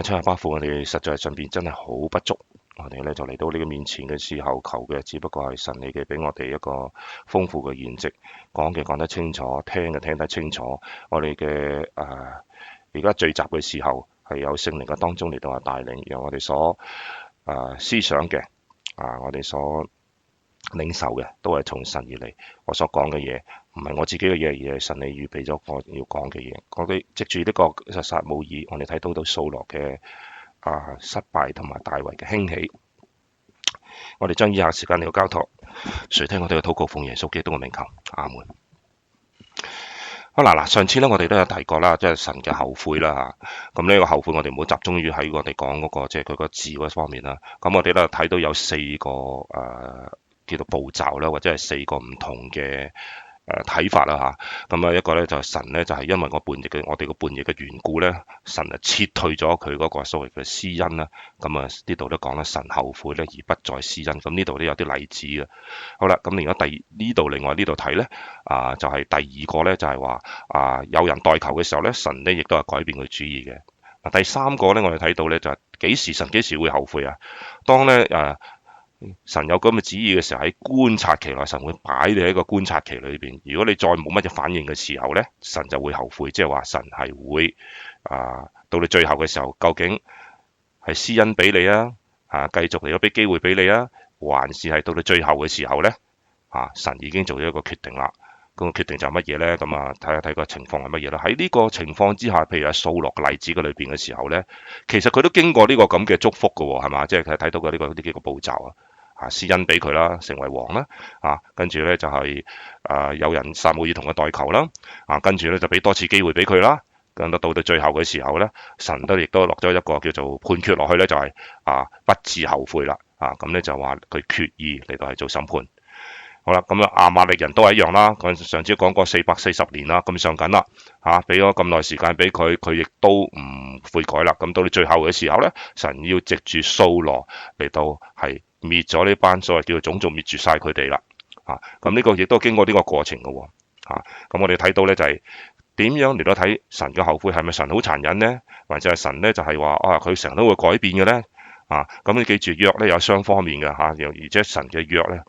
七阿爸父，我哋實在上邊真係好不足，我哋咧就嚟到你嘅面前嘅時候，求嘅只不過係神你嘅俾我哋一個豐富嘅筵席，講嘅講得清楚，聽嘅聽得清楚，我哋嘅而家聚集嘅時候係有聖靈嘅當中嚟到帶領，讓我哋所思想嘅我哋所領受嘅都係從神而嚟。我所講嘅嘢唔係我自己嘅嘢，而係神你預備咗我要講嘅嘢。我哋藉住呢個撒母耳，我哋睇到掃羅嘅失敗同埋大衛嘅興起。我哋將以下時間嚟到交託，垂聽我哋嘅禱告，奉耶穌基督嘅名求，阿門。好嗱，上次咧我哋都有提過啦，即係神嘅後悔啦嚇。咁呢個後悔我哋唔好集中於喺我哋講嗰個即係佢個字嗰方面啦。咁我哋咧睇到有四個叫做步驟啦，或者係四個唔同嘅睇法啦嚇。咁一個咧就係神咧就係因為我哋個叛逆嘅緣故咧，神撤退咗佢嗰個所謂嘅施恩啦。咁呢度都講啦，神後悔咧而不再施恩。咁呢度都有啲例子嘅。好啦，咁另外另外呢度睇咧就係第二個咧就係話有人代求嘅時候咧，神咧亦都係改變佢主意嘅。第三個咧我哋睇到咧就係神幾時會後悔啊？當咧神有咁嘅旨意嘅時候，喺觀察期內，神會擺你喺個觀察期裏邊。如果你再冇乜嘢反應嘅時候咧，神就會後悔，即係話神係會到你最後嘅時候，究竟係施恩俾你繼續嚟咗俾機會俾你還是係到你最後嘅時候咧神已經做咗一個決定啦。咁個決定就係乜嘢咧？咁睇一睇個情況係乜嘢啦。喺呢個情況之下，譬如掃羅嘅例子嘅裏邊嘅時候咧，其實佢都經過呢個咁嘅祝福嘅喎，係嘛？即係佢睇到嘅呢幾個步驟施恩俾佢啦，成為王啦，跟住咧就係有人撒母耳同佢代求啦，跟住咧就俾多次機會俾佢啦，咁到最後嘅時候咧，神亦都落咗一個叫做判決落去咧，就係不致後悔啦，咁咧就話佢決意嚟到係做審判。好啦，咁亞瑪力人都係一樣啦，上次講過440年啦，咁上緊啦，俾咗咁耐時間俾佢，佢亦都唔悔改啦。咁到你最後嘅時候咧，神要藉住掃羅嚟到係滅咗呢班所謂叫做種族滅絕晒佢哋啦。咁呢個亦都經過呢個過程嘅喎。咁我哋睇到咧就係點樣嚟到睇神嘅後悔，係咪神好殘忍呢？或者係神咧就係話佢成日都會改變嘅咧？咁你記住約咧有雙方面嘅而且神嘅約咧。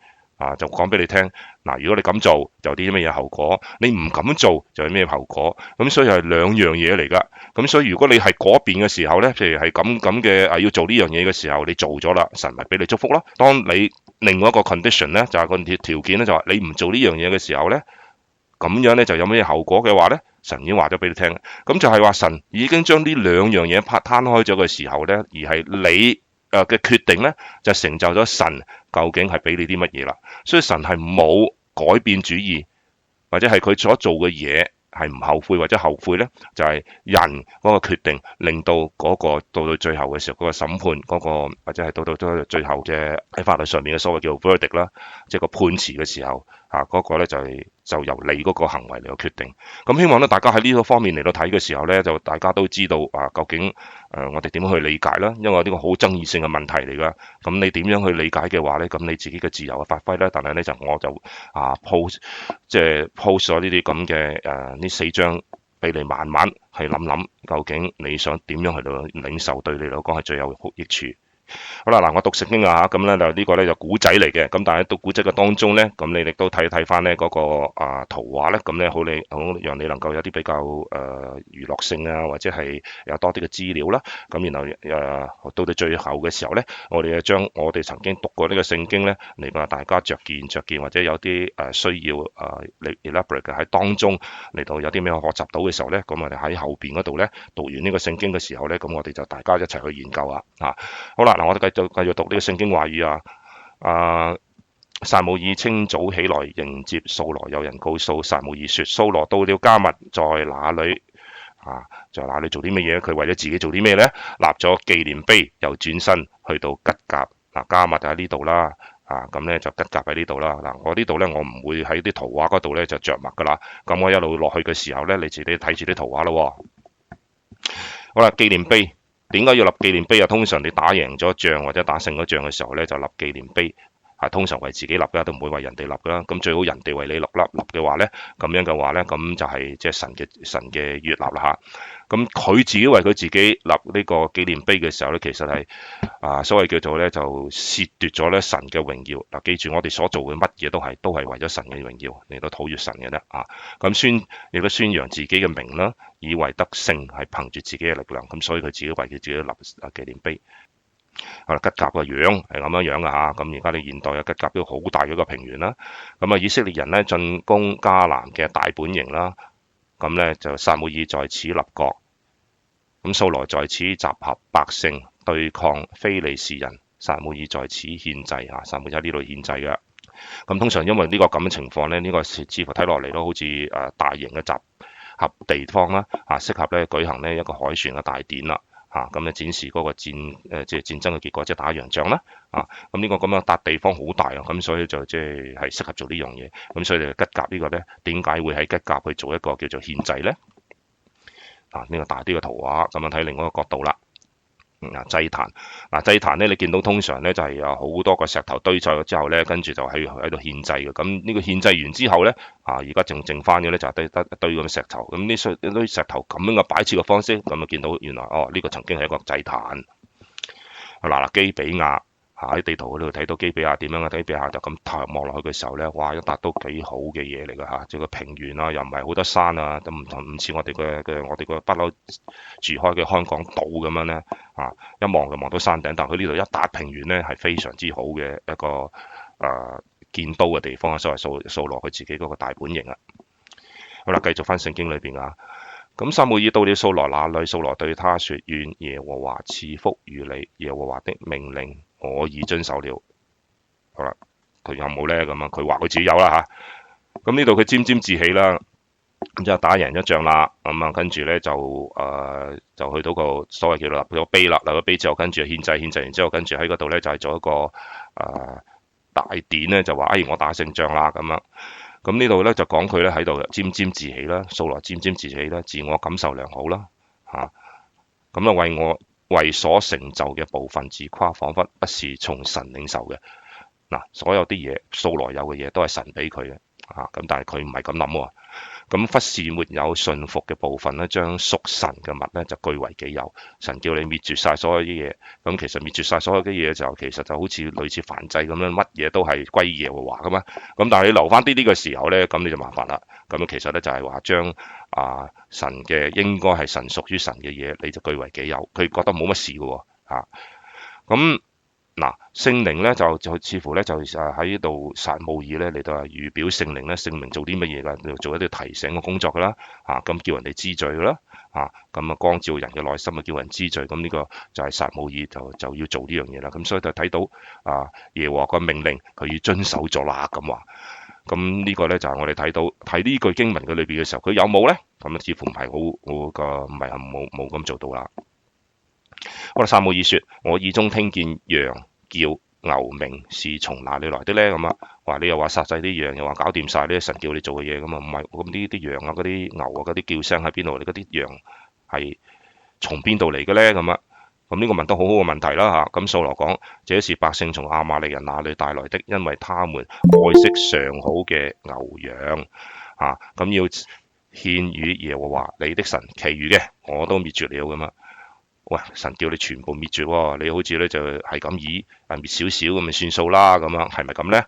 就講俾你聽，如果你咁做，就有啲咩嘢後果；你唔咁做，就有咩後果。咁所以係兩樣嘢嚟噶。咁所以如果你係嗰邊嘅時候咧，譬如係咁嘅要做呢樣嘢嘅時候，你做咗啦，神咪俾你祝福咯。當你另外一個 condition 咧，就係個條件咧，就話你唔做呢樣嘢嘅時候咧，咁樣咧就有咩後果嘅話咧，神已經話咗俾你聽。咁就係話神已經將呢兩樣嘢攤開咗嘅時候咧，而係你嘅決定咧，就成就咗神究竟係俾你啲乜嘢啦。所以神係冇改變主意，或者係佢所做嘅嘢係唔後悔或者後悔咧，就係人嗰個決定令到嗰個到最後嘅時候嗰個審判嗰個，或者係到最後嘅喺法律上面嘅所謂叫 verdict 啦，即係個判詞嘅時候嗰個咧就由你嗰個行為嚟到決定。咁希望咧大家喺呢個方面嚟到睇嘅時候咧，就大家都知道究竟我哋點樣去理解啦？因為呢個好爭議性嘅問題嚟㗎。咁你點樣去理解嘅話咧，咁你自己嘅自由嘅發揮咧。但係咧我就post 咗呢啲咁嘅呢4章俾你慢慢去諗，究竟你想點樣去到領受，對你嚟講係最有益處。好啦，我讀聖經咁咧就呢個咧就古仔嚟嘅，咁但係讀古仔嘅當中咧，咁你亦都睇翻咧嗰個圖畫咧，咁咧好讓你能夠有啲比較娛樂性或者係有多啲嘅資料啦。咁然後到到最後嘅時候咧，我哋就將我哋曾經讀過呢個聖經咧嚟幫大家着見，或者有啲需要elaborate 嘅喺當中嚟到有啲咩學習到嘅時候咧，咁我哋喺後邊嗰度咧讀完呢個聖經嘅時候咧，咁我哋就大家一齊去研究好啦，我哋繼續讀呢個聖經話語撒母耳清早起來迎接掃羅，有人告訴撒母耳說：掃羅到了迦密，在哪裏？在哪裏做啲乜嘢？佢為咗自己做啲咩呢？立咗紀念碑，又轉身去到吉甲。迦密就喺呢度啦。咁咧就吉甲喺呢度啦。我呢度咧我唔會喺啲圖畫嗰度咧就着墨噶啦。咁我一路落去嘅時候咧，你自己睇住啲圖畫咯。好啦，紀念碑。點解要立紀念碑？通常你打贏咗仗或者打勝咗仗嘅時候咧，就立紀念碑通常為自己立㗎，都唔會為人哋立㗎啦。咁最好人哋為你立嘅話咧，咁樣嘅話咧，咁就係即係神嘅悅納啦嚇。咁佢自己為佢自己立呢個紀念碑嘅時候咧，其實係所謂叫做咧就褻奪咗咧神嘅榮耀。嗱，記住我哋所做嘅乜嘢都係為咗神嘅榮耀嚟到討悅神嘅啫啊。咁亦都宣揚自己嘅名啦，以為得勝係憑住自己嘅力量。咁所以佢自己為佢自己立紀念碑。好啦，吉甲個樣係咁樣嘅嚇。咁而家你現代嘅吉甲都好大嘅一個平原啦。咁以色列人咧進攻迦南嘅大本營啦。咁咧就撒母耳在此立國。咁掃羅在此集合百姓對抗非利士人，撒母耳在此獻祭嚇，撒母耳喺呢度獻祭嘅。咁通常因為呢個咁嘅情況咧，呢個似乎睇落嚟都好似大型嘅集合地方啦，適合咧舉行呢一個凱旋嘅大典啦，咁咧展示嗰個即係戰爭嘅結果，即係打洋仗啦，咁呢個咁樣笪地方好大啊，咁所以就即係適合做呢樣嘢，咁所以吉甲呢個咧點解會喺吉甲去做一個叫做獻祭咧？呢個大啲嘅圖畫，咁樣睇另外一個角度啦。祭壇，祭壇咧，你見到通常咧就係有好多個石頭堆咗之後咧，跟住就喺度獻祭嘅。咁呢個獻祭完之後咧，而家剩翻嘅咧就係得一堆咁嘅石頭。咁呢堆石頭咁樣嘅擺設嘅方式，咁啊見到原來呢個曾經係一個祭壇。嗱，基比亞。喺地圖嗰度睇到基比亞點樣嘅，基比亞就咁望落去嘅時候咧，哇！一笪都幾好嘅嘢嚟㗎嚇，即係個平原啊，又唔係好多山啊，都唔似我哋個不嬲住開嘅香港島咁樣咧，一望就望到山頂，但佢呢度一笪平原咧係非常之好嘅一個建都嘅地方啊，所謂掃羅佢自己嗰個大本營啊。好啦，繼續翻聖經裏邊啊。咁撒母耳到了掃羅那裏，掃羅對他說：願耶和華賜福於你，耶和華的命令我已遵守了。好啦，佢有冇呢？咁啊，佢話佢自己有啦嚇。咁呢度佢沾沾自喜啦，咁就打贏一仗啦。咁跟住呢，就去到個所謂叫立咗碑啦，立咗碑之後跟住獻祭完之後跟住喺嗰度呢，就係做一個大典呢，就話我打勝仗啦咁樣。咁呢度咧就講佢咧喺度沾沾自喜啦，掃羅沾沾自喜啦，自我感受良好啦，咁為所成就嘅部分自誇，彷彿不是從神領受嘅。所有啲嘢掃羅有嘅嘢都係神俾佢嘅，咁但係佢唔係咁諗喎。咁忽視沒有順服嘅部分咧，將屬神嘅物咧就據為己有。神叫你滅絕晒所有啲嘢，咁其實滅絕晒所有啲嘢就其實就好似類似燔祭咁樣，乜嘢都係歸耶和華噶嘛。咁但係你留翻啲嘅時候咧，咁你就麻煩啦。咁其實咧就係話將神嘅應該係神屬於神嘅嘢，你就據為己有。佢覺得冇乜事嘅喎，咁。聖靈咧就似乎咧就喺度撒母耳咧嚟到預表聖靈咧，聖靈做啲乜嘢㗎？做一啲提醒嘅工作㗎啦，咁叫人哋知罪㗎啦，咁光照人嘅內心啊，叫人知罪。咁呢個就係撒母耳就要做呢樣嘢啦。咁所以就睇到耶和華個命令佢要遵守咗啦咁話。咁呢個咧就係我哋睇呢句經文嘅裏邊嘅時候，佢有冇咧？咁似乎唔係唔係冇咁做到啦。好啦，撒母耳說：我耳中聽見羊叫牛鳴，是從哪裏來的呢？咁話你又話殺晒啲羊，又話搞掂晒呢啲神叫你做嘅嘢，咁唔係咁呢啲羊啊，嗰啲牛啊，嗰啲叫聲喺邊度？你嗰啲羊係從邊度嚟嘅呢？咁呢個問得好好嘅問題啦嚇。咁掃羅講：這是百姓從亞瑪力人那裏帶來的，因為他們愛惜上好嘅牛羊咁要獻與耶和華你的神，其餘嘅我都滅絕了咁。喂，神叫你全部滅絕喎，你好似咧就係咁滅少少咁咪算數啦，咁樣係咪咁呢？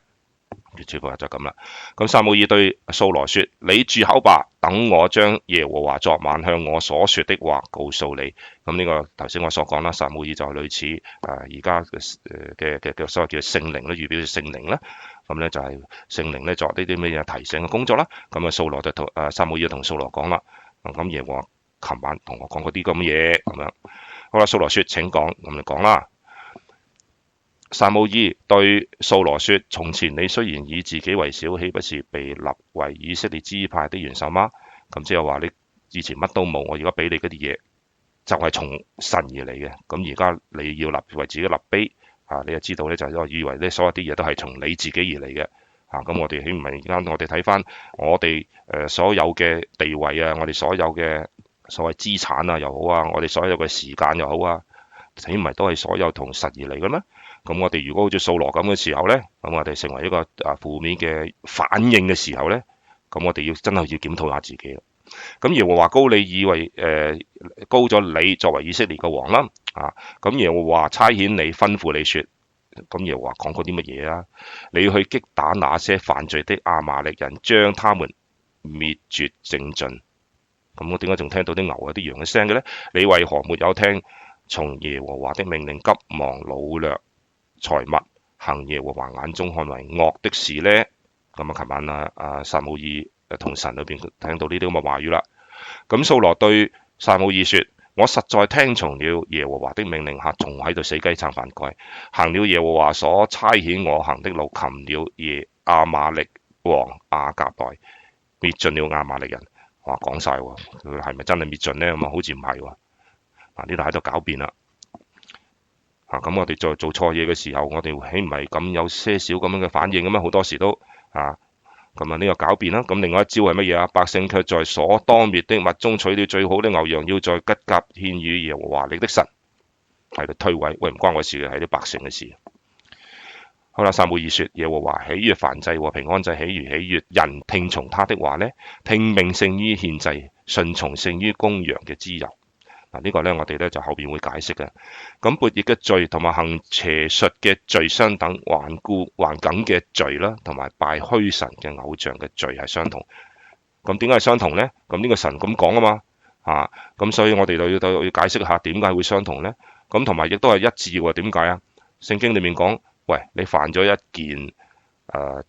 結果就咁啦。咁撒母耳對掃羅說：你住口吧，等我將耶和華昨晚向我所說的話告訴你。咁呢個頭先我所講啦，撒母耳就類似而家嘅所謂叫聖靈咧，預表聖靈咧。咁咧就係聖靈咧作呢啲咩嘢提醒嘅工作啦。咁掃羅就撒母耳同掃羅講啦。咁耶和華琴晚同我講嗰啲咁嘢咁樣。好啦，掃羅說：請講，咁就講啦。撒母耳對掃羅說：從前你雖然以自己為小，豈不是被立為以色列支派的元首嗎？咁即係話你以前乜都冇，我而家俾你嗰啲嘢就係從神而嚟嘅。咁而家你要為自己立碑你就知道咧，就係以為咧所有啲嘢都係從你自己而嚟嘅。咁我哋豈唔係而家我哋睇翻我哋所有嘅地位啊，我哋所有嘅所謂資產啊又好啊，我哋所有嘅時間又好啊，豈唔係都係所有同神而嚟嘅咩？咁我哋如果好似掃羅咁嘅時候呢，咁我哋成為一個負面嘅反應嘅時候呢，咁我哋真係要檢討下自己啦。咁耶和華膏你以為膏咗你作為以色列嘅王啦，咁耶和華差遣你吩咐你說，咁耶和華講過啲乜嘢啊？你去擊打那些犯罪的亞瑪力人，將他們滅絕淨盡。咁我點解仲聽到啲牛啊啲羊嘅聲嘅呢？你為何沒有聽從耶和華的命令，急忙擄掠財物，行耶和華眼中看為惡的事呢？咁琴晚撒母耳同神裏邊聽到呢啲咁嘅話語啦。咁掃羅對撒母耳說：我實在聽從了耶和華的命令，仲喺度死雞撐飯蓋，行了耶和華所差遣我行的路，擒了亞瑪力王亞甲代，滅盡了亞瑪力人。話講晒喎，佢係咪真係滅盡呢？咁好似唔係喎。呢度喺度狡辯啦。咁我哋在做錯嘢嘅時候，我哋豈唔係咁有些少咁樣嘅反應嘅咩？好多時都咁呢個狡辯啦。咁另外一招係乜嘢啊？百姓卻在所當滅的物中取了最好的牛羊，要在吉甲獻與耶和華你的神，喺度推諉。喂，唔關我事嘅，係啲百姓嘅事。好啦，撒母耳說：耶和華喜悅燔祭和平安祭，喜悅人聽從他的話呢？聽命勝於獻祭，順從勝於公羊嘅脂油。呢個呢，我哋呢就後邊會解釋嘅。咁悖逆嘅罪同埋行邪術嘅罪相等，頑梗嘅罪啦，同埋拜虛神嘅偶像嘅罪係相同。咁點解係相同呢？咁呢個神咁講啊嘛，咁所以我哋就要解釋下點解會相同呢？咁同埋亦都係一致喎。點解啊？聖經裏面講，喂，你犯咗一件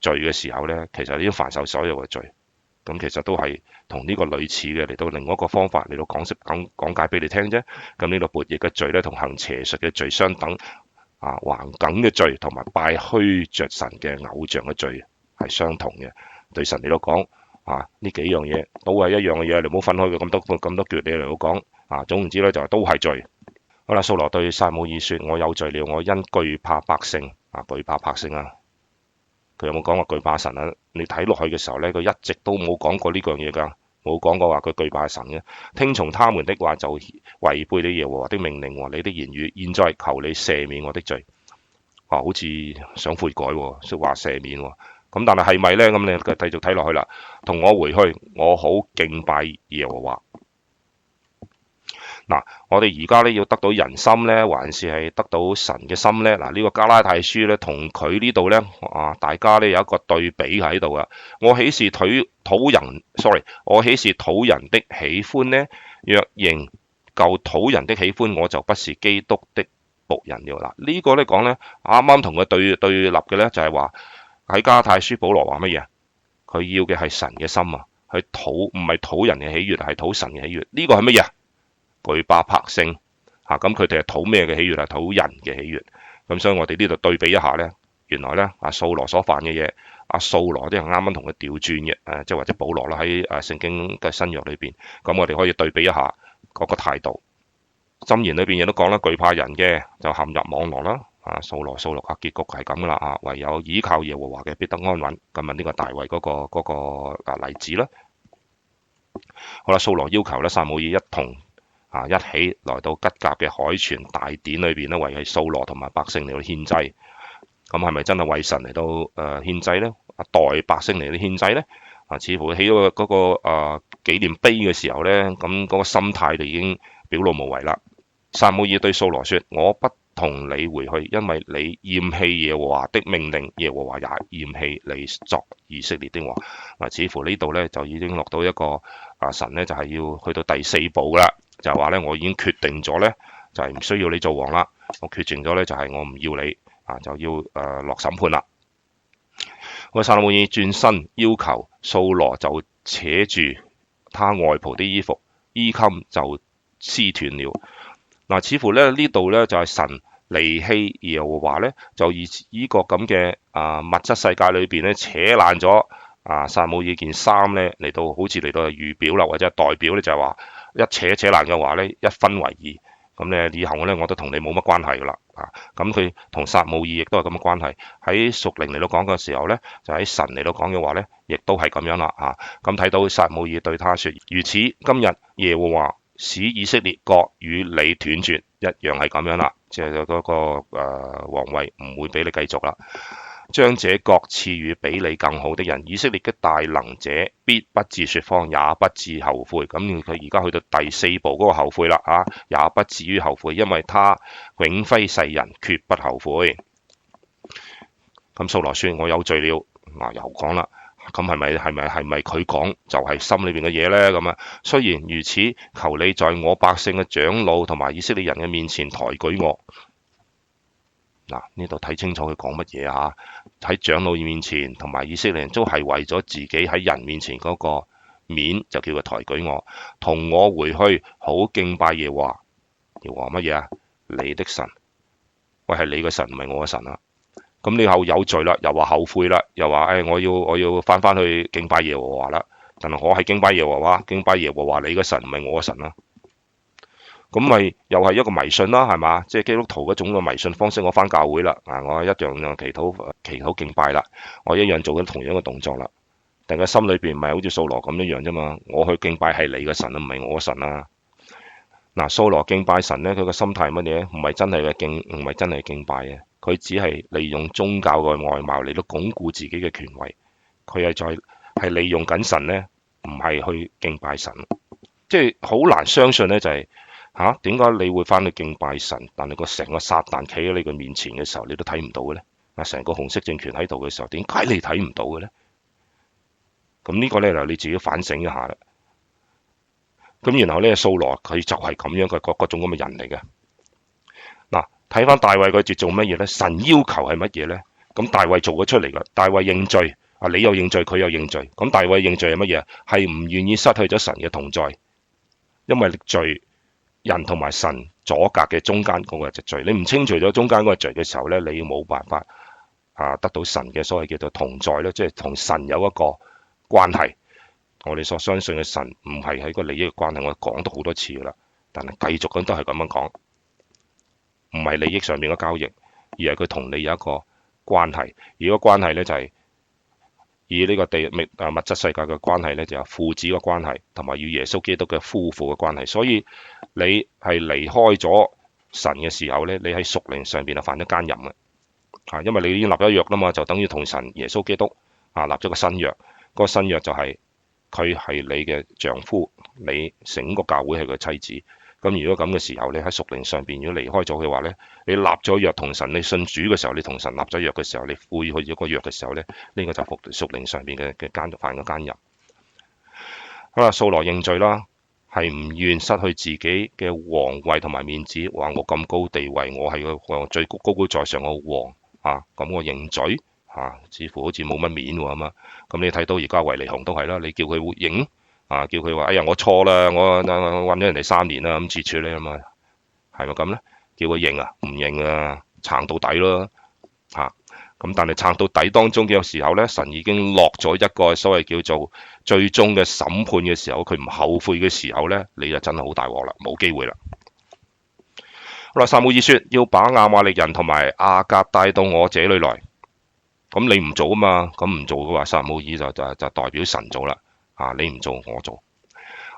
罪嘅時候呢，其實你已經犯受所有嘅罪。咁其實都係同呢個類似嘅，嚟到另外一個方法嚟到講解俾你聽啫。咁呢個悖逆嘅罪咧，同行邪術嘅罪相等，頑梗嘅罪同埋拜虛着神嘅偶像嘅罪係相同嘅。對神嚟到講，呢幾樣嘢都係一樣嘅嘢，你唔好分開佢咁多橛，你嚟到講，總言之咧就係都係罪。好啦，掃羅對撒母耳說：我有罪了，我因懼怕百姓，懼怕百姓啊！佢有冇講話懼怕神啊？你睇落去嘅時候呢，佢一直都冇講過呢樣嘢㗎，冇講過話佢懼怕神嘅。聽從他們的話就違背了耶和華的命令和你的言語。現在求你赦免我的罪。好似想悔改喎，說話赦免喎。咁但係係咪呢？咁你繼續睇落去啦。同我回去，我好敬拜耶和華。我哋而家咧要得到人心呢，還是係得到神嘅心呢？呢個加拉太書呢，同佢呢度呢，大家呢有一個對比喺度啊。我豈是討人的喜歡呢？若仍舊討人的喜歡，我就不是基督的僕人了。呢個呢講呢，啱啱同佢對立嘅呢，就係話喺加拉太書保羅話乜嘢？佢要嘅係神嘅心啊，唔係討人嘅喜悅，係討神嘅喜悅。呢個係乜嘢？懼怕百姓，咁佢哋係討咩嘅喜悅？係討人嘅喜悅。咁所以我哋呢度對比一下呢，原來呢，掃羅所犯嘅嘢，掃羅啲係啱啱同佢調轉嘅，即係或者保羅啦喺聖經嘅新約裏邊，咁我哋可以對比一下嗰個態度。箴言裏邊亦都講啦，懼怕人嘅就陷入網羅啦。掃羅結局係咁噶啦，唯有倚靠耶和華嘅必得安穩。咁呢個大衛嗰個例子啦。好啦，掃羅要求咧撒母耳一同一起來到吉甲嘅海泉大典裏邊咧，為係掃羅同埋百姓嚟到獻祭。咁係咪真係為神嚟到獻祭呢？代百姓嚟到獻祭呢？似乎起咗嗰個紀念碑嘅時候呢，咁嗰個心態就已經表露無遺啦。撒母耳對掃羅說：我不同你回去，因為你厭棄耶和華的命令，耶和華也厭棄你作以色列的王。似乎呢度呢，就已經落到一個神呢，就係要去到第四步啦。就係話咧，我已經決定咗咧，就係唔需要你做王啦。我決定咗咧，就係我唔要你就要落審判啦。撒母耳轉身要求掃羅，就扯住他外袍的衣服，衣襟就撕斷了。似乎咧呢度咧就係神離棄耶和華咧，就以呢個咁嘅物質世界裏邊咧扯爛咗撒母耳件衫咧，嚟到好似嚟到預表啦，或者代表咧就係話。一扯爛嘅話咧，一分為二，咁咧以後咧我都同你冇乜關係噶啦，咁佢同撒母耳亦都係咁嘅關係。喺屬靈嚟到講嘅時候咧，就喺神嚟到講嘅話咧，亦都係咁樣啦，咁睇到撒母耳對他說：如此今日耶和華使以色列國與你斷絕，一樣係咁樣啦，即係嗰個皇位唔會俾你繼續啦。將這國賜予比你更好的人，以色列嘅大能者必不致説謊，也不致後悔。咁佢而家去到第四步嗰個後悔啦，也不至於後悔，因為他永揮世人，決不後悔。咁掃羅説：我有罪了。又講啦，咁係咪佢講就係心裏邊嘅嘢呢？咁啊，雖然如此，求你在我百姓嘅長老同埋以色列人嘅面前抬舉我。嗱，呢度睇清楚佢講乜嘢啊？喺長老面前同埋以色列人都係為咗自己喺人面前嗰個面，就叫佢抬舉我，同我回去好敬拜耶和華。耶和華乜嘢啊？你的神，喂，係你嘅神唔係我嘅神啊！咁你後有罪啦，又話後悔啦，又話我要翻去敬拜耶和華啦。但係我係敬拜耶和華，敬拜耶和華你嘅神唔係我嘅神啊！咁咪又係一個迷信啦，係嘛？即係基督徒嗰種嘅迷信方式。我翻教會啦，我一樣祈禱敬拜啦，我一樣做緊同樣嘅動作啦。但係心裏邊唔係好似掃羅咁一樣啫嘛。我去敬拜係你嘅神啊，唔係我嘅神啊。嗱，掃羅敬拜神咧，佢個心態係乜嘢？唔係真係唔係真係敬拜嘅，佢只係利用宗教嘅外貌嚟到鞏固自己嘅權位。佢係利用緊神咧，唔係去敬拜神。即係好難相信咧，就係。點解你會翻去敬拜神，但係成個撒旦企喺你個面前嘅時候，你都睇唔到嘅呢？成個紅色政權喺度嘅時候，點解你睇唔到嘅呢？咁呢個呢，就你自己反省一下啦。咁然後呢，掃羅佢就係咁樣嘅各種咁嘅人嚟嘅。嗱，睇翻大衛佢做乜嘢呢？神要求係乜嘢呢？咁大衛做咗出嚟啦。大衛認罪，你又認罪，佢又認罪。咁大衛認罪係乜嘢？係唔願意失去咗神嘅同在，因為罪。人同埋神阻隔嘅中間嗰個罪，你唔清除咗中間嗰個罪嘅時候呢，你冇辦法得到神嘅所謂叫做同在咧，即係同神有一個關係。我哋所相信嘅神唔係喺個利益嘅關係，我講咗好多次噶啦，但係繼續咁都係咁樣講，唔係利益上面嘅交易，而係佢同你有一個關係。而個關係呢，就係以呢個物質世界嘅關係呢，就有父子嘅關係，同埋與耶穌基督嘅夫婦嘅關係。所以你係離開咗神嘅時候呢，你喺屬靈上邊係犯咗奸淫嘅，因為你已經立咗約啦嘛，就等於同神耶穌基督立咗個新約。嗰個新約就係佢係你嘅丈夫，你整個教會係佢妻子。咁如果咁嘅時候，你喺屬靈上邊如果離開咗嘅話呢，你立咗約同神，你信主嘅時候，你同神立咗約嘅時候，你背去咗個約嘅時候呢，呢個就係屬靈上邊嘅犯嘅奸淫。好啦，掃羅認罪啦，係唔願失去自己嘅皇位同埋面子，話我咁高地位，我係個最高高在上嘅王咁我認罪似乎好似冇乜面喎嘛。咁你睇到而家維尼熊都係啦，你叫佢認。叫佢話：哎呀，我錯啦，我韞咗人哋3年啦，咁處理啊嘛，係咪咁呢？叫佢認唔認啊？撐到底咯，咁但係撐到底當中嘅時候呢，神已經落咗一個所謂叫做最終嘅審判嘅時候，佢唔後悔嘅時候呢，你就真係好大鑊啦，冇機會啦。好啦，撒母耳說：要把亞瑪力人同埋亞甲帶到我這裏來。咁你唔做啊嘛，咁唔做嘅話，撒母耳就代表神做啦。你唔做，我做。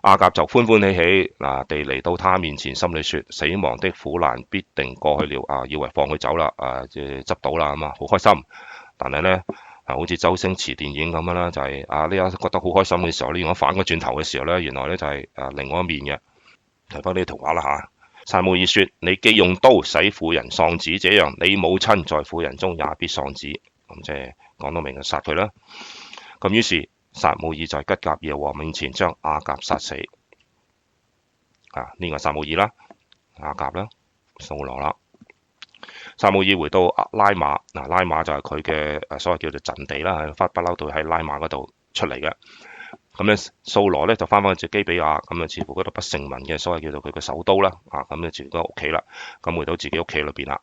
亞甲就歡歡喜喜地嚟到他面前，心裏說：死亡的苦難必定過去了。以為放佢走啦，即係執到啦，咁好開心。但係呢，好似周星馳電影咁樣啦，就係呢一覺得好開心嘅時候，你如果反個轉頭嘅時候呢，原來呢就係另外一面嘅。睇翻呢圖畫啦嚇。撒母耳說：你既用刀使婦人喪子，這樣你母親在婦人中也必喪子。咁即係講到明就殺佢啦。咁於是撒母耳在吉甲耶和華面前將亞甲殺死。呢個撒母耳啦，亞甲啦，掃羅啦。撒母耳回到拉馬，拉馬就係佢嘅所謂叫做陣地啦，不嬲都喺拉馬嗰度出嚟嘅。咁咧，掃羅咧就翻返去基比亞，咁似乎嗰度不成文嘅所謂叫做佢嘅首都啦。咁就住到屋企啦，咁回到自己屋企裏邊啦。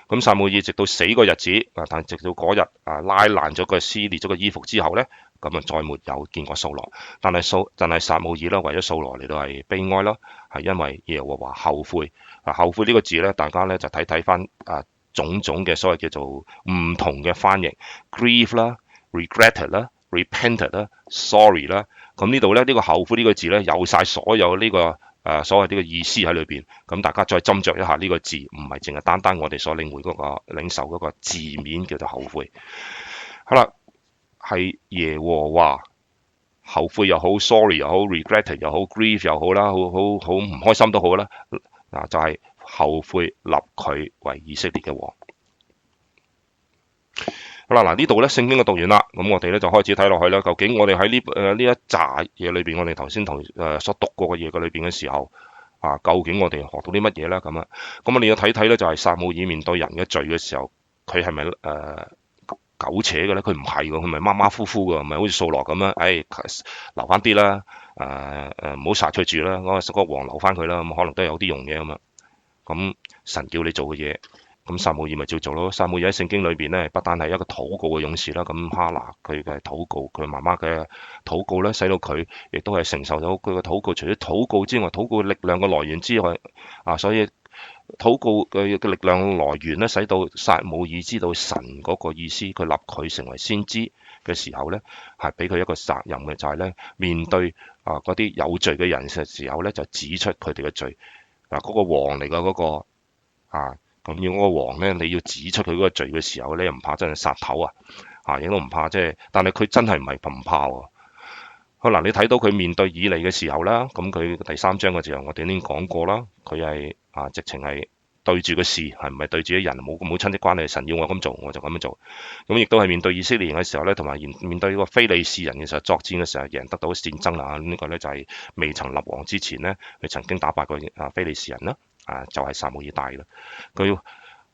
咁撒母耳直到死個日子，但直到嗰日拉爛咗個撕裂咗個衣服之後咧，咁再沒有見過掃羅。但係撒母耳啦，為咗掃羅嚟到係悲哀啦，係因為耶和華後悔。後悔呢個字咧，大家咧就睇翻種種嘅所謂叫做唔同嘅翻譯 ，grieve 啦 ，regretted 啦。repented 啦，sorry 啦，咁呢度咧呢個後悔呢個字咧有晒所有呢個所謂呢個意思喺裏邊。咁大家再斟酌一下呢個字，唔係淨係單單我哋所領會嗰個領受嗰個字面叫做後悔。好啦，係耶和華後悔又好，sorry 又好，regret 又好，grieve 又好啦，好唔開心都好啦。嗱，就係後悔立佢為以色列嘅王。好啦，嗱呢度咧聖經就讀完啦，咁我哋咧就開始睇落去啦。究竟我哋喺呢一紮嘢裏邊，我哋頭先所讀過嘅嘢嘅裏邊嘅時候，究竟我哋學到啲乜嘢咧？咁我哋要睇睇咧，就係撒母耳面對人嘅罪嘅時候，佢係咪苟且嘅咧？佢唔係㗎，佢咪馬馬虎虎㗎，唔係好似掃羅咁樣，留翻啲啦，唔好殺佢住啦，嗰個王留翻佢啦，咁可能都有啲用嘅咁啊。咁神叫你做嘅嘢。咁撒母耳咪照做咯。撒母耳喺聖經裏邊咧，不單係一個禱告嘅勇士啦。咁哈拿佢嘅禱告，佢媽媽嘅禱告咧，使到佢亦都係承受到佢嘅禱告。除咗禱告之外，禱告力量嘅來源之外，所以禱告嘅力量來源咧，使到撒母耳知道神嗰個意思，佢立佢成為先知嘅時候咧，係俾佢一個責任嘅，就係咧面對嗰啲有罪嘅人嘅時候咧，就指出佢哋嘅罪。嗰個王嚟嘅嗰個咁要嗰個王咧，你要指出佢嗰個罪嘅時候咧，又唔怕真係殺頭亦都唔怕但係佢真係唔怕喎。好啦，你睇到佢面對以利嘅時候啦，咁佢第3章嘅時候，我哋已經講過啦，佢係直情係對住個事，係唔係對住啲人，冇親戚關係，神要我咁做，我就咁樣做。咁亦都係面對以色列人嘅時候咧，同埋面對呢個非利士人嘅時候，作戰嘅時候，贏得到戰爭啦。呢個咧就係未曾立王之前咧，佢曾經打敗過非利士人啦。就係撒母耳帶啦，佢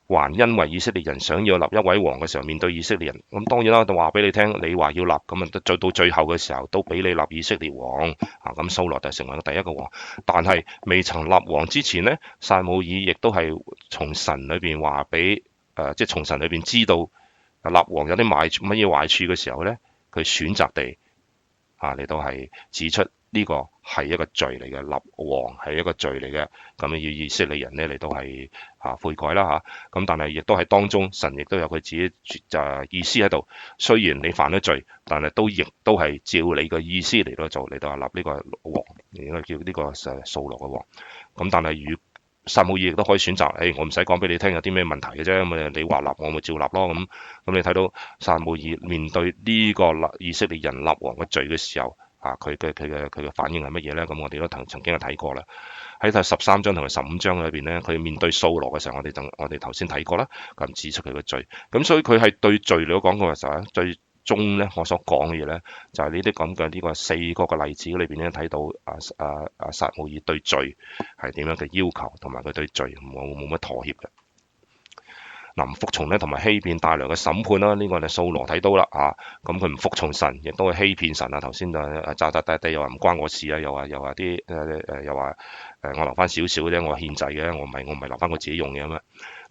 還因為以色列人想要立一位王嘅時候，面對以色列人，咁當然啦，就話俾你聽，你話要立，咁再到最後嘅時候，都俾你立以色列王，咁掃羅就成為咗第一個王。但係未曾立王之前呢，撒母耳亦都係從神裏邊話俾，即係從神裏邊知道立王有啲乜嘢壞處嘅時候呢，佢選擇地嚟到係指出。呢個係一個罪嚟嘅，立王係一個罪嚟嘅，咁要以色列人咧嚟到係悔改啦咁但係亦都係當中神亦都有佢自己意思喺度。雖然你犯咗罪，但係亦都係照你嘅意思嚟到做，嚟到立呢個王，應該叫呢個掃羅嘅王。咁但係撒母耳亦都可以選擇，我唔使講俾你聽有啲咩問題嘅啫，咁你話立我咪照立咯。咁你睇到撒母耳面對呢個以色列人立王嘅罪嘅時候。佢嘅反應係乜嘢咧？咁我哋都曾經睇過啦。喺第13章同埋15章裏邊咧，佢面對掃羅嘅時候，我哋頭先睇過啦，咁指出佢嘅罪。咁所以佢係對罪嚟講嘅時候，最終咧我所講嘅嘢咧，就係呢啲咁嘅呢個4個嘅例子裏邊咧，睇到撒母耳對罪係點樣嘅要求，同埋佢對罪冇乜妥協嘅。唔服從咧，同埋欺騙帶來嘅審判啦，呢個就掃羅睇到啦咁佢唔服從神，亦都係欺騙神頭先就詐詐地又話唔關我事又話啲又話我留翻少少啫，我獻祭嘅，我唔係留翻我自己用嘅咁樣，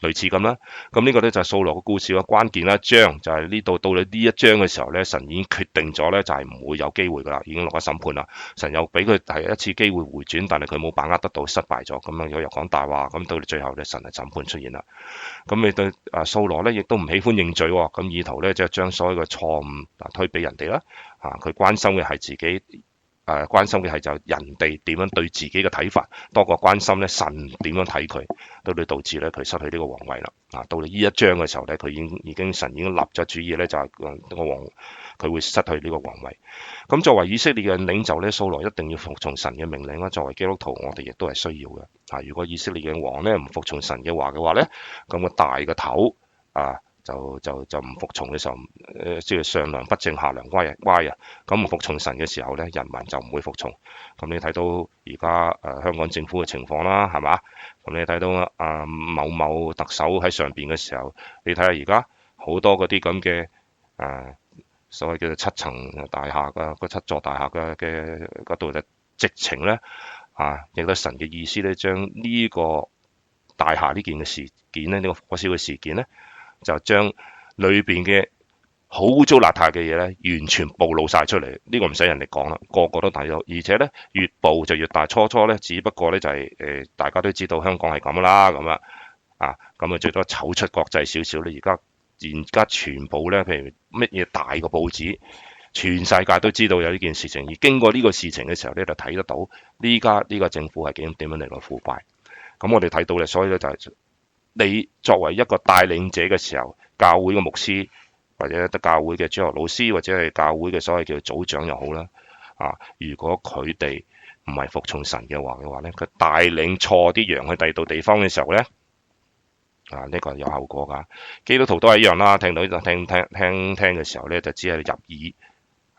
類似咁啦。咁呢個咧就係掃羅嘅故事嘅關鍵一章，就係呢度到你呢一章嘅時候咧，神已經決定咗咧，就係唔會有機會噶啦，已經落咗審判啦。神又俾佢第一次機會回轉，但係佢冇把握得到，失敗咗，咁樣又講大話，咁到最後咧，神係審判出現啦。咁你對掃羅咧，亦都唔喜歡認罪喎，咁意圖咧即係將所有嘅錯誤推俾人哋啦。佢關心嘅係自己。關心嘅係就人哋點樣對自己嘅睇法，多過關心咧神點樣睇佢，都會導致咧佢失去呢個皇位啦。到你呢一章嘅時候咧，佢神已經立咗主意咧，就係個王佢會失去呢個皇位。咁作為以色列嘅領袖咧，掃羅一定要服從神嘅命令啦。作為基督徒，我哋亦都係需要嘅。如果以色列嘅王咧唔服從神嘅話咧，咁個大嘅頭就唔服從嘅時候，即係上梁不正下梁歪咁唔服從神嘅時候咧，人民就唔會服從。咁你睇到而家香港政府嘅情況啦，係嘛？咁你睇到某某特首喺上邊嘅時候，你睇下而家好多嗰啲咁嘅所謂叫做7層大廈嘅7座大廈嘅嗰度就直情咧亦都神嘅意思咧，將呢個大廈呢件嘅事件咧，呢個火燒嘅事件咧。就將裏邊嘅好污糟邋遢嘅嘢咧，完全暴露晒出嚟。呢個唔使人哋講啦，個個都睇到。而且咧，越暴就越大。初咧，只不過咧就係大家都知道香港係咁啦，咁咁啊最多醜出國際少少咧。而家全部咧，譬如乜嘢大個報紙全世界都知道有呢件事情，而經過呢個事情嘅時候咧，就睇得到呢家呢個政府係點樣嚟到腐敗。咁我哋睇到咧，所以咧就係你作為一個帶領者嘅時候，教會嘅牧師或者教會嘅主學老師或者係教會嘅所謂叫做組長又好啦，如果佢哋唔係服從神嘅話咧，佢帶領錯啲羊去第二度地方嘅時候咧，呢個係有後果㗎。基督徒都係一樣啦，聽到就聽嘅時候咧，就只係入耳。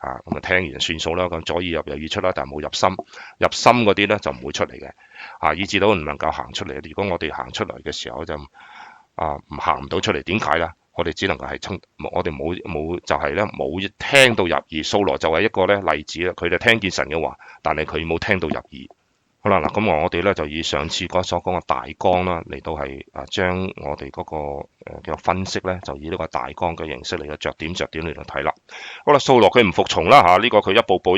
咁啊聽完算數啦，咁左耳入右耳出啦，但係冇入心，入心嗰啲咧就唔會出嚟嘅，以至到唔能夠行出嚟。如果我哋行出嚟嘅時候就唔行唔到出嚟，點解咧？我哋只能夠係我哋冇就係咧冇聽到入耳。掃羅就係一個咧例子啦，佢就聽見神嘅話，但係佢冇聽到入耳。好啦，嗱咁我哋咧就以上次所講嘅大綱啦，嚟到係將我哋嗰個嘅分析咧，就以呢個大綱嘅形式嚟到着點嚟到睇啦。好啦，掃羅佢唔服從啦呢個佢一步步咁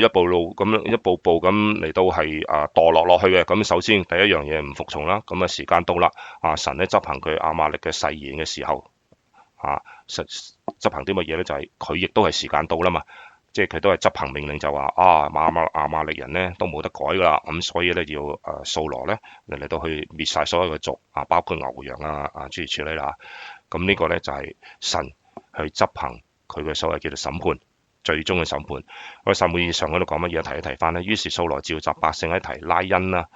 嚟到係墮落去嘅。咁首先第一樣嘢唔服從啦，咁時間到啦，神咧執行佢亞瑪力嘅誓言嘅時候，執行啲乜嘢咧？就係佢亦都係時間到啦嘛。即係佢都係執行命令，就話亞瑪力人咧都冇得改噶啦，咁所以咧要掃羅咧嚟到去滅晒所有嘅族包括牛羊諸如此類啦。咁呢個咧就係神去執行佢嘅所謂叫做審判，最終嘅審判。我撒母耳記上嗰度講乜嘢？提一提翻咧。於是掃羅召集百姓喺提拉因啦，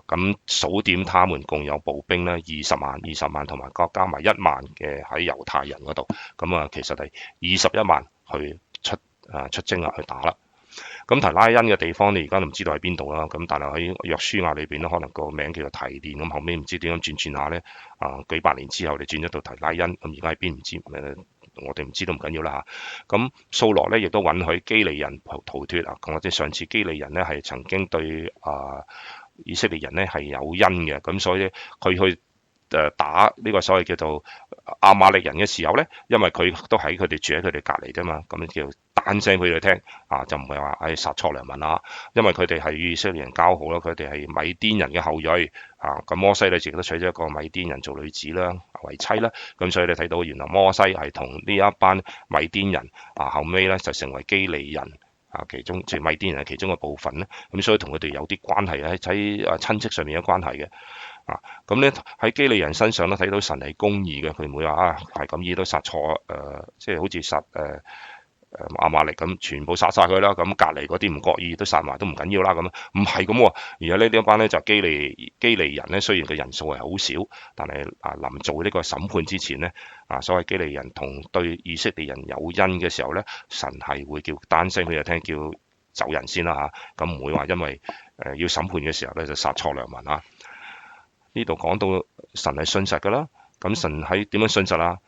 咁數點他們共有步兵咧20萬，同埋加埋1萬嘅喺猶太人嗰度，咁其實係21萬去出征去打啦。咁提拉因嘅地方你而家都唔知道喺邊度啦。咁但係喺約書亞裏邊咧，可能個名叫做提甸，咁後尾唔知點樣轉下咧，幾百年之後你轉咗到提拉因，咁而家喺邊唔知，我哋唔知都唔緊要啦嚇。咁掃羅咧亦都允許基利人逃脫啊。我哋上次基利人咧係曾經對以色列人咧係有恩嘅，咁所以佢去打呢個所謂叫做亞瑪力人嘅時候咧，因為佢都喺佢哋住喺佢哋隔離啫嘛，咁叫單聲俾佢哋聽就唔係話殺錯良民啦，因為佢哋係與以色列人交好啦，佢哋係米甸人嘅後裔咁摩西咧自己都娶咗一個米甸人做女子啦為妻啦，咁所以你睇到原來摩西係同呢一班米甸人後尾咧就成為基利人其中即係米甸人係其中嘅部分咧，咁所以同佢哋有啲關係喺親戚上面嘅關係嘅。咁咧喺基利人身上都睇到神係公義嘅，佢唔會話係咁意都殺錯即係好似殺亞瑪力咁，全部殺晒佢啦。咁隔離嗰啲唔覺意都殺埋都唔緊要啦。咁唔係咁喎，而家呢一班咧就基利人咧，雖然嘅人數係好少，但係臨做呢個審判之前咧所謂基利人同對以色列人有恩嘅時候咧，神係會叫單聲俾佢聽，叫走人先啦咁唔會話因為要審判嘅時候咧就殺錯良民呢度講到神係信實㗎啦，咁神喺點樣信實啊？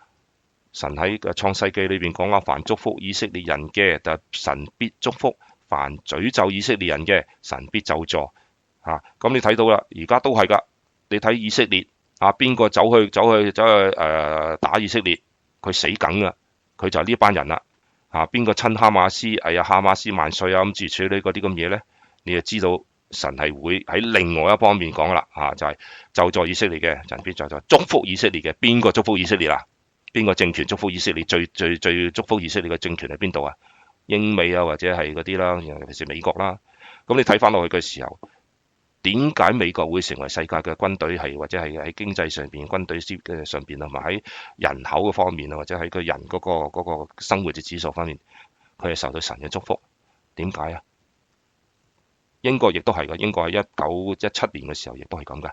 神喺創世記裏邊講凡祝福以色列人嘅，就神必祝福；凡詛咒以色列人嘅，神必咒詛。咁你睇到啦，而家都係㗎。你睇以色列邊個走去打以色列，佢死梗㗎，佢就係呢班人啦。邊個親哈馬斯，哈馬斯萬歲咁諸如此類嗰啲咁嘢咧，你就知道。神係會喺另外一方面講啦，就係咒詛以色列嘅，神必咒詛；祝福以色列嘅，邊個祝福以色列啊？邊個政權祝福以色列？最祝福以色列嘅政權喺邊度啊？英美或者係嗰啲啦，尤其是美國啦。咁你睇翻落去嘅時候，點解美國會成為世界嘅軍隊係，或者係喺經濟上邊軍隊嘅上邊，同埋喺人口嘅方面或者喺個人嗰個生活嘅指數方面，佢係受到神嘅祝福？點解啊？英國亦都係嘅，英國喺1917年嘅時候亦都係咁嘅，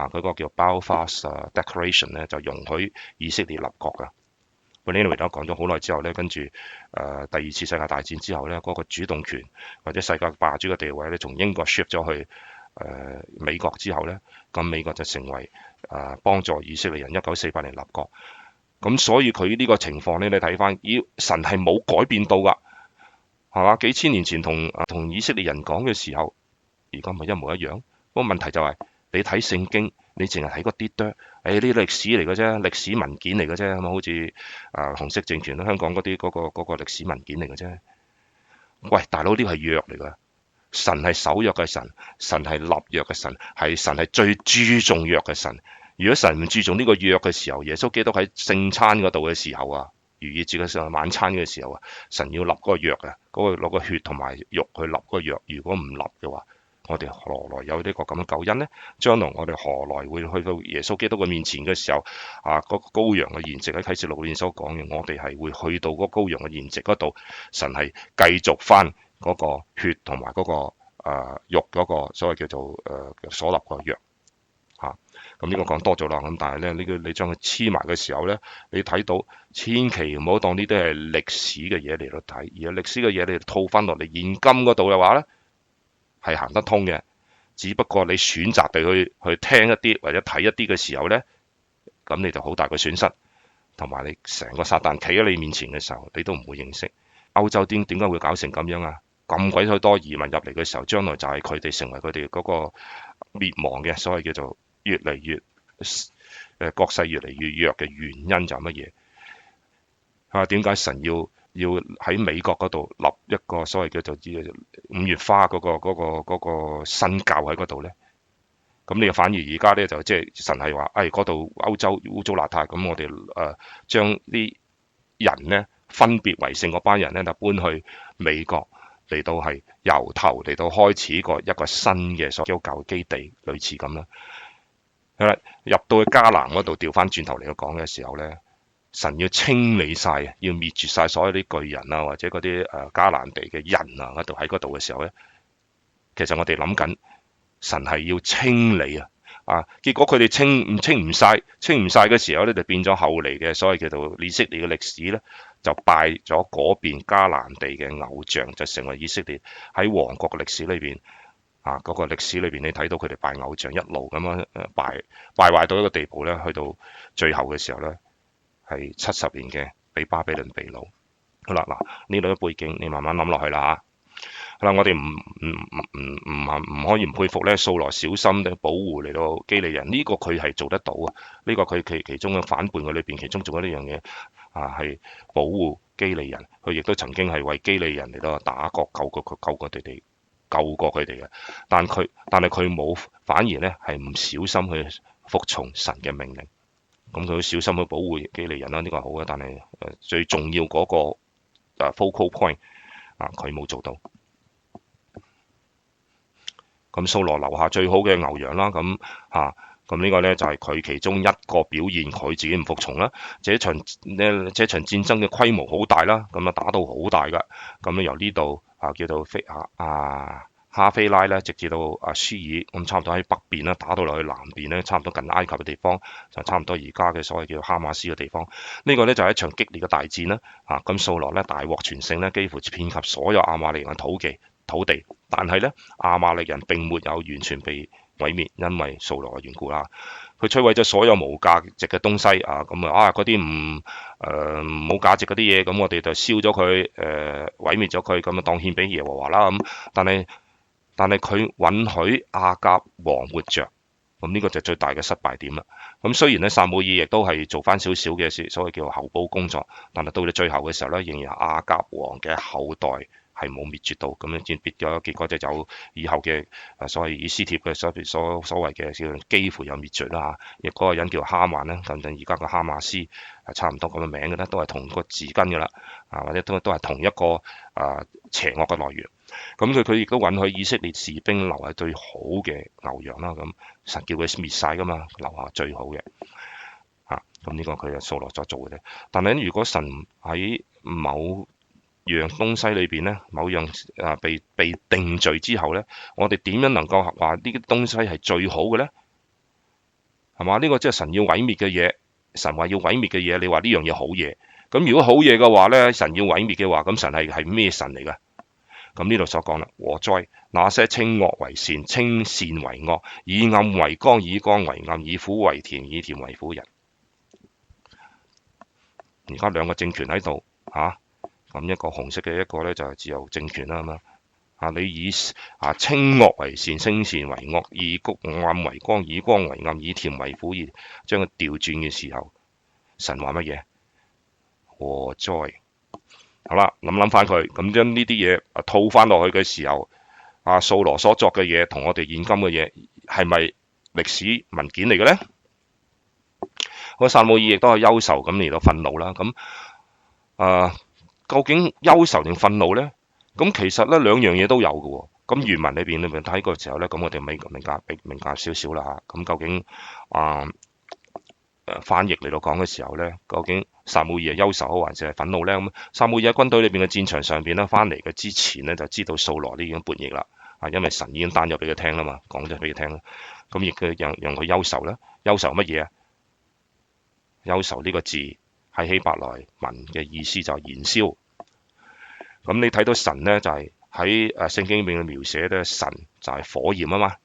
佢個叫 Belfast Declaration 咧就容許以色列立國㗎。Anyway 都講咗好耐之後咧，跟住第二次世界大戰之後咧，嗰個主動權或者世界霸主嘅地位咧，從英國 shift 咗去美國之後咧，咁美國就成為幫助以色列人1948年立國。咁所以佢呢個情況咧，你睇翻，神係冇改變到㗎。係嘛？幾千年前同以色列人講嘅時候，而家咪一模一樣。個問題就係你睇聖經，你淨係睇嗰啲呢啲歷史嚟嘅啫，歷史文件嚟嘅啫，咁好似紅色政權香港嗰啲嗰個歷史文件嚟嘅啫。喂，大佬，呢個係約嚟㗎，神係守約嘅神，神係立約嘅神，神係最注重約嘅神。如果神唔注重呢個約嘅時候，耶穌基督喺聖餐嗰度嘅時候逾越節嘅時候晚餐嘅時候啊，神要立嗰個約啊，嗰個攞個血同埋肉去立嗰個約，如果唔立嘅話，我哋何來有呢個咁嘅救恩呢？將來我哋何來會去到耶穌基督嘅面前嘅時候嗰個羔羊嘅筵席喺啟示錄裏面所講嘅，我哋係會去到嗰羔羊嘅筵席嗰度，神係繼續翻嗰個血同埋嗰個肉嗰個所謂叫做所立個約嚇。咁呢個講多咗啦，咁但係咧呢個你將佢黐埋嘅時候咧，你睇到千祈唔好當呢啲係歷史嘅嘢嚟到睇，而係歷史嘅嘢你套翻落嚟現今嗰度嘅話咧，係行得通嘅。只不過你選擇地去聽一啲或者睇一啲嘅時候咧，咁你就好大嘅損失，同埋你成個撒旦企喺你面前嘅時候，你都唔會認識歐洲點解會搞成咁樣啊？咁鬼死多移民入嚟嘅時候，將來就係佢哋成為佢哋嗰個滅亡嘅，所謂叫做越嚟越國勢越嚟越弱嘅原因就係乜嘢？點解神要喺美國嗰度立一個所謂叫做五月花嗰個新教喺嗰度呢？咁你反而而家呢，就即係神係話，嗰度歐洲污糟邋遢，咁我哋將啲人呢分別為聖嗰班人呢，就搬去美國嚟到係由頭嚟到開始一個新嘅所謂基督教基地，類似咁啦。入到去迦南嗰度調翻轉頭嚟講嘅時候呢，神要清理晒，要滅絕晒所有啲巨人啊，或者嗰啲迦南地嘅人啊嗰度喺嗰度嘅時候呢，其實我哋諗緊神係要清理結果佢哋清唔晒嘅時候呢，就變咗後嚟嘅所謂叫做以色列嘅歷史呢，就拜咗嗰邊迦南地嘅偶像，就成為以色列喺王國嘅歷史裏邊嗰個歷史裏邊，你睇到佢哋拜偶像一路咁樣敗壞到一個地步呢，去到最後嘅時候呢，係70年嘅俾巴比倫被擄。好啦，呢度嘅背景你慢慢諗落去啦嚇。好啦，我哋唔可以唔佩服咧，掃羅小心嘅保護嚟到基利人，呢個佢係做得到啊！呢個佢其中嘅反叛嘅裏邊，其中做咗呢樣嘢係保護基利人，佢亦都曾經係為基利人嚟到打過救過佢哋嘅，但係佢冇，反而咧係唔小心去服從神嘅命令，咁佢小心去保護基利人啦，呢個係好嘅，但係最重要嗰個focal point 佢冇做到。咁掃羅留下最好嘅牛羊啦，咁呢個呢，就係佢其中一個表現，佢自己唔服從啦。這場戰爭嘅規模好大啦，咁打到好大噶，咁由呢度叫做哈菲拉咧，直至到舒爾，咁差唔多喺北邊啦，打到落去南邊咧，差唔多近埃及嘅地方，就差唔多而家嘅所謂叫哈馬斯嘅地方。呢個呢，就係一場激烈嘅大戰啦，咁掃羅呢，大獲全勝呢，幾乎遍及所有亞瑪力人嘅土地，但係呢，亞瑪力人並沒有完全被毀滅，因為掃羅嘅緣故啦。佢摧毀咗所有無價值嘅東西嗰啲冇價值嗰啲嘢，咁我哋就燒咗佢，毀滅咗佢，咁當獻俾耶和華啦。咁但係佢允許亞甲王活着，咁呢個就最大嘅失敗點啦。咁雖然呢，撒母耳亦都係做翻少少嘅所謂叫後補工作，但係到你最後嘅時候呢，仍然亞甲王嘅後代係冇滅絕到，咁樣戰別咗，結果就有以後嘅所謂以斯帖嘅所謂嘅幾乎有滅絕啦。亦嗰個人叫哈曼啦，近而家個哈馬斯差唔多咁嘅名嘅咧，都係同個字根嘅啦，或者都係同一個邪惡嘅來源。咁佢亦都允許以色列士兵留係最好嘅牛羊啦。咁神叫佢滅晒噶嘛，留下最好嘅咁呢個佢係掃羅所做嘅啫。但係如果神喺某樣東西裏邊呢，某樣被定罪之後呢，我哋點樣能夠話呢啲東西係最好嘅呢？係嘛？呢個即係神要毀滅嘅嘢，神話要毀滅嘅嘢，你話呢樣嘢好嘢？咁如果好嘢嘅話呢，神要毀滅嘅話，咁神係咩神嚟㗎？咁呢度所講啦，禍哉那些稱惡為善，稱善為惡，以暗為光，以光為暗，以苦為甜，以甜為苦人。而家兩個政權喺度咁一個紅色嘅，一個呢就係自由政權啦咁你以稱惡為善，稱善為惡，以暗為光，以光為暗，以甜為苦，而將佢調轉嘅時候，神話乜嘢？禍哉！好啦，諗翻佢，咁將呢啲嘢套翻落去嘅時候，掃羅所作嘅嘢同我哋現今嘅嘢係咪歷史文件嚟嘅呢？撒母耳亦都係憂愁咁嚟到憤怒啦。咁究竟憂愁定憤怒呢？咁其實咧兩樣嘢都有嘅喎。咁原文裏邊睇過時候咧，咁我哋明解少少啦嚇。咁究竟啊翻譯嚟到講嘅時候咧，究竟撒母耳係憂愁好還是係憤怒咧？咁撒母耳喺軍隊裏邊嘅戰場上邊咧，翻嚟嘅之前咧就知道掃羅呢已經叛逆啦。因為神已經單咗俾佢聽啦嘛，講咗俾佢聽啦。咁亦都讓佢憂愁啦。憂愁乜嘢啊？憂愁呢個字係希伯來文嘅意思就係燃燒。咁你睇到神咧就係喺聖經裏面嘅描寫咧，神就係火焰啊嘛。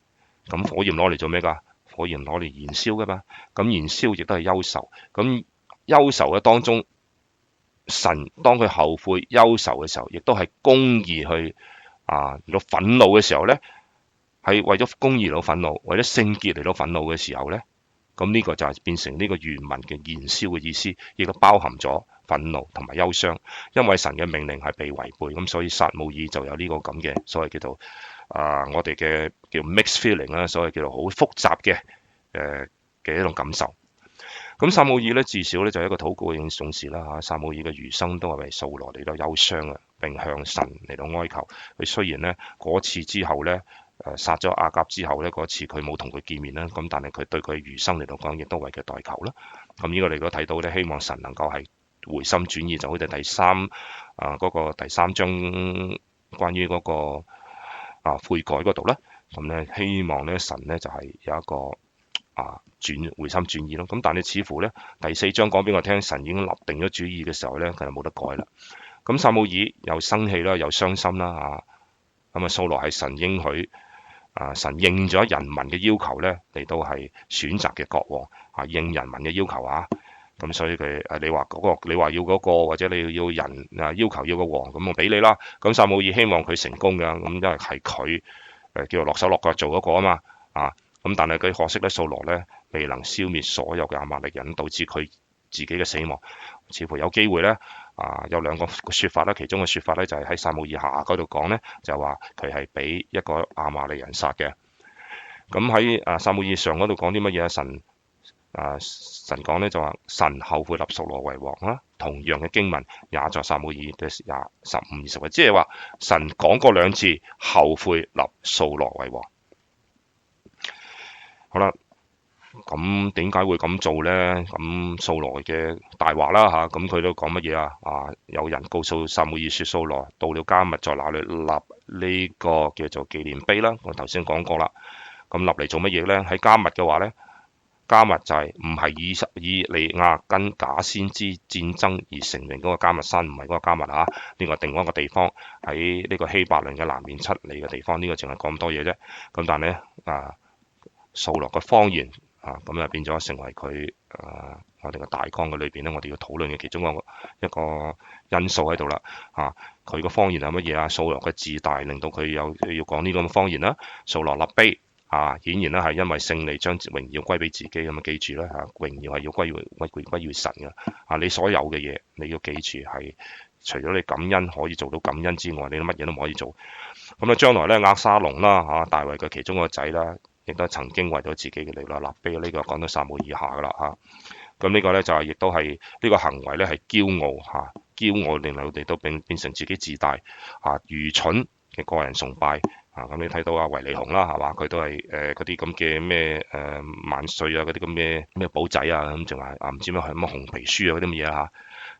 咁火焰攞嚟做咩㗎？火焰攞嚟燃燒㗎嘛。咁燃燒亦都係憂愁。咁憂愁嘅當中，神當佢後悔憂愁嘅時候，亦都係公義去嚟到憤怒嘅時候咧，係為咗公義嚟到憤怒，為咗聖潔嚟到憤怒嘅時候咧，咁呢個就係變成呢個原文嘅燃燒嘅意思，亦都包含咗憤怒同埋憂傷，因為神嘅命令係被違背，咁所以撒母耳就有呢個咁嘅所謂叫做我哋嘅叫 mixed feeling 啦，所謂叫做好複雜嘅一種感受。咁撒母耳咧至少咧就係一個禱告嘅重視啦嚇，撒母耳嘅餘生都係為掃羅嚟到憂傷啊，並向神嚟到哀求。佢雖然咧嗰次之後咧殺咗亞甲之後咧嗰次佢冇同佢見面啦，咁但係佢對佢餘生嚟到講亦都為佢代求啦。咁呢個嚟到睇到咧，希望神能夠係回心轉意，就好似第三章關於嗰個悔改嗰度啦。咁咧希望咧神咧就係有一個回心轉意咯。咁但係似乎咧第4章講俾我聽，神已經立定咗主意嘅時候咧，佢就冇得改啦。咁撒母耳又生氣啦，又傷心啦咁啊掃羅係神應許神應咗人民嘅要求咧，嚟到係選擇嘅國王應人民嘅要求咁所以佢你話你話要嗰個，或者你要人要求要個王，咁我俾你啦。咁撒母耳希望佢成功嘅，咁因為係佢叫做落手落腳做嗰個啊嘛咁但係佢可惜咧，掃羅咧未能消滅所有嘅亞瑪力人，導致佢自己嘅死亡。似乎有機會咧有兩個説法啦，其中嘅説法咧就係喺撒母耳下嗰度講咧，就話佢係俾一個亞瑪力人殺嘅。咁喺撒母耳上嗰度講啲乜嘢？神講咧就話神後悔立掃羅為王啦。同樣嘅經文也在撒母耳嘅15、20節，即係話神講過兩次後悔立掃羅為王。好啦，咁點解會咁做呢？咁掃羅嘅大話啦咁佢都講乜嘢有人告訴撒母耳說，掃羅到了迦密，在那裡立呢個叫做紀念碑啦。我頭先講過啦。咁立嚟做乜嘢呢？喺迦密嘅話呢，迦密就係唔係以利亞跟假先知戰爭而成名嗰個迦密山，唔係嗰個迦密另外另外一個地方喺呢個希伯崙嘅南面7里嘅地方。呢個淨係講咁多嘢啫。咁但係咧掃羅嘅謊言咁就變咗成為佢我哋個大綱嘅裏邊咧，我哋要討論嘅其中一個因素喺度啦佢個謊言係乜嘢掃羅嘅自大令到佢要講呢個咁嘅謊言啦。掃羅立碑顯然咧係因為勝利將榮耀歸俾自己，咁記住咧榮耀係要歸於神嘅你所有嘅嘢你要記住係除咗你感恩可以做到感恩之外，你乜嘢都唔可以做。咁將來咧押沙龍啦大衛嘅其中一個仔啦，亦都曾經為咗自己嘅利益立碑，呢個講到撒母耳下噶啦咁呢個咧就係亦都係呢個行為咧係驕傲驕傲令到佢哋都變成自己自大愚蠢嘅個人崇拜咁你睇到維尼熊啦係嘛，佢都係嗰啲咁嘅咩萬歲嗰啲咁嘅咩寶仔咁仲係唔知咩係乜紅皮書嗰啲咁嘢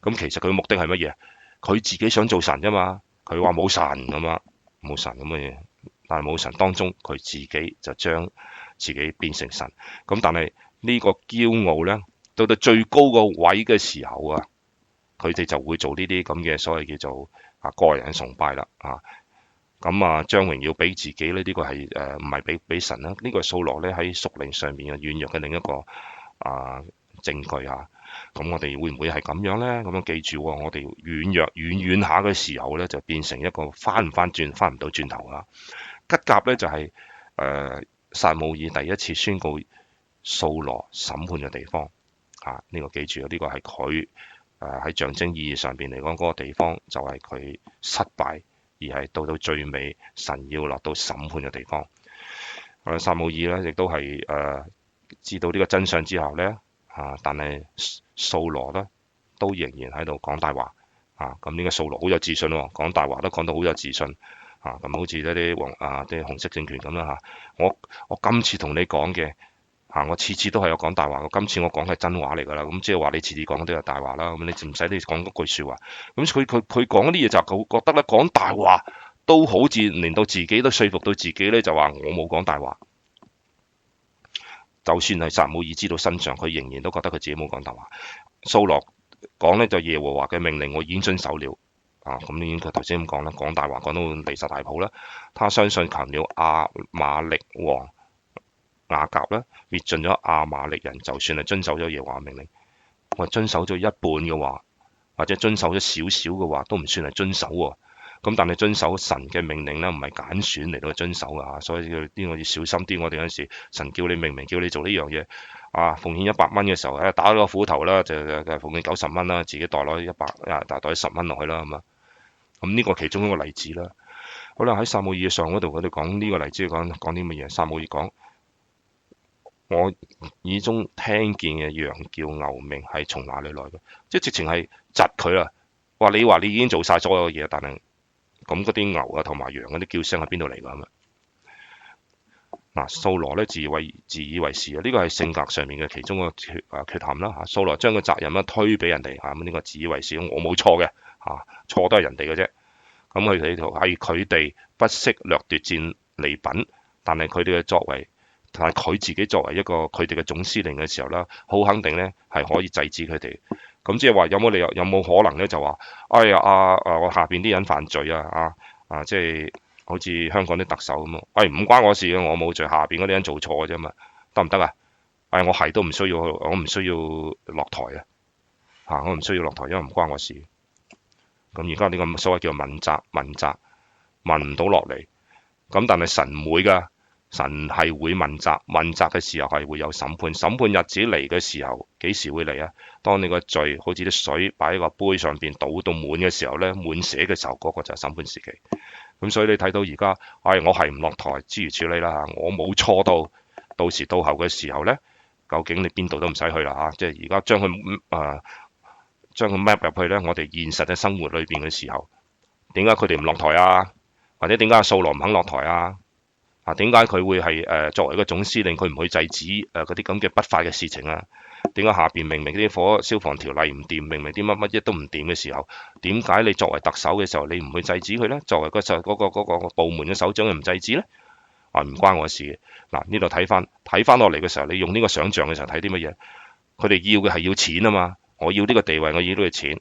咁其實佢目的係乜嘢？佢自己想做神啫嘛，佢話冇神咁冇神咁嘅嘢，但係冇神當中佢自己就將自己變成神。咁但係呢個驕傲咧，到最高個位嘅時候佢哋就會做呢啲咁嘅所謂叫做個人崇拜啦咁將榮耀俾自己咧，呢個係唔係俾神啦？呢個係掃羅咧喺屬靈上面嘅軟弱嘅另一個證據咁我哋會唔會係咁樣咧？咁樣記住我哋軟弱軟下嘅時候咧，就變成一個翻唔到轉頭吉甲咧就係撒母耳第一次宣告掃羅審判嘅地方呢個記住呢個係佢喺象徵意義上邊嚟講嗰個地方就係佢失敗，而係到最尾神要落到審判嘅地方。撒母耳咧亦都係知道呢個真相之後咧但係掃羅咧都仍然喺度講大話咁呢個掃羅好有自信喎，講大話都講到好有自信咁好似一啲紅色政權咁啦我今次同你講嘅我次次都係有講大話，今次我講係真話嚟㗎啦，咁即係話你次次講都有大話啦，咁你唔使你講嗰句説話，咁佢講啲嘢就覺得咧講大話都好似令到自己都說服到自己咧，就話我冇講大話。就算係撒母耳知道真相，佢仍然都覺得佢自己冇講大話。掃羅講咧就耶和華嘅命令我已經遵守了咁已經佢頭先咁講啦，講大話講到離晒大譜啦。他相信擒了亞瑪力王亞甲啦，滅盡咗亞瑪力人，就算係遵守咗耶和華命令，我遵守咗一半嘅話，或者遵守咗少少嘅話，都唔算係遵守喎。咁但係遵守神嘅命令咧，唔係揀選嚟到遵守㗎所以呢個要小心啲。我哋有陣時神叫你明明叫你做呢樣嘢奉獻100蚊嘅時候，打咗個斧頭啦，就奉獻90蚊啦，自己袋攞袋10蚊落去啦，咁呢個其中一個例子啦。好啦，喺撒母耳上嗰度，佢哋講呢個例子講啲乜嘢？撒母耳講：我耳中聽見嘅羊叫牛鳴係從哪裏來嘅？即係直情係窒佢啦。你話你已經做晒所有嘢，但係咁嗰啲牛同埋羊嗰啲叫聲喺邊度嚟㗎？掃羅咧自以為是呢個係性格上面嘅其中一個缺陷啦掃羅將個責任推俾人哋咁呢個自以為是，我冇錯嘅錯都係人哋嘅啫。咁佢哋不惜掠奪戰利品，但係佢哋嘅作為，但係佢自己作為一個佢哋嘅總司令嘅時候啦，好肯定咧係可以制止佢哋。咁即係話有冇理由，有冇可能咧就話我下邊啲人犯罪即係好似香港啲特首咁唔關我事嘅，我冇罪，下邊嗰啲人做錯嘅啫嘛，得唔得啊？我係都唔需要，我唔需要落台我唔需要落台，因為唔關我事。咁而家呢個所謂叫問責問唔到落嚟，咁但係神唔會㗎。神係會問責嘅時候係會有審判日子嚟嘅時候，幾時會嚟啊？當你個罪好似啲水擺喺個杯上邊倒到滿嘅時候咧，滿瀉嘅時候，嗰個就係審判時期。咁所以你睇到而家，我係唔落台，諸如此類啦我冇錯到時到後嘅時候咧，究竟你邊度都唔使去啦即係而家將佢 map 入去咧，我哋現實嘅生活裏邊嘅時候，點解佢哋唔落台啊？或者點解掃羅唔肯落台啊？點解佢會係作為一個總司令，佢唔去制止嗰啲咁嘅不法嘅事情啊？點解下邊明明啲消防條例唔掂，明明啲乜嘢都唔掂嘅時候，點解你作為特首嘅時候，你唔去制止佢呢？作為嗰個部門嘅首長，你唔制止呢？唔關我事嘅。呢度睇翻落嚟嘅時候，你用呢個想像嘅時候睇啲乜嘢？佢哋要嘅係要錢啊嘛！我要呢個地位，我要呢個錢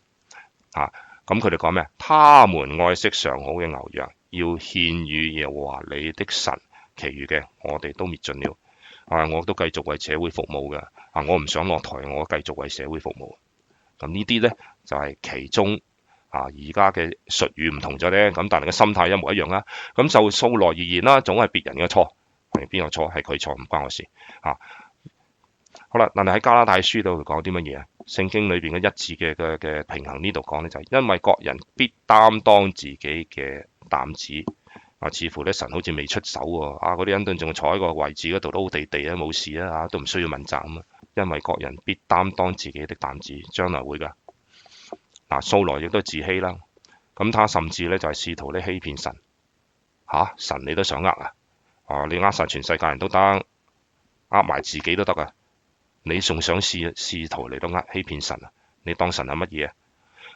咁佢哋講咩？他們愛惜上好嘅牛羊，要獻與耶和華你的神。其餘嘅我哋都滅盡了我都繼續為社會服務嘅我唔想落台，我繼續為社會服務。咁呢啲呢，就係其中而家嘅術語唔同咗呢。咁但係個心態一模一樣啦。咁就掃羅而言啦，總係別人嘅錯，係邊個錯？係佢錯，唔關我事好啦，但係喺加拉太書度講啲乜嘢啊？聖經裏邊嘅一致嘅平衡呢度講呢，就係因為各人必擔當自己嘅擔子。似乎咧神好似未出手喎，嗰啲人都仲坐喺個位置嗰度都好地地冇事都唔需要問責因為各人必擔當自己的擔子，將來會㗎。掃羅亦都自欺啦，咁他甚至咧就係試圖咧欺騙神，神你都想你晒全世界人都得，埋自己都得你仲想試圖嚟到欺騙神你當神係乜嘢？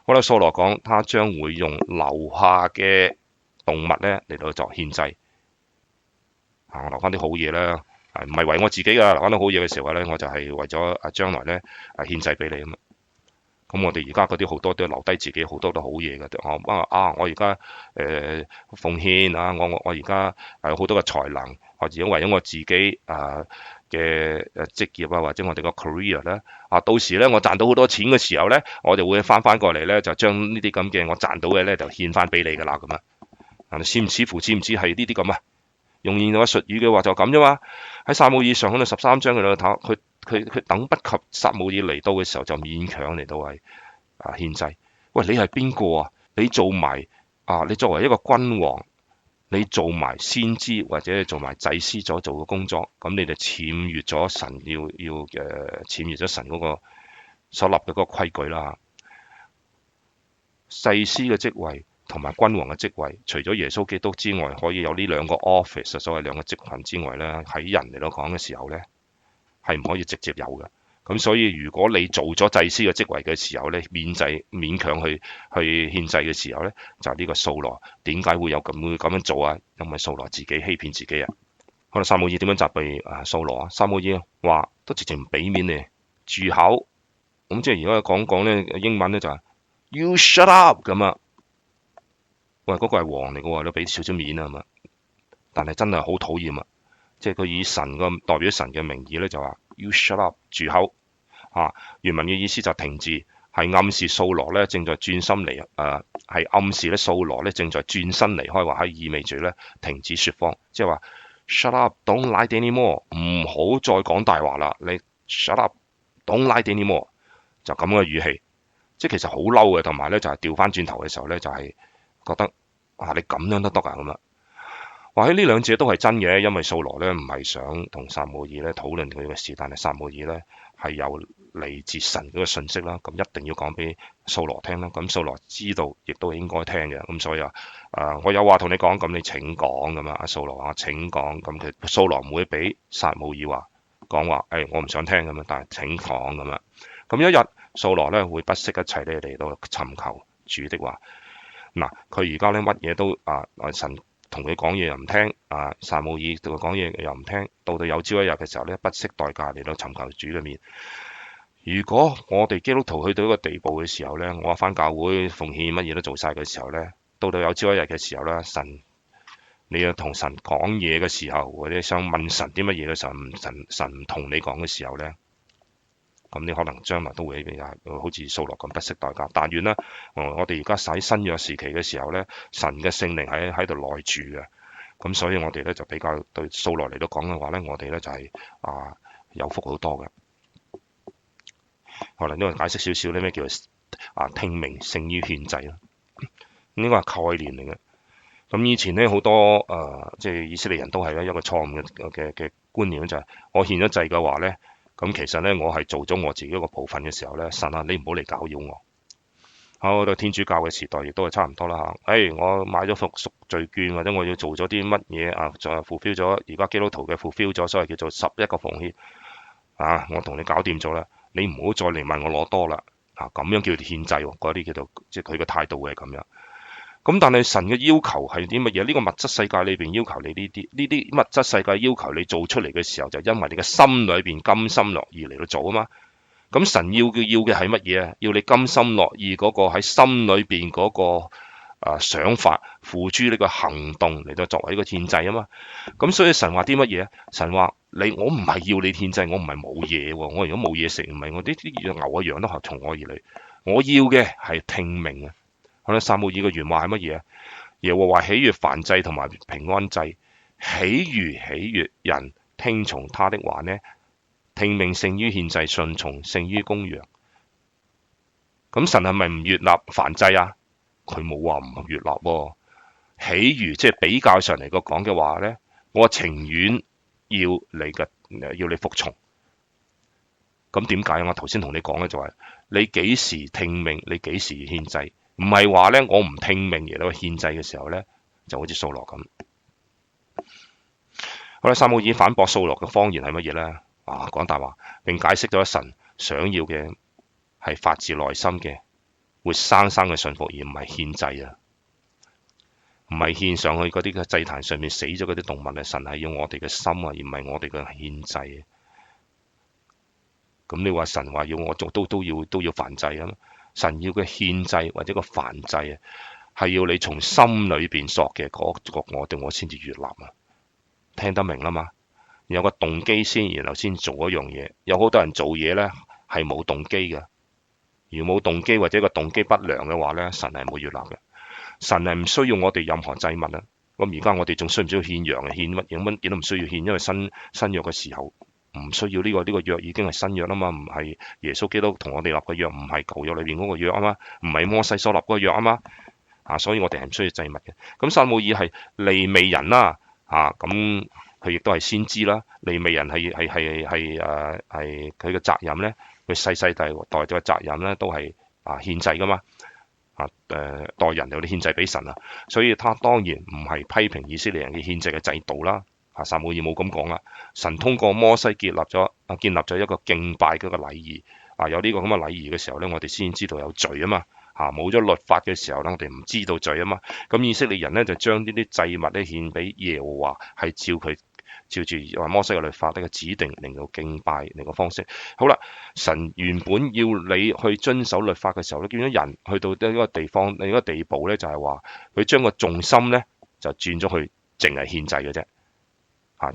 好啦，掃羅講，他將會用留下嘅動物咧嚟到作獻祭我留翻啲好嘢啦，唔係為我自己噶，留翻啲好嘢嘅時候咧，我就係為咗將來咧獻祭俾你咁我哋而家嗰啲好多都留低自己好多都好嘢嘅，我而家奉獻我而家好多嘅才能，我自己為咗我自己嘅職業或者我哋個 career 咧到時咧我賺到好多錢嘅時候咧，我就會翻過嚟咧，就將呢啲咁嘅我賺到嘅咧就獻翻俾你噶啦咁似唔似係呢啲咁用現代嘅術語嘅話就咁啫嘛。喺撒母耳上嗰度13章嘅度佢等不及撒母耳嚟到嘅時候就勉強嚟到係獻祭。喂，你係邊個啊？你做埋你作為一個君王，你做埋先知或者做埋祭司所做嘅工作，咁你就僭越咗神僭越咗神嗰個所立嘅嗰個規矩啦。祭司嘅職位同埋君王嘅職位，除咗耶穌基督之外，可以有呢兩個 office，所謂兩個職份之外呢，喺人嚟到講嘅時候呢，係唔可以直接有嘅。咁所以如果你做咗祭司嘅職位嘅時候呢，勉強去獻祭嘅時候呢，就呢個掃羅點解會咁樣做啊？因為掃羅自己欺騙自己啊！可能撒母耳點樣責備掃羅啊？撒母耳話都直情唔俾面你住口，咁即係而家講呢英文呢，就係 You shut up 咁啊！喂，嗰個係王嚟嘅喎，你俾少少面啊嘛！但係真係好討厭啊！即係佢以神個代表神嘅名義呢，就話 You shut up 住口啊！原文嘅意思就停止，係暗示掃羅呢正在轉身離係暗示咧掃羅呢正在轉身離開，話係意味住呢停止説謊，即係話 shut up，don't lie anymore， 唔好再講大話啦！你 shut up，don't lie anymore， 就咁嘅語氣，即係其實好嬲嘅，同埋呢就係調翻轉頭嘅時候呢，就係覺得你咁樣都得啊咁啊！或者呢兩者都係真嘅，因為掃羅呢唔係想同撒母耳呢討論佢嘅事，但係撒母耳呢係有嚟自神嗰個信息啦，咁一定要講俾掃羅聽啦。咁掃羅知道，亦都應該聽嘅。咁所以我有話同你講，咁你請講咁啊。阿掃羅話請講，咁佢掃羅唔會俾撒母耳講話，我唔想聽咁樣，但係請講咁樣。咁一日掃羅呢會不惜一切咧嚟到尋求主的話。嗱，佢而家呢乜嘢都神同佢講嘢又唔聽，撒母耳同佢講嘢又唔聽，到有朝一日嘅時候呢，不惜代價嚟到尋求主嘅面。如果我哋基督徒去到一個地步嘅時候呢，我返教會奉獻乜嘢都做晒嘅時候呢，到有朝一日嘅時候呢，你要同神講嘢嘅時候，或者想問神啲乜嘢嘅時候，神唔同你講嘅時候呢，咁你可能將來都會好似掃羅咁不惜代價。但願啦，我哋而家喺新約時期嘅時候呢，神嘅聖靈喺度內住嘅，咁所以我哋呢就比較對掃羅嚟到講嘅話呢，我哋呢就係有福好多嘅。可能呢個解釋少少呢，咩叫聽命勝於獻祭啦？呢個係概念嚟嘅。咁以前呢，好多即係以色列人都係一個錯誤嘅觀念，就係我獻咗祭嘅話呢，咁其實呢，我係做咗我自己一個部分嘅時候呢，神啊，你唔好嚟攪擾我。我到天主教嘅時代亦都係差唔多啦嚇。我買咗贖罪券，或者我要做咗啲乜嘢就 fulfill 咗而家基督徒嘅 fulfill 咗，所謂叫做11個奉獻我同你搞掂咗啦。你唔好再嚟問我攞多啦，咁樣叫做獻祭喎，嗰啲叫做即係佢嘅態度係咁樣。咁但係神嘅要求係啲乜嘢？呢個物質世界裏邊要求你呢啲物質世界要求你做出嚟嘅時候，就因為你嘅心裏邊甘心樂意嚟到做啊嘛。咁神要嘅係乜嘢啊？要你甘心樂意嗰個喺心裏邊嗰個想法付諸呢個行動嚟到作為一個獻祭啊嘛。咁所以神話啲乜嘢啊？神話我唔係要你獻祭，我唔係冇嘢喎。我如果冇嘢食，唔係我啲牛啊羊都係從我而嚟。我要嘅係聽命啊。好啦，撒母耳嘅原話係乜嘢啊？耶和華喜悅燔祭同埋平安祭，喜悅人聽從他的話呢？聽命勝於獻祭，順從勝於公羊。咁神係咪唔悅納燔祭啊？佢冇話唔悅納喎。喜悅即係比較上嚟講嘅話呢，我情願要你服從。咁點解我頭先同你講嘅就係你幾時聽命，你幾時獻祭，唔係話呢，我唔聽命而喺獻祭嘅時候呢，就好似掃羅咁。好啦，撒母耳反駁掃羅嘅謊言係乜嘢呢？講大話，並解釋咗神想要嘅係發自內心嘅活生生嘅信服，而唔係獻祭啊，唔係獻上去嗰啲嘅祭壇上面死咗嗰啲動物啊。神係要我哋嘅心啊，而唔係我哋嘅獻祭。咁你話神話要我做都要燔祭啊？神要嘅獻祭或者個燔祭啊，係要你從心裏邊索嘅嗰個我先至悅納啊。聽得明啦嘛？有個動機先，然後先做一樣嘢。有好多人做嘢呢係冇動機嘅，如冇動機或者個動機不良嘅話呢，神係冇悅納嘅。神係唔需要我哋任何祭物啊。咁而家我哋仲需唔需要獻羊啊？獻乜嘢都唔需要獻，因為新約嘅時候唔需要呢個約已經係新約啦嘛，唔係耶穌基督同我哋立嘅約，唔係舊約裏邊嗰個約啊嘛，唔係摩西所立嗰個約啊嘛。所以我哋係唔需要祭物嘅。咁撒母耳係利未人啦，咁。佢亦都係先知啦，利未人係佢嘅責任咧，佢世世代代嘅責任咧都係獻祭噶嘛，代人有啲獻祭俾神啊，所以他當然唔係批評以色列人嘅獻祭嘅制度啦。撒母耳冇咁講啦，神通過摩西建立咗一個敬拜嗰個禮儀有呢個咁嘅禮儀嘅時候呢，我哋先知道有罪啊嘛。冇咗律法嘅時候呢，我哋唔知道罪啊嘛。咁以色列人呢，就將呢啲祭物咧獻俾耶和華，係照住摩西嘅律法呢個指定嚟到敬拜嚟個方式。好啦，神原本要你去遵守律法嘅時候咧，見咗人去到呢個地方，呢個地步呢，就係話佢將個重心呢，就轉咗去淨係獻祭嘅啫。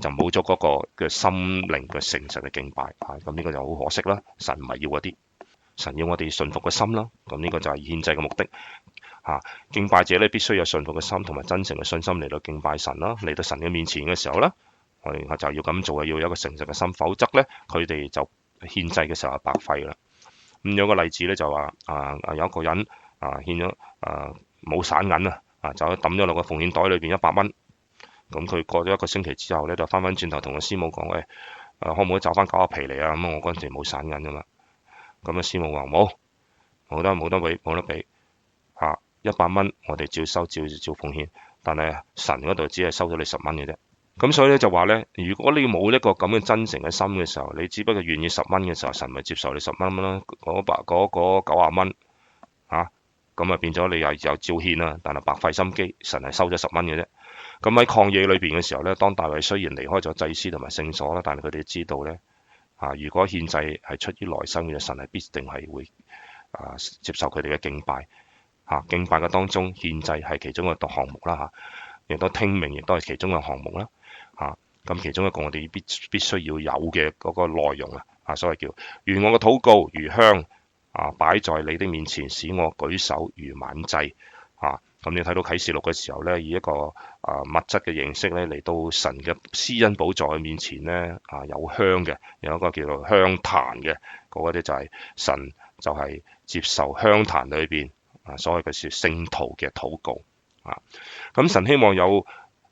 就冇咗嗰個嘅心靈嘅誠實嘅敬拜，咁呢個就好可惜啦。神唔係要嗰啲，神要我哋順服嘅心啦。咁呢個就係獻祭嘅目的。敬拜者咧必須有順服嘅心同埋真誠嘅信心嚟到敬拜神啦。嚟到神嘅面前嘅時候咧，我哋就要咁做，要有一個誠實嘅心，否則咧佢哋就獻祭嘅時候係白費啦。咁有個例子咧就話有一個人獻咗冇散銀就抌咗落個奉獻袋裏邊100蚊。咁佢過咗1個星期之後咧，就翻轉頭同個師母講：喂，可唔可以找翻9個皮嚟啊？咁我嗰陣時冇散銀噶嘛。咁啊師母話冇得俾100蚊，我哋照收照奉獻，但係神嗰度只係收咗你10蚊嘅啫。咁所以咧就話咧，如果你冇一個咁嘅真誠嘅心嘅時候，你只不過願意10蚊嘅時候，神咪接受你10蚊啦。嗰90蚊咁變咗你又照獻啦，但係白費心機，神係收咗10蚊嘅啫。咁喺曠野裏邊嘅時候咧，當大衛雖然離開咗祭司同埋聖所啦，但係佢哋知道咧如果獻祭係出於內心嘅，神係必定係會接受佢哋嘅敬拜。敬拜嘅當中，獻祭係其中一個項目啦亦都聽命，亦都係其中嘅項目啦咁其中一個我哋必須要有嘅嗰個內容所謂叫願我嘅禱告如香擺在你的面前，使我舉手如晚祭咁你睇到啟示錄嘅時候咧，以一個物質嘅形式咧嚟到神嘅施恩寶座嘅面前咧有香嘅，有一個叫做香壇嘅嗰啲就係神就係接受香壇裏邊所謂嘅聖徒嘅禱告咁神希望有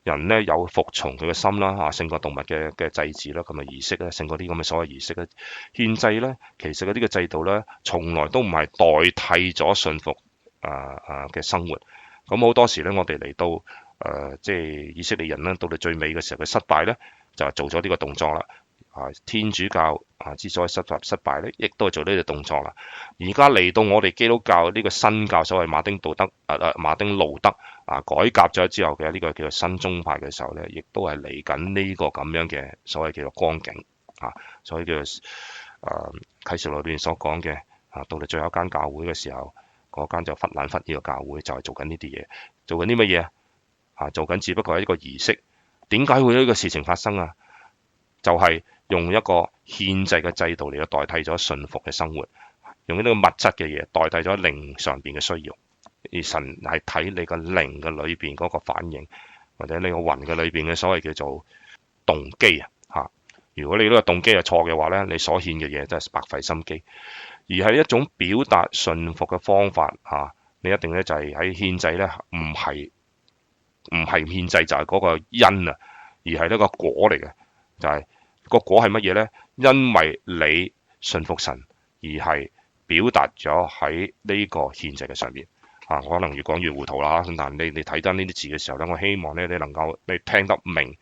人咧有服從佢嘅心啦勝過動物嘅祭祀啦，咁嘅儀式咧勝過啲咁嘅所謂儀式咧獻祭咧，其實嗰啲嘅制度咧從來都唔係代替咗信服嘅生活。咁好多時咧，我哋嚟到即係以色列人咧，到到最尾嘅時候，佢失敗咧，就係做咗呢個動作啦。天主教之所以失敗咧，亦都係做呢個動作啦。而家嚟到我哋基督教呢個新教，所謂馬丁路德改革咗之後嘅呢個叫做新宗派嘅時候咧，亦都係嚟緊呢個咁樣嘅所謂叫做光景所以叫做啟示錄裏邊所講嘅到到最後一間教會嘅時候。嗰間就忽冷忽熱嘅教會就係做緊呢啲嘢，做緊啲乜嘢做緊只不過係一個儀式。點解會有呢個事情發生就係用一個獻祭嘅制度嚟到代替咗信服嘅生活，用呢個物質嘅嘢代替咗靈上邊嘅需要。而神係睇你個靈嘅裏邊嗰個反應，或者你個魂嘅裏邊嘅所謂叫做動機如果你呢個動機係錯嘅話咧，你所獻嘅嘢真係白費心機。而係一種表達信服嘅方法你一定咧就係喺獻祭咧，唔係獻祭就係嗰個因而係一個果嚟嘅，就係個果係乜嘢咧？因為你信服神，而係表達咗喺呢個獻祭嘅上面可能越講越糊塗啦，但你睇得呢啲字嘅時候咧，我希望咧你聽得明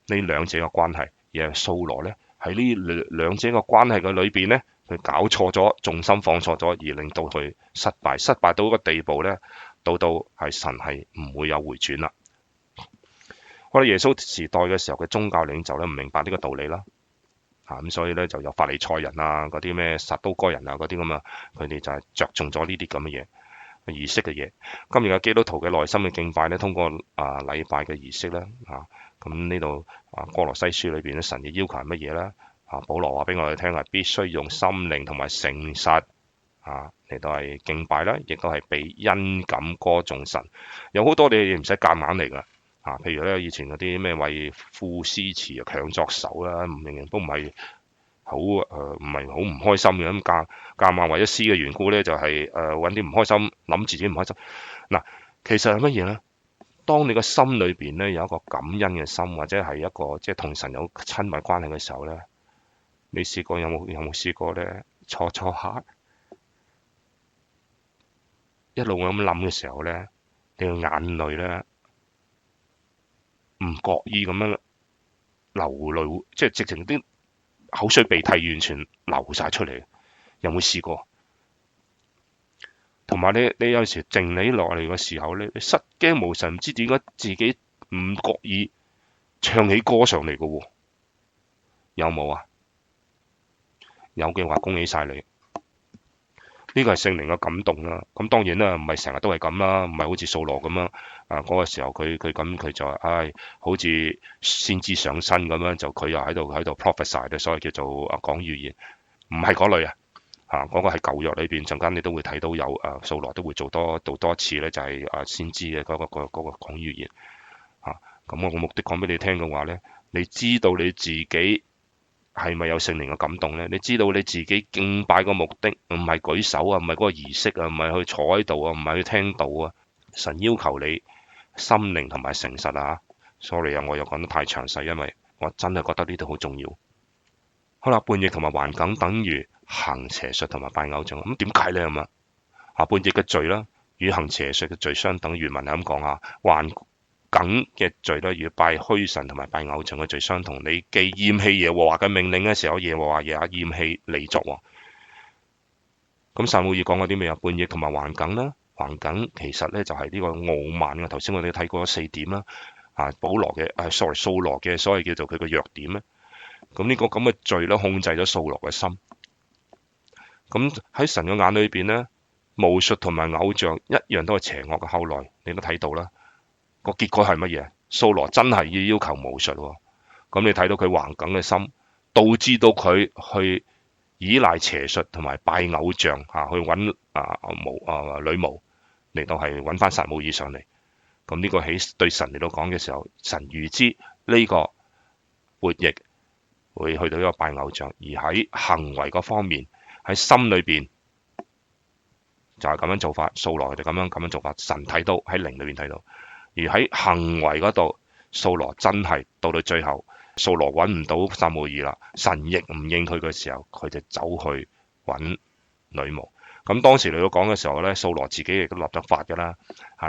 呢兩者嘅關係，而係掃羅咧喺呢兩者嘅關係嘅裏邊咧。佢搞錯咗，重心放錯咗，而令到佢失敗到一個地步咧，到係神係唔會有回轉啦。我哋耶穌時代嘅時候嘅宗教領袖咧，唔明白呢個道理啦，咁所以咧就有法利賽人嗰啲咩撒都該人嗰啲咁佢哋就係着重咗呢啲咁嘅嘢儀式嘅嘢。今日嘅基督徒嘅內心嘅敬拜咧，通過禮拜嘅儀式咧咁呢度哥羅西書裏邊咧，神嘅要求係乜嘢咧？保羅話俾我哋聽係必須用心靈同埋誠實嚟到係敬拜啦，亦都係俾恩感歌頌神。有好多你唔使夾硬嚟噶譬如咧以前嗰啲咩為賦詩詞強作手啦，明明都唔係好唔開心嘅，咁夾硬為咗詩嘅緣故咧，就係揾啲唔開心，諗自己唔開心。其實係乜嘢咧？當你個心裏邊咧有一個感恩嘅心，或者係一個即係同神有親密關係嘅時候咧。你試過有冇試過咧？坐下，一一路咁諗嘅時候咧，你個眼淚咧唔覺意咁樣流淚，即係直情啲口水鼻涕完全流晒出嚟。有冇試過？同埋你有時靜你落嚟嘅時候咧，你失驚無神，唔知點解自己唔覺意唱起歌上嚟嘅喎。有冇啊？有嘅話，恭喜晒你！呢個係聖靈嘅感動啦。咁當然啦，唔係成日都係咁啦，唔係好似掃羅咁樣嗰個時候佢就好似先知上身咁樣，就佢又喺度 prophesy 所謂叫做講預言，唔係嗰類啊。嗰個係舊約裏邊，陣間你都會睇到有掃羅都會做多次咧，就係先知嘅嗰個講預言。咁我個目的講俾你聽嘅話咧，你知道你自己係咪有聖靈嘅感動咧？你知道你自己敬拜個目的唔係舉手啊，唔係嗰個儀式啊，唔係去坐喺度啊，唔係去聽道啊。神要求你心靈同埋誠實啊。sorry 啊，我又講得太詳細，因為我真係覺得呢度好重要。好啦，叛逆同埋頑梗等於行邪術同埋拜偶像，咁點解咧？咁叛逆嘅罪啦，與行邪術嘅罪相等。原文係咁講啊，頑梗嘅罪咧，與拜虛神同埋拜偶像嘅罪相同。你既厭棄耶和華嘅命令嘅時候，耶和華也厭棄你作王。咁撒母耳講嗰啲咩啊？叛逆同埋頑梗啦，頑梗其實咧就係呢個傲慢嘅。頭先我哋睇過4點啦，掃羅嘅所謂叫做佢個弱點咧。咁呢個咁嘅罪咧，控制咗掃羅嘅心。咁喺神嘅眼裏邊咧，巫術同埋偶像一樣都係邪惡嘅。後來你都睇到啦，個結果係乜嘢？掃羅真係要求巫術喎。咁你睇到佢頑梗嘅心，導致到佢去依賴邪術同埋拜偶像去揾女巫嚟到係揾翻撒母耳上嚟。咁呢個喺對神嚟到講嘅時候，神預知呢個叛逆會去到一個拜偶像，而喺行為嗰方面，喺心裏邊就係咁樣做法。掃羅佢哋咁樣做法，神睇到，喺靈裏邊睇到。而喺行為嗰度，掃羅真係到最後，掃羅揾唔到撒母耳啦，神亦唔應佢嘅時候，佢就走去揾女巫。咁當時嚟到講嘅時候咧，掃羅自己亦都立咗法㗎啦，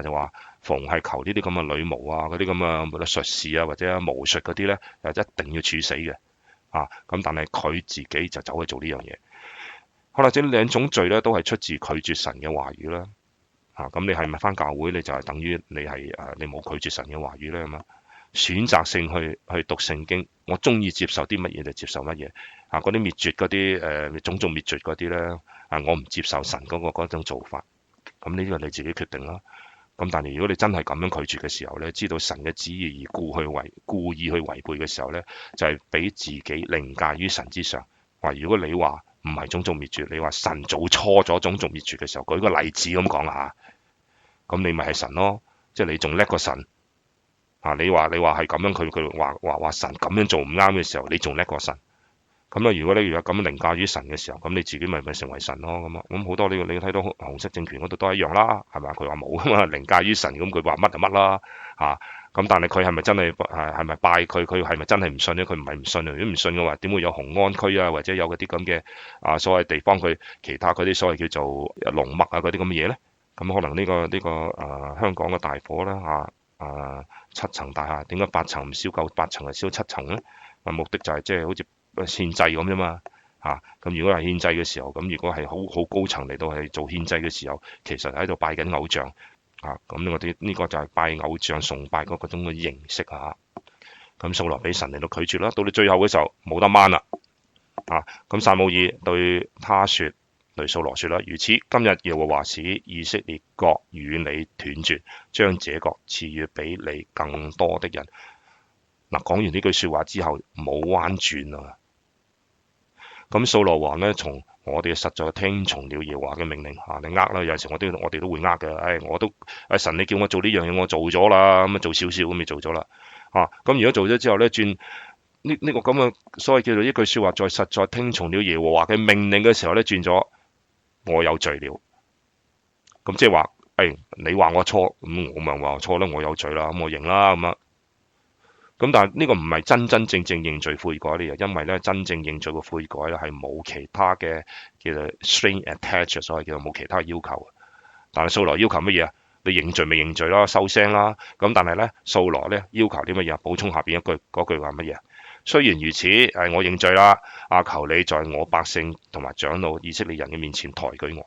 就話逢係求呢啲咁嘅女巫啊，嗰啲咁嘅術士啊，或者巫術嗰啲咧，一定要處死嘅。咁但係佢自己就走去做呢樣嘢。好啦，這兩種罪咧都係出自拒絕神嘅話語啦。咁你係咪返教會，你就係等於你係你冇拒絕神嘅話語咧咁啊？選擇性去讀聖經，我中意接受啲乜嘢就接受乜嘢。嗰啲滅絕嗰啲種族滅絕嗰啲咧，我唔接受神嗰種做法。咁呢個你自己決定啦。咁但係如果你真係咁樣拒絕嘅時候咧，知道神嘅旨意而故意去違背嘅時候咧，就係俾自己凌駕於神之上。如果你話唔係種族滅絕，你話神做錯咗種族滅絕嘅時候，舉個例子咁講下，咁你咪係神咯，即係你仲叻過神。你話係咁樣，佢話神咁樣做唔啱嘅時候，你仲叻過神。咁如果你咁樣凌駕於神嘅時候，咁你自己咪成為神咯咁啊。咁好多你睇到紅色政權嗰度都一樣啦，係咪？佢話冇啊嘛，凌駕於神，咁佢話乜就乜啦咁但係佢係咪真係係咪拜佢？佢係咪真係唔信咧？佢唔係唔信啊！如果唔信嘅話，點會有紅安區啊，或者有嗰啲咁嘅所謂地方佢其他嗰啲所謂叫做龍脈嗰啲咁嘅嘢咧？咁可能呢個香港嘅大火啦7層大廈點解8層唔燒夠8層係燒7層咧？目的就係即係好似獻祭咁啫嘛咁如果係獻祭嘅時候，咁如果係好高層嚟到係做獻祭嘅時候，其實喺度拜緊偶像咁呢個就係拜偶像崇拜嗰種嘅形式咁掃羅俾神嚟到拒絕啦，到你最後嘅時候冇得掹啦咁撒母耳對他說。對掃羅說啦，如此今日耶和華使以色列國與你斷絕，將這國賜予比你更多的人。講完呢句說話之後冇彎轉啊。咁掃羅王呢，從我哋實在聽從了耶和華嘅命令你啦，有陣時我哋都會嘅。我都神你叫我做呢樣嘢，我做咗啦，咁做少少咁咪做咗啦。咁如果做咗之後呢，轉呢個咁嘅所謂叫做一句說話，在實在聽從了耶和華嘅命令嘅時候呢，轉咗。我有罪了，咁即係話，你話我錯，咁我咪話我錯啦，我有罪啦，咁我認啦，咁但係呢個唔係真真正正認罪悔改呢嘢，因為咧真正認罪嘅悔改咧係冇其他嘅叫做 string attached，所謂叫做冇其他要求。但係掃羅要求乜嘢啊？你認罪咪認罪咯，收聲啦。咁但係咧，掃羅咧要求啲乜嘢？補充下邊一句嗰句話乜嘢？雖然如此，我認罪啦，求你在我百姓同埋長老以色列人嘅面前抬舉我。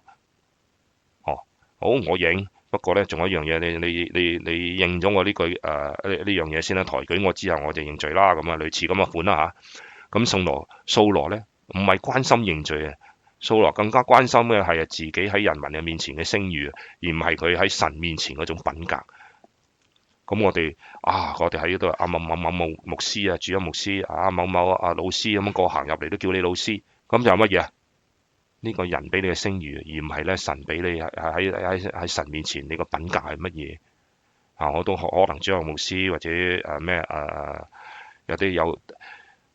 哦，好，我認。不過咧，仲有一樣嘢，你認咗我呢句呢樣嘢先啦，抬舉我之後我就認罪啦。咁啊，類似咁嘅款啦嚇。咁掃羅咧唔係關心認罪嘅。掃羅更加關心嘅係自己喺人民嘅面前嘅聲譽，而唔係佢喺神面前嗰種品格。咁我哋喺呢度某某牧師主任牧師某某老師咁樣過行入嚟都叫你老師，咁就乜嘢？呢個人俾你嘅聲譽，而唔係咧神俾你喺神面前你個品格係乜嘢？我都可能主任牧師或者有啲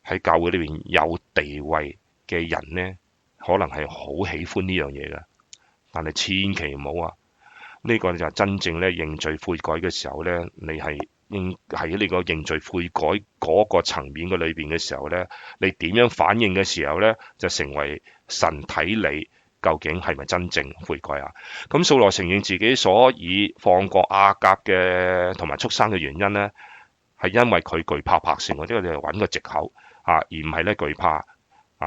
喺教會裏邊有地位嘅人呢，可能係好喜歡呢樣嘢嘅，但係千祈唔好啊！呢個就係真正咧認罪悔改嘅時候咧，你係喺呢個認罪悔改嗰個層面嘅裏邊嘅時候咧，你點樣反應嘅時候咧，就成為神睇你究竟係咪真正悔改啊？咁掃羅承認自己所以放過亞甲嘅同埋畜生嘅原因咧，係因為佢懼怕百姓，或者佢哋揾個藉口而唔係咧懼怕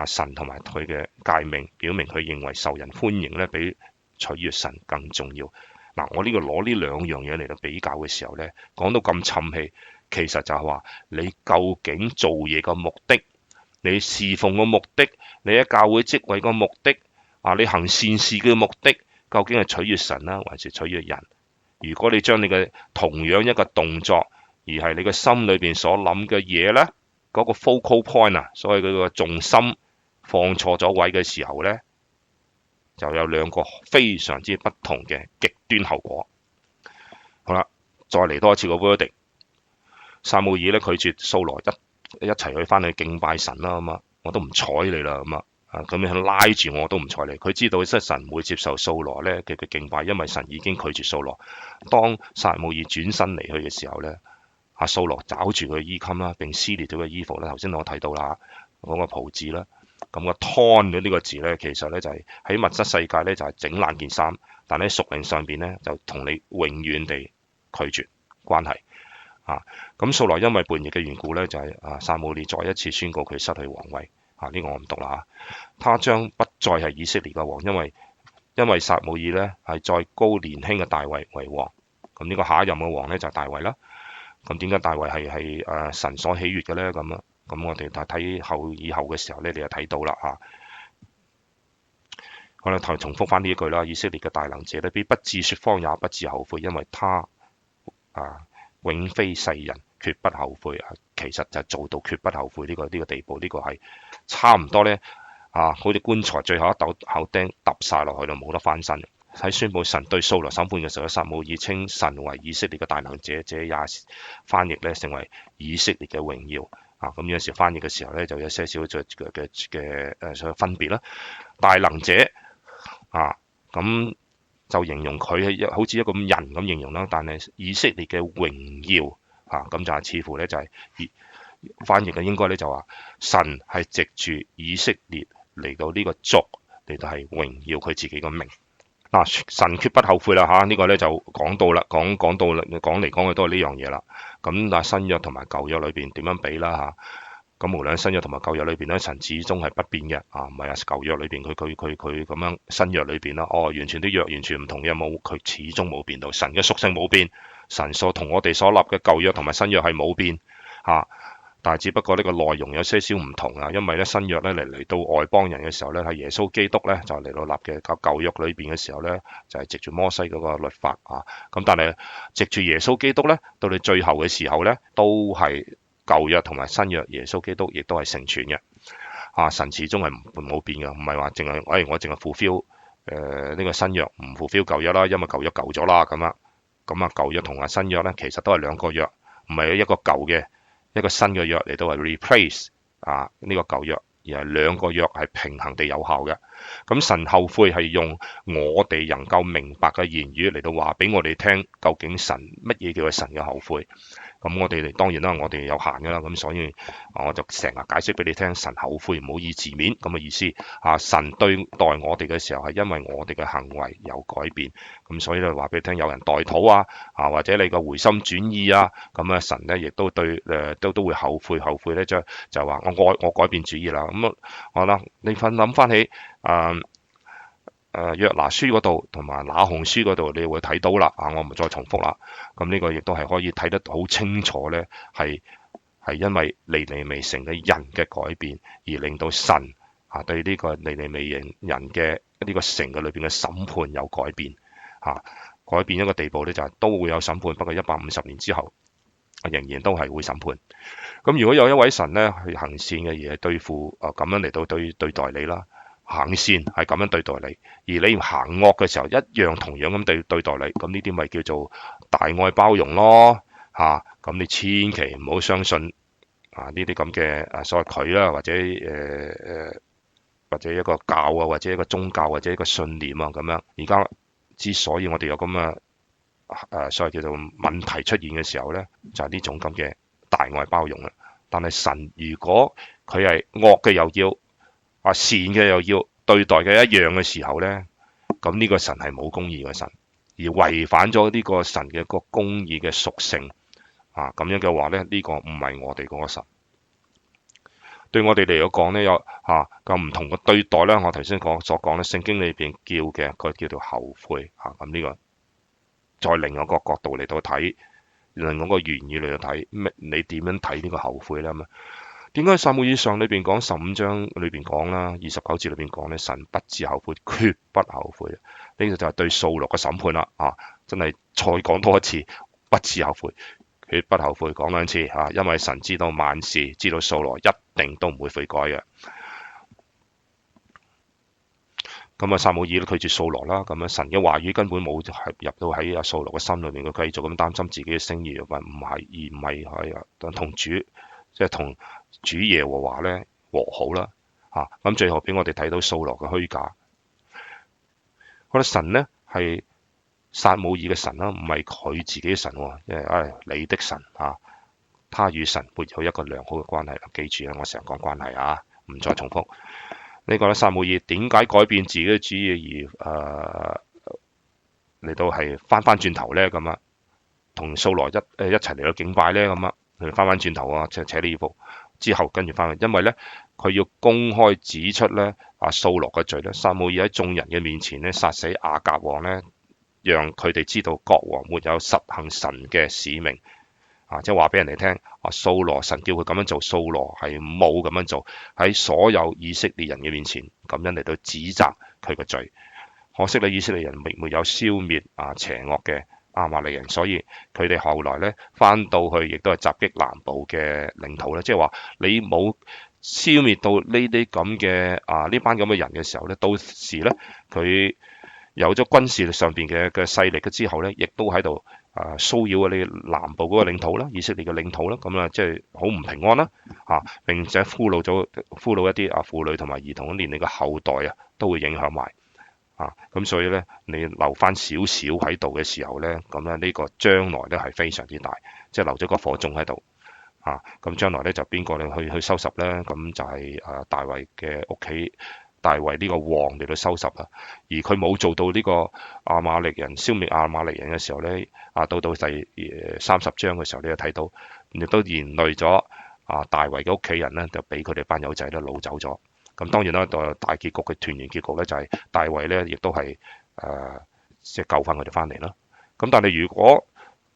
神同埋佢嘅誡命，表明佢認為受人歡迎咧比取悅神更重要。我呢個攞呢兩樣嘢嚟到比較嘅時候呢，講到咁沉氣，其實就係話你究竟做嘢個目的，你侍奉個目的，你喺教會職位個目的，你行善事嘅目的，究竟係取悅神啦，還是取悅人？如果你將你嘅同樣一個動作，而係你嘅心裏邊所諗嘅嘢呢，嗰個 focal point 所謂嗰個重心放錯咗位嘅時候呢，就有兩個非常之不同嘅極端後果。好啦，再嚟多一次個 verdict。撒母耳咧拒絕掃羅一齊去翻去敬拜神啦，咁我都唔睬你啦，咁樣拉住我都唔睬你。佢知道神唔會接受掃羅咧嘅敬拜，因為神已經拒絕掃羅。當撒母耳轉身離去嘅時候咧，掃羅抓住佢衣襟啦，並撕裂咗佢衣服啦。頭先我睇到啦，嗰個袍子啦。咁個 torn 嘅呢個字咧，其實咧就係喺物質世界咧就係整爛件衫，但喺屬靈上邊咧就同你永遠地拒絕關係。咁掃羅因為叛逆嘅緣故咧，就係撒母耳再一次宣告佢失去皇位。呢個我唔讀啦。他將不再係以色列嘅王，因為撒母耳咧係再高年輕嘅大衛為王。咁呢個下一任嘅王咧就係大衛啦。咁點解大衛係神所喜悅嘅咧？咁我哋睇以後嘅時候咧，你就睇到啦嚇。我哋再重複翻呢一句啦，以色列嘅大能者咧，必不致説謊，也不致後悔，因為他永非世人，決不後悔。其實就做到決不後悔呢個地步，呢個係差唔多咧好似棺材最後一口釘揼晒落去就冇得翻身。喺宣佈神對掃羅審判嘅時候，撒母耳稱神為以色列嘅大能者，這也翻譯咧成為以色列嘅榮耀。咁有時翻譯嘅時候咧，就有些少嘅分別啦。大能者咁就形容佢係好似一個人咁形容啦，但係以色列嘅榮耀咁就係似乎咧就係翻譯嘅應該咧就話神係藉住以色列嚟到呢個族嚟到係榮耀佢自己個名。神決不後悔啦呢個咧就講到啦，講嚟講去都係呢樣嘢啦。咁但係新約同埋舊約裏邊點樣比啦咁無論新約同埋舊約裏邊咧，神始終係不變嘅唔係舊約裏邊佢咁樣，新約裏邊啦，完全啲約完全唔同嘅，佢始終冇變到，神嘅屬性冇變，神同我哋所立嘅舊約同埋新約係冇變但係只不過呢個內容有些少唔同因為咧新約咧嚟到外邦人嘅時候咧，係耶穌基督咧就嚟到立嘅舊約裏邊嘅時候咧，就係藉住摩西嗰個律法咁但係藉住耶穌基督咧，到你最後嘅時候咧，都係舊約同埋新約，耶穌基督亦都係成全嘅神始終係冇變嘅，唔係話淨係我淨係 fulfill 呢個新約唔 fulfill 舊約啦，因為舊約舊咗啦咁舊約同埋新約咧，其實都係兩個約，唔係一個舊嘅一個新嘅約嚟到係 replace 呢個舊約，而係兩個約係平衡地有效嘅。咁神後悔係用我哋能夠明白嘅言語嚟到話俾我哋聽，究竟乜嘢叫做神嘅後悔。咁我哋當然啦，我哋有限噶啦，咁所以我就成日解釋俾你聽，神後悔唔好以字面咁嘅意思神對待我哋嘅時候係因為我哋嘅行為有改變，咁所以咧話俾你聽，有人代禱或者你個回心轉意咁神咧亦都對都會後悔咧，就話我改變主意啦。咁好啦，你諗翻起約拿書嗰度同埋那鴻書嗰度，你會睇到啦。我唔再重複啦。咁呢個亦都係可以睇得好清楚咧，係因為尼尼微城嘅人嘅改變，而令到神對呢個尼尼微人嘅呢個城嘅裏邊嘅審判有改變改變一個地步咧，就係都會有審判，不過150年之後仍然都係會審判。咁如果有一位神咧去行善嘅嘢對付咁樣嚟到對待你啦。行善係咁樣對待你，而你行惡嘅時候一樣同樣咁對待你，咁呢啲咪叫做大愛包容咯咁你千祈唔好相信呢啲咁嘅所謂佢啦，或者一個教或者一個宗教或者一個信念咁樣。而家之所以我哋有咁嘅所謂叫做問題出現嘅時候呢，就係呢種咁嘅大愛包容啦。但係神如果佢係惡嘅又要善嘅又要對待嘅一樣嘅時候呢，咁呢個神係冇公義嘅神，而違反咗呢個神嘅個公義嘅屬性咁樣嘅話呢，呢個唔係我哋嗰個神。對我哋嚟講呢，有咁唔同嘅對待呢。我頭先所講呢，聖經裏邊叫嘅佢叫做後悔咁呢個再另一個角度嚟到睇，另外一個原意嚟到睇，你點樣睇呢個後悔呢？點解撒母耳上裏邊講15章裏邊講啦，29節裏邊講咧，神不知後悔，決不後悔。呢個就係對掃羅嘅審判啦真係再講多一次，不知後悔，決不後悔，講兩次因為神知道萬事，知道掃羅一定都唔會悔改嘅。咁撒母耳都拒絕掃羅啦，咁神嘅話語根本冇入到喺掃羅嘅心裏面，佢繼續咁擔心自己嘅聲譽，而唔係同主即係同主耶和華咧和好啦咁最後俾我哋睇到掃羅嘅虛假。我覺得神呢係撒母耳嘅神啦，唔係佢自己嘅神因為你的神他與神沒有一個良好嘅關係。記住我成日講關係唔再重複。呢個咧撒母耳點解改變自己嘅主意而嚟到係翻轉頭咧咁同掃羅一齊嚟到敬拜咧咁佢翻轉頭扯你衣服之後跟住翻去，因為咧佢要公開指出咧掃羅嘅罪咧。撒母耳喺眾人嘅面前咧殺死亞甲王咧，讓佢哋知道國王沒有實行神嘅使命即係話俾人哋聽掃羅神叫佢咁樣做，掃羅係冇咁樣做，喺所有以色列人嘅面前咁樣嚟到指責佢嘅罪。可惜咧以色列人沒有消滅邪惡嘅亞瑪力人，所以佢哋後來咧翻到去亦都係襲擊南部嘅領土咧。即係話你冇消滅到呢啲咁嘅呢班咁嘅人嘅時候咧，到時咧佢有咗軍事上邊嘅勢力嘅之後咧，亦都喺度騷擾你南部嗰個領土啦，以色列嘅領土啦，咁即係好唔平安啦並且俘虜一啲婦女同埋兒童，連你嘅後代都會影響埋咁所以咧你留翻少少喺度嘅時候咧，咁咧呢個將來咧係非常之大，即係留咗個火種喺度咁將來咧就邊個去收拾咧？咁就係大衛嘅屋企。大衛呢個王嚟到收拾而佢冇做到呢個亞瑪力人消滅亞瑪力人嘅時候咧到第30章嘅時候，你就睇到亦都連累咗大衛嘅屋企人咧，就俾佢哋班友仔咧擄走咗。咁當然啦，大結局嘅團圓結局咧就係大衛咧亦都係即係救翻佢哋翻嚟啦。咁但係如果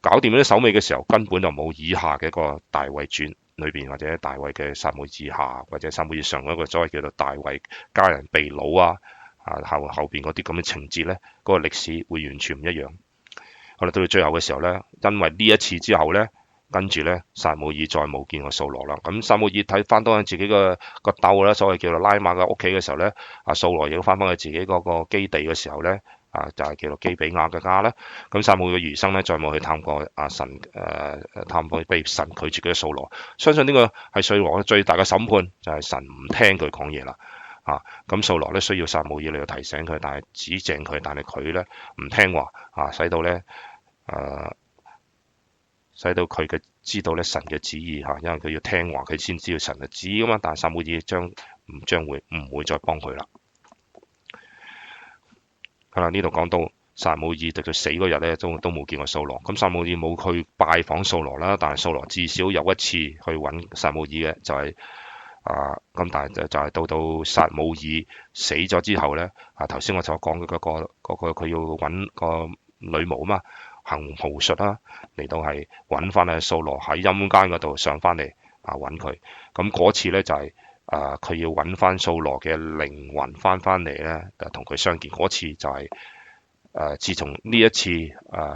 搞掂啲手尾嘅時候，根本就冇以下嘅一個大衛傳裏邊，或者大衛嘅撒母耳下，或者撒母耳上嗰個所謂叫做大衛家人被擄後邊嗰啲咁嘅情節咧，嗰個歷史會完全唔一樣。好啦，到最後嘅時候咧，因為呢一次之後咧，跟住咧撒母耳再冇見過掃羅啦。咁撒母耳睇翻當自己個竇啦，所謂叫做拉馬嘅屋企嘅時候咧，掃羅亦都翻返去自己嗰個基地嘅時候咧。就係叫做基比亞嘅家啦。咁撒母耳嘅餘生咧，再冇去探過神探過被神拒絕嘅掃羅。相信呢個係掃羅最大嘅審判，就係神唔聽佢講嘢啦。咁掃羅咧需要撒母耳嚟到提醒佢，但係指正佢，但係佢咧唔聽話使到咧使到佢嘅知道咧神嘅旨意嚇，因為佢要聽話，佢先知道神嘅旨意噶嘛。但係撒母耳將會再幫佢啦。係啦，呢度講到撒母耳直到死嗰日咧，都冇見過掃羅。咁撒母耳冇去拜訪掃羅啦，但係掃羅至少有一次去揾撒母耳嘅，就係咁。但係就係到撒母耳死咗之後咧，頭先我所講嘅嗰個佢要揾個女巫嘛，行巫術啦，嚟到係揾翻阿掃羅喺陰間嗰度上翻嚟揾佢。咁嗰次咧就係佢要揾翻掃羅嘅靈魂翻嚟咧，同佢相見。嗰次就係自從呢一次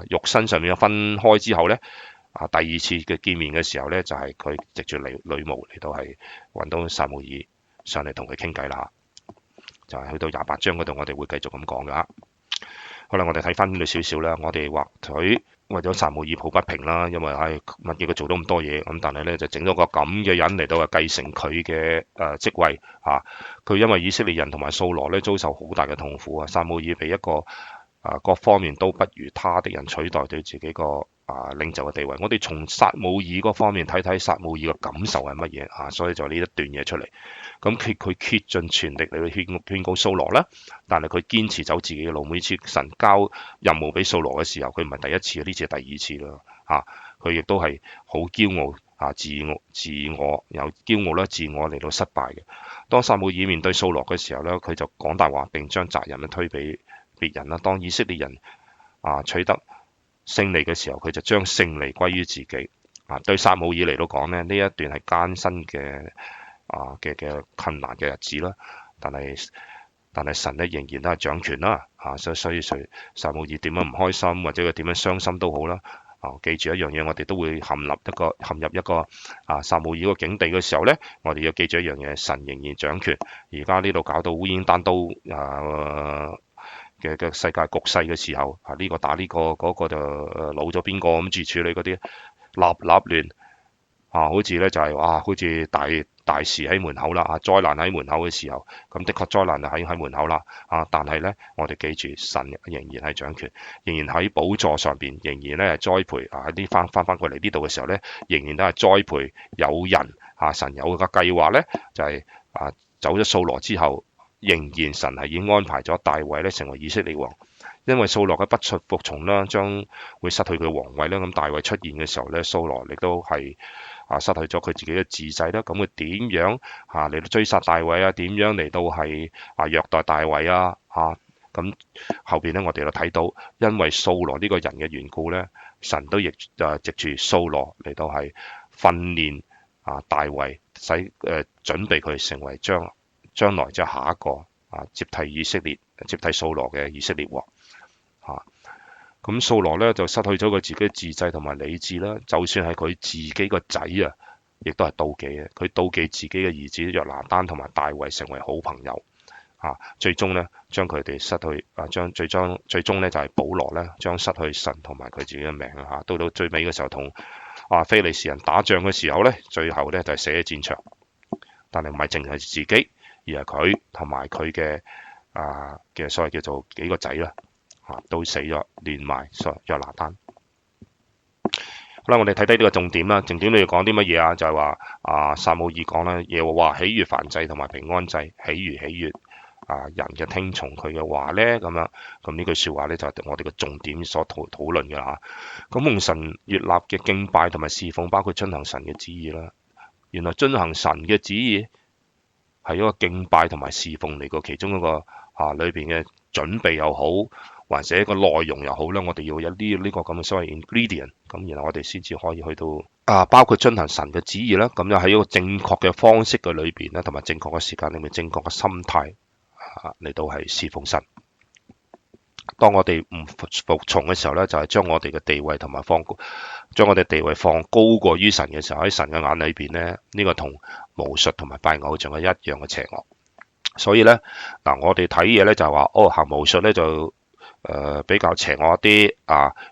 肉身上面分開之後咧，第二次嘅見面嘅時候咧，就係佢藉住女巫嚟到係揾到撒母耳上嚟同佢傾偈啦。就係去到28章嗰度，我哋會繼續咁講噶。好啦，我哋睇翻呢度少少啦。我哋或許為咗撒母耳抱不平啦，因為乜嘢佢做到咁多嘢，咁但係咧就整咗個咁嘅人嚟到繼承佢嘅職位嚇。佢因為以色列人同埋掃羅咧遭受好大嘅痛苦啊。撒母耳被一個各方面都不如他的人取代對自己個領袖嘅地位。我哋從撒母耳嗰方面睇睇撒母耳嘅感受係乜嘢所以就呢一段嘢出嚟。咁佢竭盡全力嚟去勸告掃羅啦，但係佢堅持走自己嘅路。每次神交任務俾掃羅嘅時候，佢唔係第一次，呢次係第二次啦。佢亦都係好驕傲自我有驕傲啦，自我嚟到失敗嘅。當撒母耳面對掃羅嘅時候咧，佢就講大話，並將責任推俾別人啦。當以色列人取得勝利嘅時候，佢就將勝利歸於自己。對撒母耳嚟到講咧，呢一段係艱辛嘅困難嘅日子啦。但係神咧仍然都係掌權啦。所以撒母耳點樣唔開心或者佢點樣傷心都好啦。記住一樣嘢，我哋都會陷入一個撒母耳個境地嘅時候咧，我哋要記住一樣嘢，神仍然掌權。而家呢度搞到烏煙瘴刀嘅世界局勢嘅時候，呢個打呢個，嗰個就老咗邊個咁處理嗰啲立亂好似咧就係好似大事喺門口啦，災難喺門口嘅時候，咁的確災難就喺門口啦。但係咧，我哋記住神仍然係掌權，仍然喺寶座上邊，仍然咧係栽培喺啲翻過嚟呢度嘅時候咧，仍然都係栽培有人神有個計劃咧，就係走咗掃羅之後，仍然神係已經安排咗大衛咧成為以色列王。因為掃羅嘅不服從啦，將會失去佢皇位啦。咁大衛出現嘅時候咧，掃羅亦都係失去咗佢自己嘅自制啦。咁佢點樣嚟到追殺大衛啊？點樣嚟到係虐待大衛啊？咁後邊咧，我哋就睇到，因為掃羅呢個人嘅緣故咧，神都亦藉住掃羅嚟到係訓練大衛，準備佢成為將來即係下一個接替掃羅嘅以色列王。咁掃羅咧就失去咗佢自己嘅自制同埋理智啦。就算係佢自己個仔亦都係妒忌嘅。佢妒忌自己嘅兒子約拿單同埋大衛成為好朋友最終咧將佢哋失去最終咧就係保羅咧將失去神同埋佢自己嘅命到最尾嘅時候同非利士人打仗嘅時候咧，最後咧就係死喺戰場。但係唔係淨係自己，而係佢同埋佢嘅所謂叫做幾個仔啦。都死咗，連埋約拿單。好啦，我哋睇睇呢個重點啦。重點你要講啲乜嘢就係話撒母耳講啦，耶和華喜悅燔祭同埋平安祭，喜悅人嘅聽從佢嘅話咧，咁樣。咁呢句説話咧就係我哋嘅重點所討論嘅啦。咁蒙神悅納嘅敬拜同埋侍奉，包括遵行神嘅旨意啦。原來遵行神嘅旨意係一個敬拜同埋侍奉嚟個其中一個裏邊嘅準備又好，或者個內容又好啦，我哋要有呢個咁嘅所謂 ingredient， 咁然後我哋先至可以去到包括遵行神嘅旨意啦，咁就喺一個正確嘅方式嘅裏邊咧，同埋正確嘅時間裏面，正確嘅心態嚟到係侍奉神。當我哋唔服從嘅時候咧，就係將我哋嘅地位同埋將我哋地位放高過於神嘅時候，喺神嘅眼裏邊咧，呢個同巫術同埋拜偶像係一樣嘅邪惡。所以咧我哋睇嘢咧就係話行巫術咧就比較邪惡啲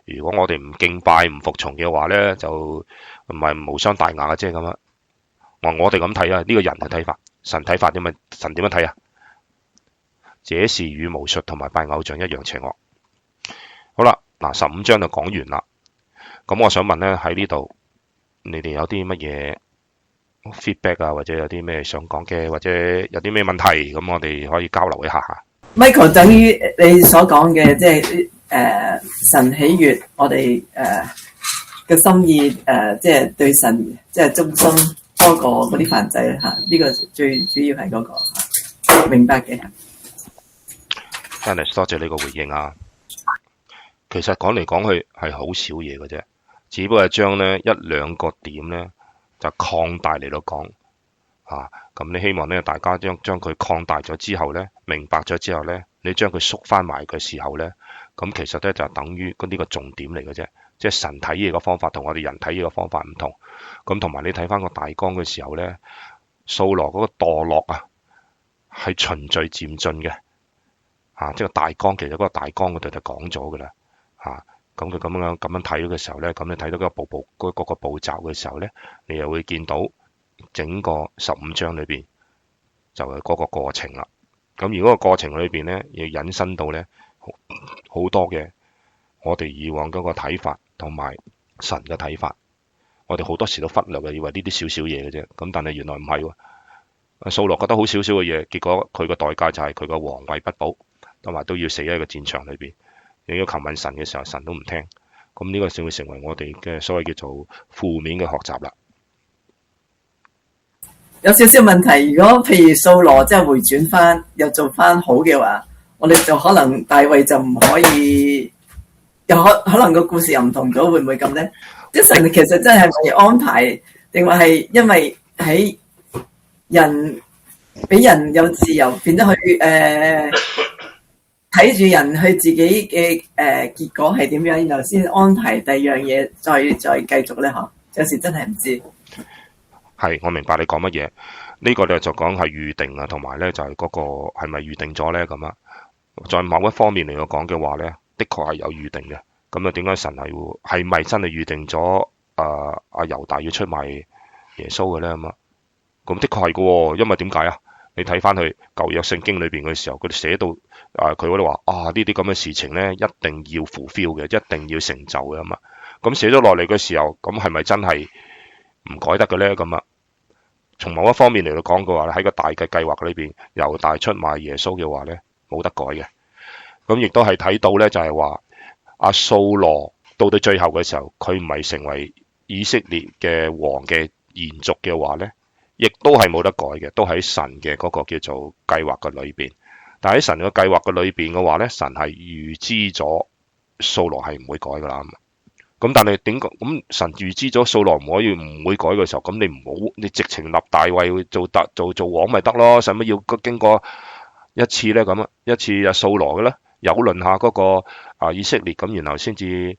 如果我哋唔敬拜唔服從嘅話咧，就唔係無傷大雅嘅啫咁樣。我哋咁睇呢個人嘅睇法，神睇法點啊？神點樣睇啊？這是與巫術同埋拜偶像一樣邪惡。好啦，15章就講完啦。咁我想問咧，喺呢度你哋有啲乜嘢 feedback 啊，或者有啲咩想講嘅，或者有啲咩問題，咁我哋可以交流一下。Michael 等於你所講嘅，即係神喜悅我哋嘅心意，即係對神即係忠心多過嗰啲燔祭啦嚇。呢個最主要係嗰個明白嘅。真係多謝你個回應啊！其實講嚟講去係好少嘢嘅啫，只不過係將咧一兩個點咧就擴大嚟到講嚇。咁你希望咧大家將佢擴大咗之後咧，明白咗之後咧，你將佢縮翻埋嘅時候咧，咁其實咧就等於嗰啲個重點嚟嘅啫。即係神睇嘢嘅方法同我哋人睇嘢嘅方法唔同。咁同埋你睇翻個大綱嘅時候咧，掃羅嗰個墮落啊係循序漸進嘅嚇，即係大綱其實嗰個大綱嗰度就講咗㗎啦嚇。咁佢咁樣睇嘅時候咧，咁你睇到嗰個步驟嘅時候咧，你又會見到整個15章裏邊就係嗰個過程啦。咁如果個過程裏邊咧，要引申到咧好多嘅我哋以往嗰個睇法同埋神嘅睇法，我哋好多時都忽略嘅，以為呢啲少少嘢嘅啫。咁但係原來唔係喎。掃羅覺得好少少嘅嘢，結果佢個代價就係佢個皇位不保，同埋都要死喺個戰場裏邊。你要求問神嘅時候，神都唔聽。咁呢個先會成為我哋嘅所謂叫做負面嘅學習啦。有少少問題，如果譬如掃羅即係回轉翻，又做翻好嘅話，我哋就可能大衛就唔可以，又可能個故事又唔同咗，會唔會咁咧？即係神其實真係咪安排，定話係因為喺人俾人有自由，變得去睇住人去自己嘅結果係點樣，然後先安排第二樣嘢，再繼續咧嗬？有時真係唔知。係，我明白你講乜嘢。呢個咧就講係預定啊，同埋咧就係嗰個係咪預定咗咧咁啊？在某一方面嚟講嘅話咧，的確係有預定嘅。咁啊，點解神係咪真係預定咗阿猶大要出賣耶穌嘅咧咁啊？咁的確係嘅喎，因為點解啊？你睇翻去舊約聖經裏邊嘅時候，佢哋寫到佢嗰度話呢啲咁嘅事情咧，一定要 fulfill 嘅，一定要成就嘅嘛。咁寫咗落嚟嘅時候，咁係咪真係唔改得嘅咧？咁啊，從某一方面嚟到講嘅話，喺個大嘅計劃裏邊，猶大出賣耶穌嘅話咧，冇得改嘅。咁亦都係睇到咧，就係話阿掃羅到最後嘅時候，佢唔係成為以色列嘅王嘅延續嘅話咧，亦都係冇得改嘅，都喺神嘅嗰個叫做計劃嘅裏邊。但喺神嘅計劃嘅裏邊嘅話咧，神係預知咗掃羅係唔會改噶啦。咁但係點講？咁神預知咗掃羅唔會改嘅時候，咁你唔好，你直情立大衛做王咪得咯？使乜要經過一次咧？咁啊，一次啊掃羅嘅咧，蹂躪下嗰個以色列，咁然後先至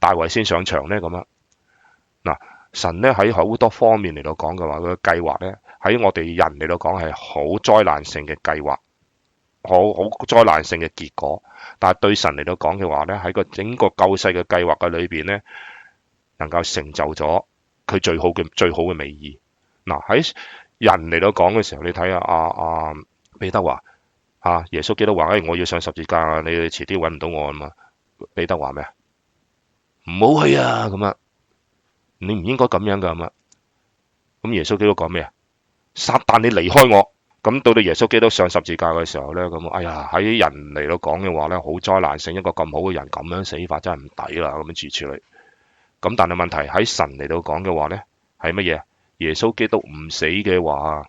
大衛先上場咧咁啊。嗱，神咧喺好多方面嚟到講嘅話，佢嘅計劃咧喺我哋人嚟到講係好災難性嘅計劃，好災難性嘅結果。但係對神嚟到講嘅話咧，喺個整個救世嘅計劃嘅裏邊咧，能夠成就咗佢最好嘅美意。嗱，喺人嚟到講嘅時候，你睇下彼得話耶穌基督話：我要上十字架，你遲啲揾唔到我啊嘛。彼得話咩啊？唔好去啊咁啊！你唔應該咁樣噶咁啊！咁耶穌基督講咩啊？撒旦，你離開我！咁到耶穌基督上十字架嘅時候咧，咁喺人嚟到講嘅話咧，好災難性，一個咁好嘅人咁樣死法真係唔抵啦，咁樣處理。咁但係問題喺神嚟到講嘅話咧，係乜嘢？耶穌基督唔死嘅話，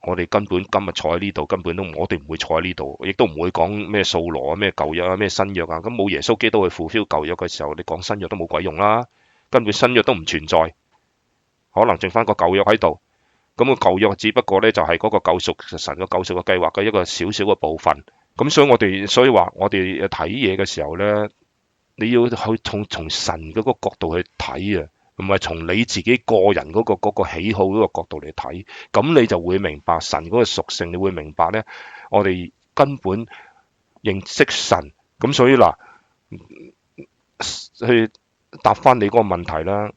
我哋根本今日坐喺呢度，根本都我哋唔會坐喺呢度，亦都唔會講咩掃羅啊、咩舊約啊、咩新約啊。咁冇耶穌基督去 fulfill 舊約嘅時候，你講新約都冇鬼用啦，根本新約都唔存在，可能剩翻個舊約喺度。咁個舊約只不過咧就係嗰個救贖神個救贖嘅計劃嘅一個小小嘅部分。咁所以話我哋睇嘢嘅時候咧，你要去從神嗰個角度去睇啊，唔係從你自己個人嗰個喜好嗰個角度嚟睇。咁你就會明白神嗰個屬性，你會明白咧，我哋根本認識神。咁所以嗱，去答翻你嗰個問題啦，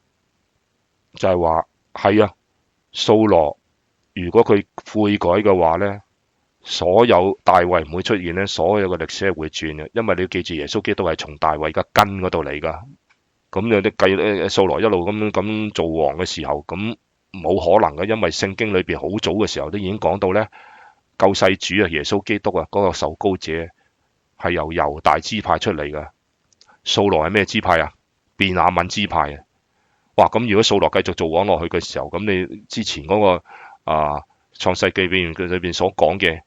就係話係啊。掃羅如果佢悔改嘅話呢，所有大衛唔會出現呢，所有嘅歷史係會轉嘅，因為你要記住耶穌基督係從大衛嘅根嗰度嚟噶，咁有啲計掃羅一路咁做王嘅時候，咁冇可能嘅，因為聖經裏邊好早嘅時候都已經講到咧，救世主啊，耶穌基督啊，嗰個受膏者係由猶大支派出嚟嘅。掃羅係咩支派啊？便雅憫支派啊！哇！咁如果掃羅繼續做王落去嘅時候，咁你之前嗰個創世記裏邊所講嘅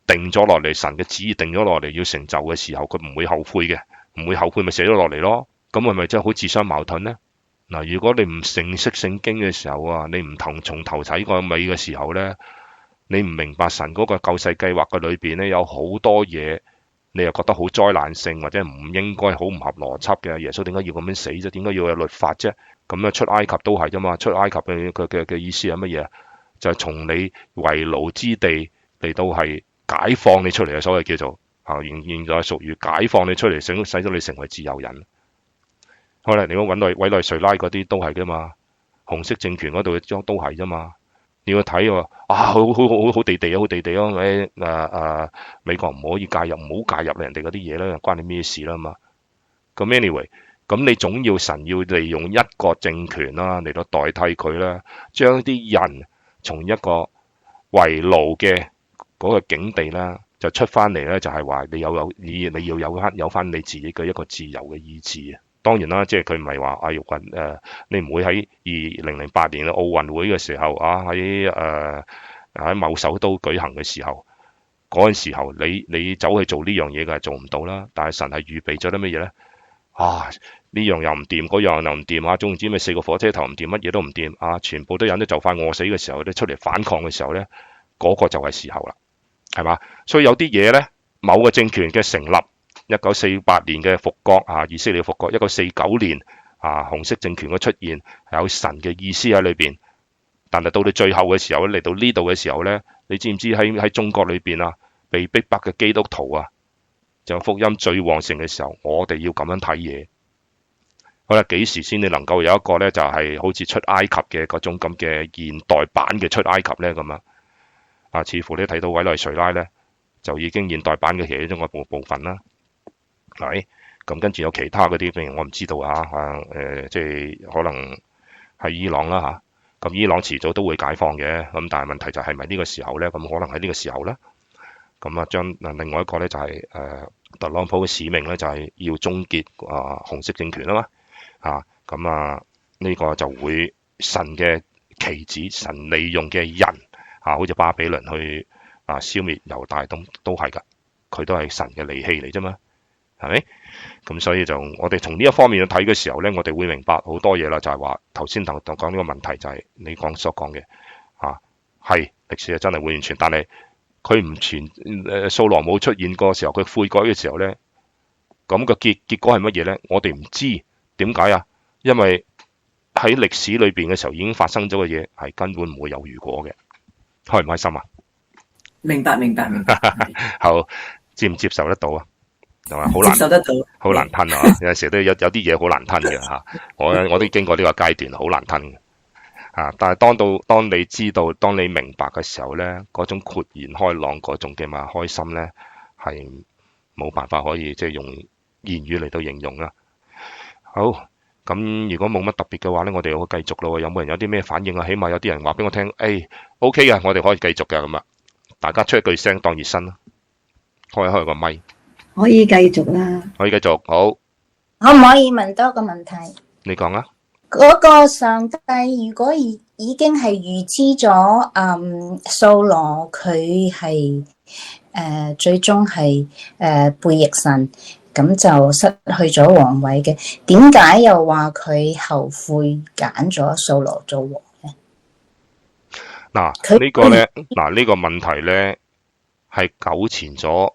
定咗落嚟，神嘅旨意定咗落嚟要成就嘅時候，佢唔會後悔嘅，唔會後悔咪寫咗落嚟咯。咁係咪真係好自相矛盾呢？嗱，如果你唔認識聖經嘅時候啊，你唔從頭睇個尾嘅時候呢，你唔明白神嗰個救世計劃嘅裏邊呢，有好多嘢，你又覺得好災難性或者唔應該好唔合邏輯嘅。耶穌點解要咁樣死啫？點解要有律法啫？咁啊，出埃及都係啫嘛。出埃及嘅意思係乜嘢？就係從你為奴之地嚟到係解放你出嚟嘅，所謂叫做現在屬於解放你出嚟，使到你成為自由人。好啦，你講委內瑞拉嗰啲都係噶嘛，紅色政權嗰度都係啫嘛。你要睇喎，好地地啊，好地地咯。美國唔可以介入，唔好介入人哋嗰啲嘢啦，關你咩事啦嘛。咁 anyway， 咁你總要神要利用一個政權啦嚟到代替佢啦，將啲人從一個為奴嘅嗰個境地啦，就出翻嚟咧，就係話你要有翻你自己嘅一個自由嘅意志啊。當然啦，即係佢唔係話阿玉雲你唔會喺2008年嘅奧運會嘅時候喺某首都舉行嘅時候，嗰陣時候你走去做呢樣嘢嘅係做唔到啦。但係神係預備咗啲乜嘢咧？呢樣又唔掂，嗰樣又唔掂啊！總之咪4個火車頭唔掂，乜嘢都唔掂啊！全部都人都就快餓死嘅時候咧，出嚟反抗嘅時候咧，嗰個就係時候啦，係嘛？所以有啲嘢咧，某個政權嘅成立。1948年嘅復國以色列復國，1949年紅色政權嘅出現係有神嘅意思喺裏邊，但係到你最後嘅時候咧，嚟到呢度嘅時候咧，你知唔知喺中國裏邊被逼迫嘅基督徒就福音最旺盛嘅時候，我哋要咁樣睇嘢。好啦，幾時先你能夠有一個咧就係好似出埃及嘅嗰種咁嘅現代版嘅出埃及咧咁似乎你睇到委內瑞拉咧就已經現代版嘅其中一個部分啦。係，咁跟住有其他嗰啲，譬如我唔知道即係可能係伊朗啦咁伊朗遲早都會解放嘅，咁但係問題就係咪呢個時候咧？咁可能喺呢個時候咧，咁將另外一個咧就係特朗普嘅使命咧就係要終結紅色政權啊嘛，呢個就會神嘅棋子，神利用嘅人好似巴比倫去消滅猶大都係㗎，佢都係神嘅利器嚟啫嘛。係咪？咁所以就我哋從呢一方面去睇嘅時候咧，我哋會明白好多嘢啦。就係話頭先講呢個問題，就係你所講嘅係歷史係真係會完全，但係佢唔全掃羅冇出現過時候，佢悔改嘅時候咧，咁個結果係乜嘢咧？我哋唔知點解啊？因為喺歷史裏邊嘅時候已經發生咗嘅嘢，係根本唔會有如果嘅。開唔開心啊？明白。好，接唔接受得到啊？係嘛，好難接受得到，好難吞啊！有陣時都有啲嘢好難吞嘅我都經過呢個階段，好難吞嘅但係當你知道，當你明白嘅時候咧，嗰種豁然開朗，嗰種嘅開心咧，係冇辦法可以即係用言語嚟到形容啦。好，咁如果冇乜特別嘅話咧，我哋又繼續咯。有冇人有啲咩反應啊？起碼有啲人話俾我聽，OK 嘅，我哋可以繼續嘅咁啊！大家出一句聲當熱身啦，開個咪。可以繼續啦，可以繼續，好。可唔可以問多個問題？你講啊。嗰個上帝如果已經係預知咗，掃羅佢係最終係背逆神，咁就失去咗皇位嘅。點解又話佢後悔揀咗掃羅做王咧？呢個咧，呢個問題咧係糾纏咗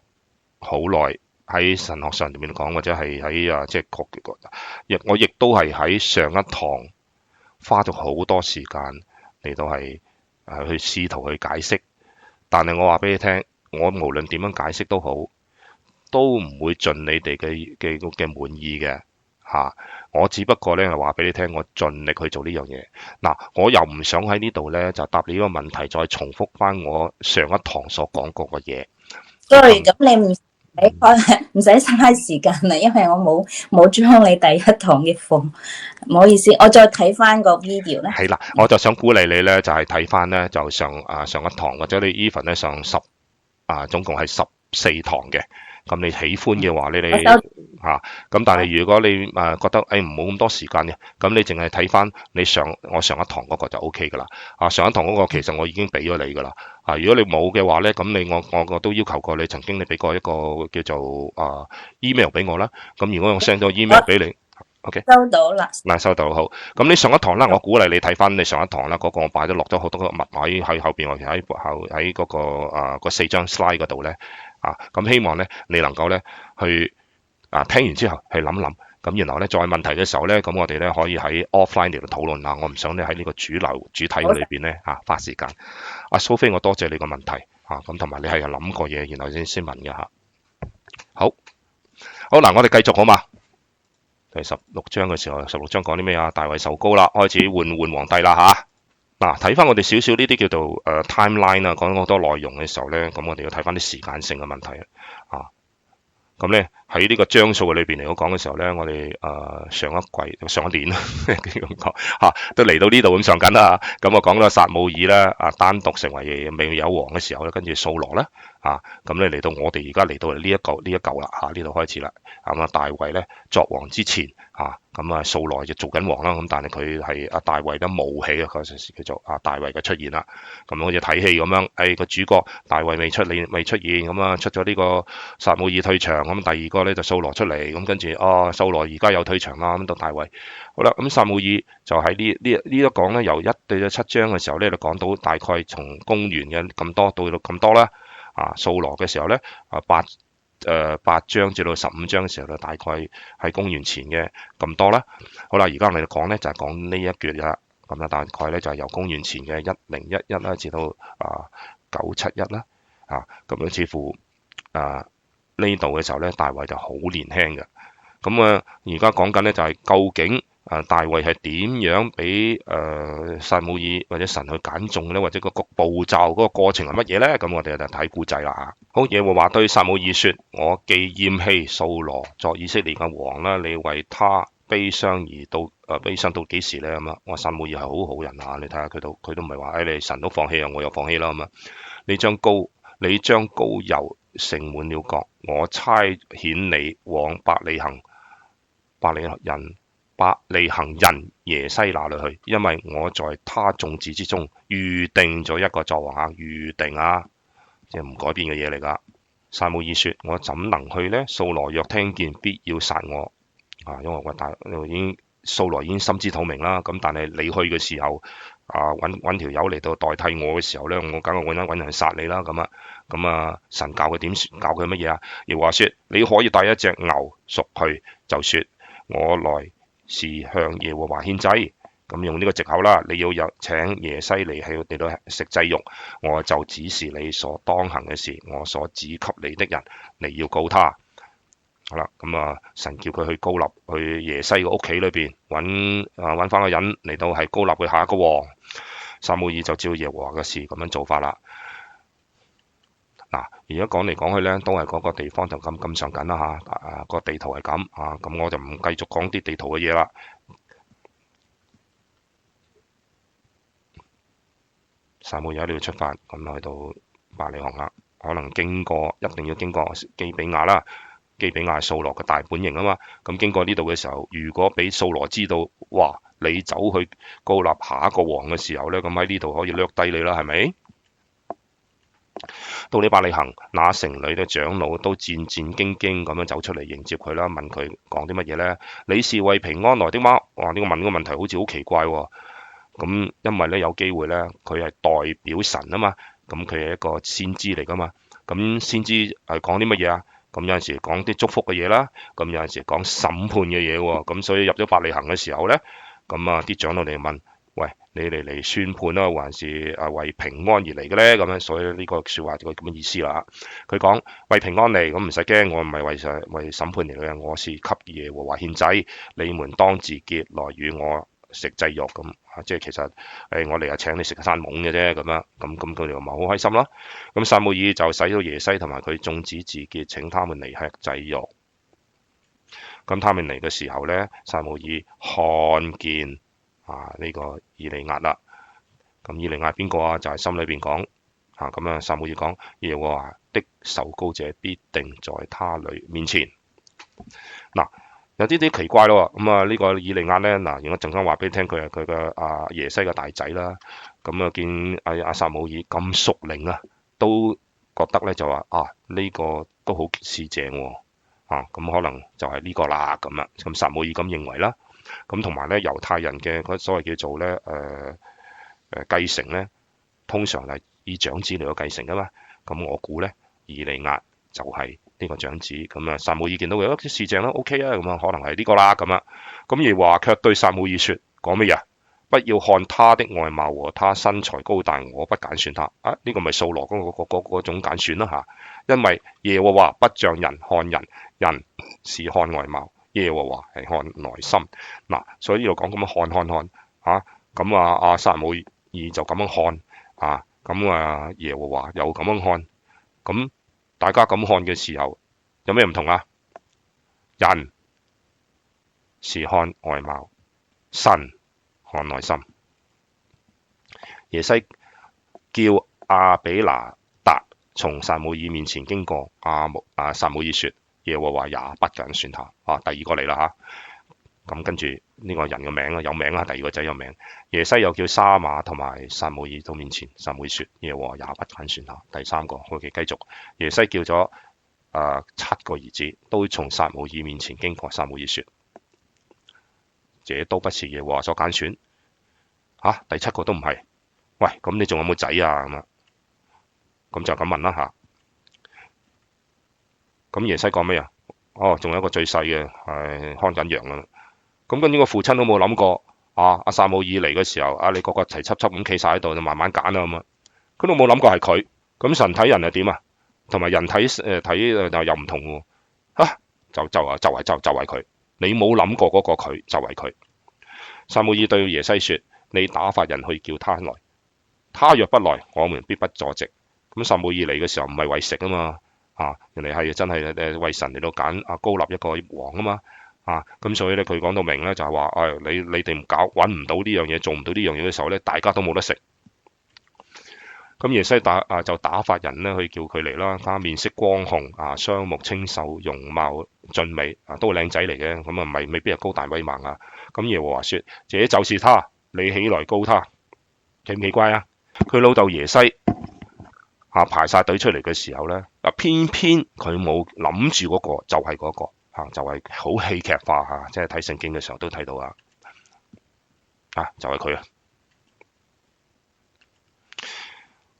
好耐。喺神學上面講，或者係喺即係我亦都係喺上一堂花咗好多時間嚟到係去試圖去解釋，但係我話俾你聽，我無論點樣解釋都好，都唔會盡你哋嘅滿意嘅我只不過咧係話俾你聽，我盡力去做呢樣嘢。我又唔想喺呢度咧就答你呢個問題，再重複翻我上一堂所講過嘅嘢。sorry，咁你唔唔使嘥時間啦，因為我冇將你第一堂嘅課，唔好意思，我再睇翻個 video 咧。係啦，我就想鼓勵你咧，就係睇翻咧，就上一堂，或者你 even 咧上總共係14堂嘅。咁你喜歡嘅話，你哋咁但係如果你覺得唔好咁多時間嘅，咁你淨係睇翻我上一堂嗰個就 O K 噶啦。上一堂嗰個其實我已經俾咗你噶啦。如果你冇嘅話咧，咁我都要求過你，曾經你俾過一個叫做email 俾我啦。咁如果我 send 咗 email 俾你，OK 收到啦。收到好。咁你上一堂啦，我鼓勵你睇翻你上一堂啦，嗰個我擺咗落咗好多個密碼喺後邊，喺嗰個4張 slide 嗰度咧。咁希望咧，你能夠咧去聽完之後去諗諗，咁然後咧再問題嘅時候咧，咁我哋咧可以喺 offline 嚟度討論啦。我唔想你喺呢個主體裏邊咧花時間。阿蘇菲，我多謝你個問題咁同埋你係有諗過嘢，然後先問嘅嚇。好嗱，我哋繼續好嘛？第16章嘅時候，16章講啲咩啊？大衛受膏啦，開始換皇帝啦嚇。睇翻我哋少少呢啲叫做timeline 啊，講好多內容嘅時候咧，咁我哋要睇翻啲時間性嘅問題咁咧喺呢個章數嘅裏邊嚟講嘅時候咧，我哋上一年咁講都嚟到呢度咁上緊啦。咁我講到撒母耳啦，單獨成為未有王嘅時候咧，跟住掃羅啦，咁咧嚟到我哋而家嚟到呢一嚿啦呢度開始啦。咁大衛咧作王之前咁掃羅就做緊王啦。咁但係佢係大衛咧冒起嗰陣時叫做大衛嘅出現啦。咁好似睇戲咁樣，個主角大衛未出現，咁出咗呢個撒母耳退場，咁第二個咧就掃羅出嚟，咁跟住掃羅而家有退場啦，咁到大衛好啦。咁撒母耳就喺呢一講咧，由1到7章嘅時候咧，就講到大概從公元嘅咁多到咁多啦。掃羅嘅時候咧8章至到15章嘅時候咧，大概係公元前嘅咁多啦。好啦，而家我哋講咧就係講呢一橛啦。咁大概咧就係由公元前嘅1011啦，至到971啦。咁樣似乎呢度嘅時候咧，大衛就好年輕嘅。咁而家講緊咧就係究竟大衛係點樣俾撒母耳或者神去揀中咧，或者個步驟嗰個過程係乜嘢咧？咁我哋就睇故仔啦嚇。好，耶和華對撒母耳說：我既厭棄掃羅作以色列嘅王啦，你為他悲傷悲傷到幾時咧？咁我撒母耳係好好人你睇下佢都唔係話你神都放棄啊，我又放棄啦咁你將膏油盛滿了角，我差遣你往伯利恆人耶西那裏去，因為我在他眾子之中預定咗一個作王預定即係唔改變嘅嘢嚟㗎。撒母耳說：我怎能去呢？掃羅若聽見，必要殺我因為掃羅已經心知肚明啦。咁但係你去嘅時候揾條友嚟到代替我嘅時候咧，我梗係揾人殺你啦。咁神教佢乜嘢耶和華說：你可以帶一隻牛贖去，就說我來是向耶和華獻祭。咁用呢個藉口啦，你要請耶西嚟到食祭肉，我就指示你所當行嘅事，我所指給你的人，你要膏他。好啦，神叫佢去膏立去耶西嘅屋企裏邊揾翻個人嚟到係膏立佢下一個王。撒母耳就照耶和華嘅事咁樣做法啦。而家講嚟講去咧，都係嗰個地方就咁上緊啦個地圖係咁咁我就唔繼續講啲地圖嘅嘢啦。撒母耳喺呢度出發，咁去到伯利恆啦，可能一定要經過基比亞啦。基比亞係掃羅嘅大本營啊嘛，咁經過呢度嘅時候，如果俾掃羅知道，哇，你走去膏立下一個王嘅時候咧，咁喺呢度可以掠低你啦，係咪？到你伯利恆，那城裏嘅長老都戰戰兢兢咁樣走出嚟迎接佢啦，問佢講啲乜嘢咧？你是為平安來的嗎？哇！呢個問個問題好似好奇怪喎。咁因為咧有機會咧，佢係代表神啊嘛，咁佢係一個先知嚟噶嘛，咁先知係講啲乜嘢咁有陣時講啲祝福嘅嘢啦，咁有陣時講審判嘅嘢喎，咁所以入咗伯利恆嘅時候咧，咁啲長老嚟問：喂，你嚟宣判啦，還是為平安而嚟嘅咧？咁樣，所以呢個説話就咁嘅意思啦。佢講為平安嚟，咁唔使驚，我唔係為審判嚟嘅，我是給耶和華獻祭，你們當自潔來與我食祭肉咁，即係其實我哋請你食生懵嘅啫咁樣，咁佢哋咪好開心咯。咁撒母耳就使到耶西同埋佢眾子自潔，請他們嚟吃祭肉。咁他們嚟嘅時候咧，撒母耳看見呢個以利押啦。咁以利押邊個啊？就係心裏邊講咁啊，撒母耳講耶和華的受膏者必定在他裏面前。嗱，有啲奇怪咯。咁啊，呢個以利押咧，嗱，如果陣間話俾你聽，佢係佢嘅耶西嘅大仔啦。咁啊，見阿撒母耳咁屬靈啊，都覺得咧就話呢個都好似正喎。咁可能就係呢個啦咁啊。咁撒母耳咁認為啦。咁同埋咧，猶太人嘅嗰所謂叫做咧繼承咧，通常係以長子嚟到繼承噶嘛。咁我估咧，以利押就係呢個長子。咁啊，撒母耳見到佢啲事正啦 ，OK 啊，咁啊，可能係呢個啦咁啊。咁耶和華卻對撒母耳説：講乜嘢？不要看他的外貌和他身材高大，我不揀選他。呢個咪掃羅嗰種揀選啦嚇。因為耶和華不像人看人，人是看外貌，耶和華係看內心。嗱，所以呢度講咁樣看咁阿撒母耳就咁樣看咁耶和華又咁樣看。咁大家咁看嘅時候有咩唔同啊？人是看外貌，神看內心。耶西叫亞比拿達從撒母耳面前經過，撒母耳說：耶和華也不揀選他。第二個嚟啦咁跟住呢個人嘅名有名啦，第二個仔有名。耶西又叫沙馬同埋撒母耳到面前，撒母耳說：耶和華也不揀選他。第三個，OK，繼續。耶西叫咗7個兒子，都從撒母耳面前經過，撒母耳說：這都不是耶和華所揀選。第7個都唔係。喂，咁你仲有冇仔啊？咁就咁問啦咁耶西講咩啊？仲有一個最細嘅係看緊羊啦。咁跟住個父親都冇諗過阿撒母耳嚟嘅時候，你個齊輯輯咁企晒喺度，就慢慢揀啦咁啊。佢都冇諗過係佢。咁神睇人係點啊？同埋人睇又唔同喎。就係佢。你冇諗過嗰個佢就係佢。撒母耳對耶西說：你打發人去叫他來。他若不來，我們必不坐席。咁撒母耳嚟嘅時候唔係為食啊嘛。人哋係真係為神嚟到揀高立一個王啊嘛。咁所以咧，佢講到明咧，就係話你哋唔搞，揾唔到呢樣嘢，做唔到呢樣嘢嘅時候咧，大家都冇得食。咁耶西就打發人咧去叫佢嚟啦。他面色光紅，雙目清秀，容貌俊美，都係靚仔嚟嘅。咁啊，未必係高大威猛啊。咁耶和華說：這就是他，你起來膏他。奇唔奇怪啊？佢老豆耶西排晒隊出嚟嘅時候咧，偏偏佢冇諗住嗰個就係嗰個。就係好戲劇化即係睇聖經嘅時候都睇到就係佢